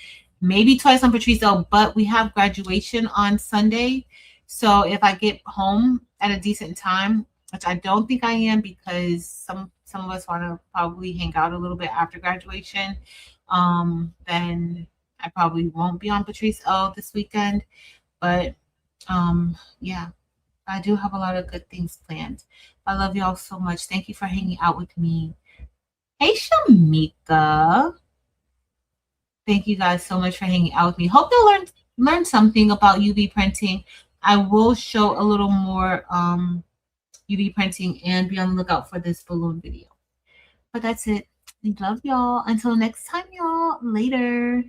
maybe twice on Patricio, but we have graduation on Sunday. So if I get home at a decent time, which I don't think I am because some of us want to probably hang out a little bit after graduation, then I probably won't be on Patrice O this weekend. But yeah, I do have a lot of good things planned. I love y'all so much. Thank you for hanging out with me. Hey, Shamika. Thank you guys so much for hanging out with me. Hope you'll learn something about UV printing. I will show a little more UV printing and be on the lookout for this balloon video. But that's it. I love y'all. Until next time, y'all. Later.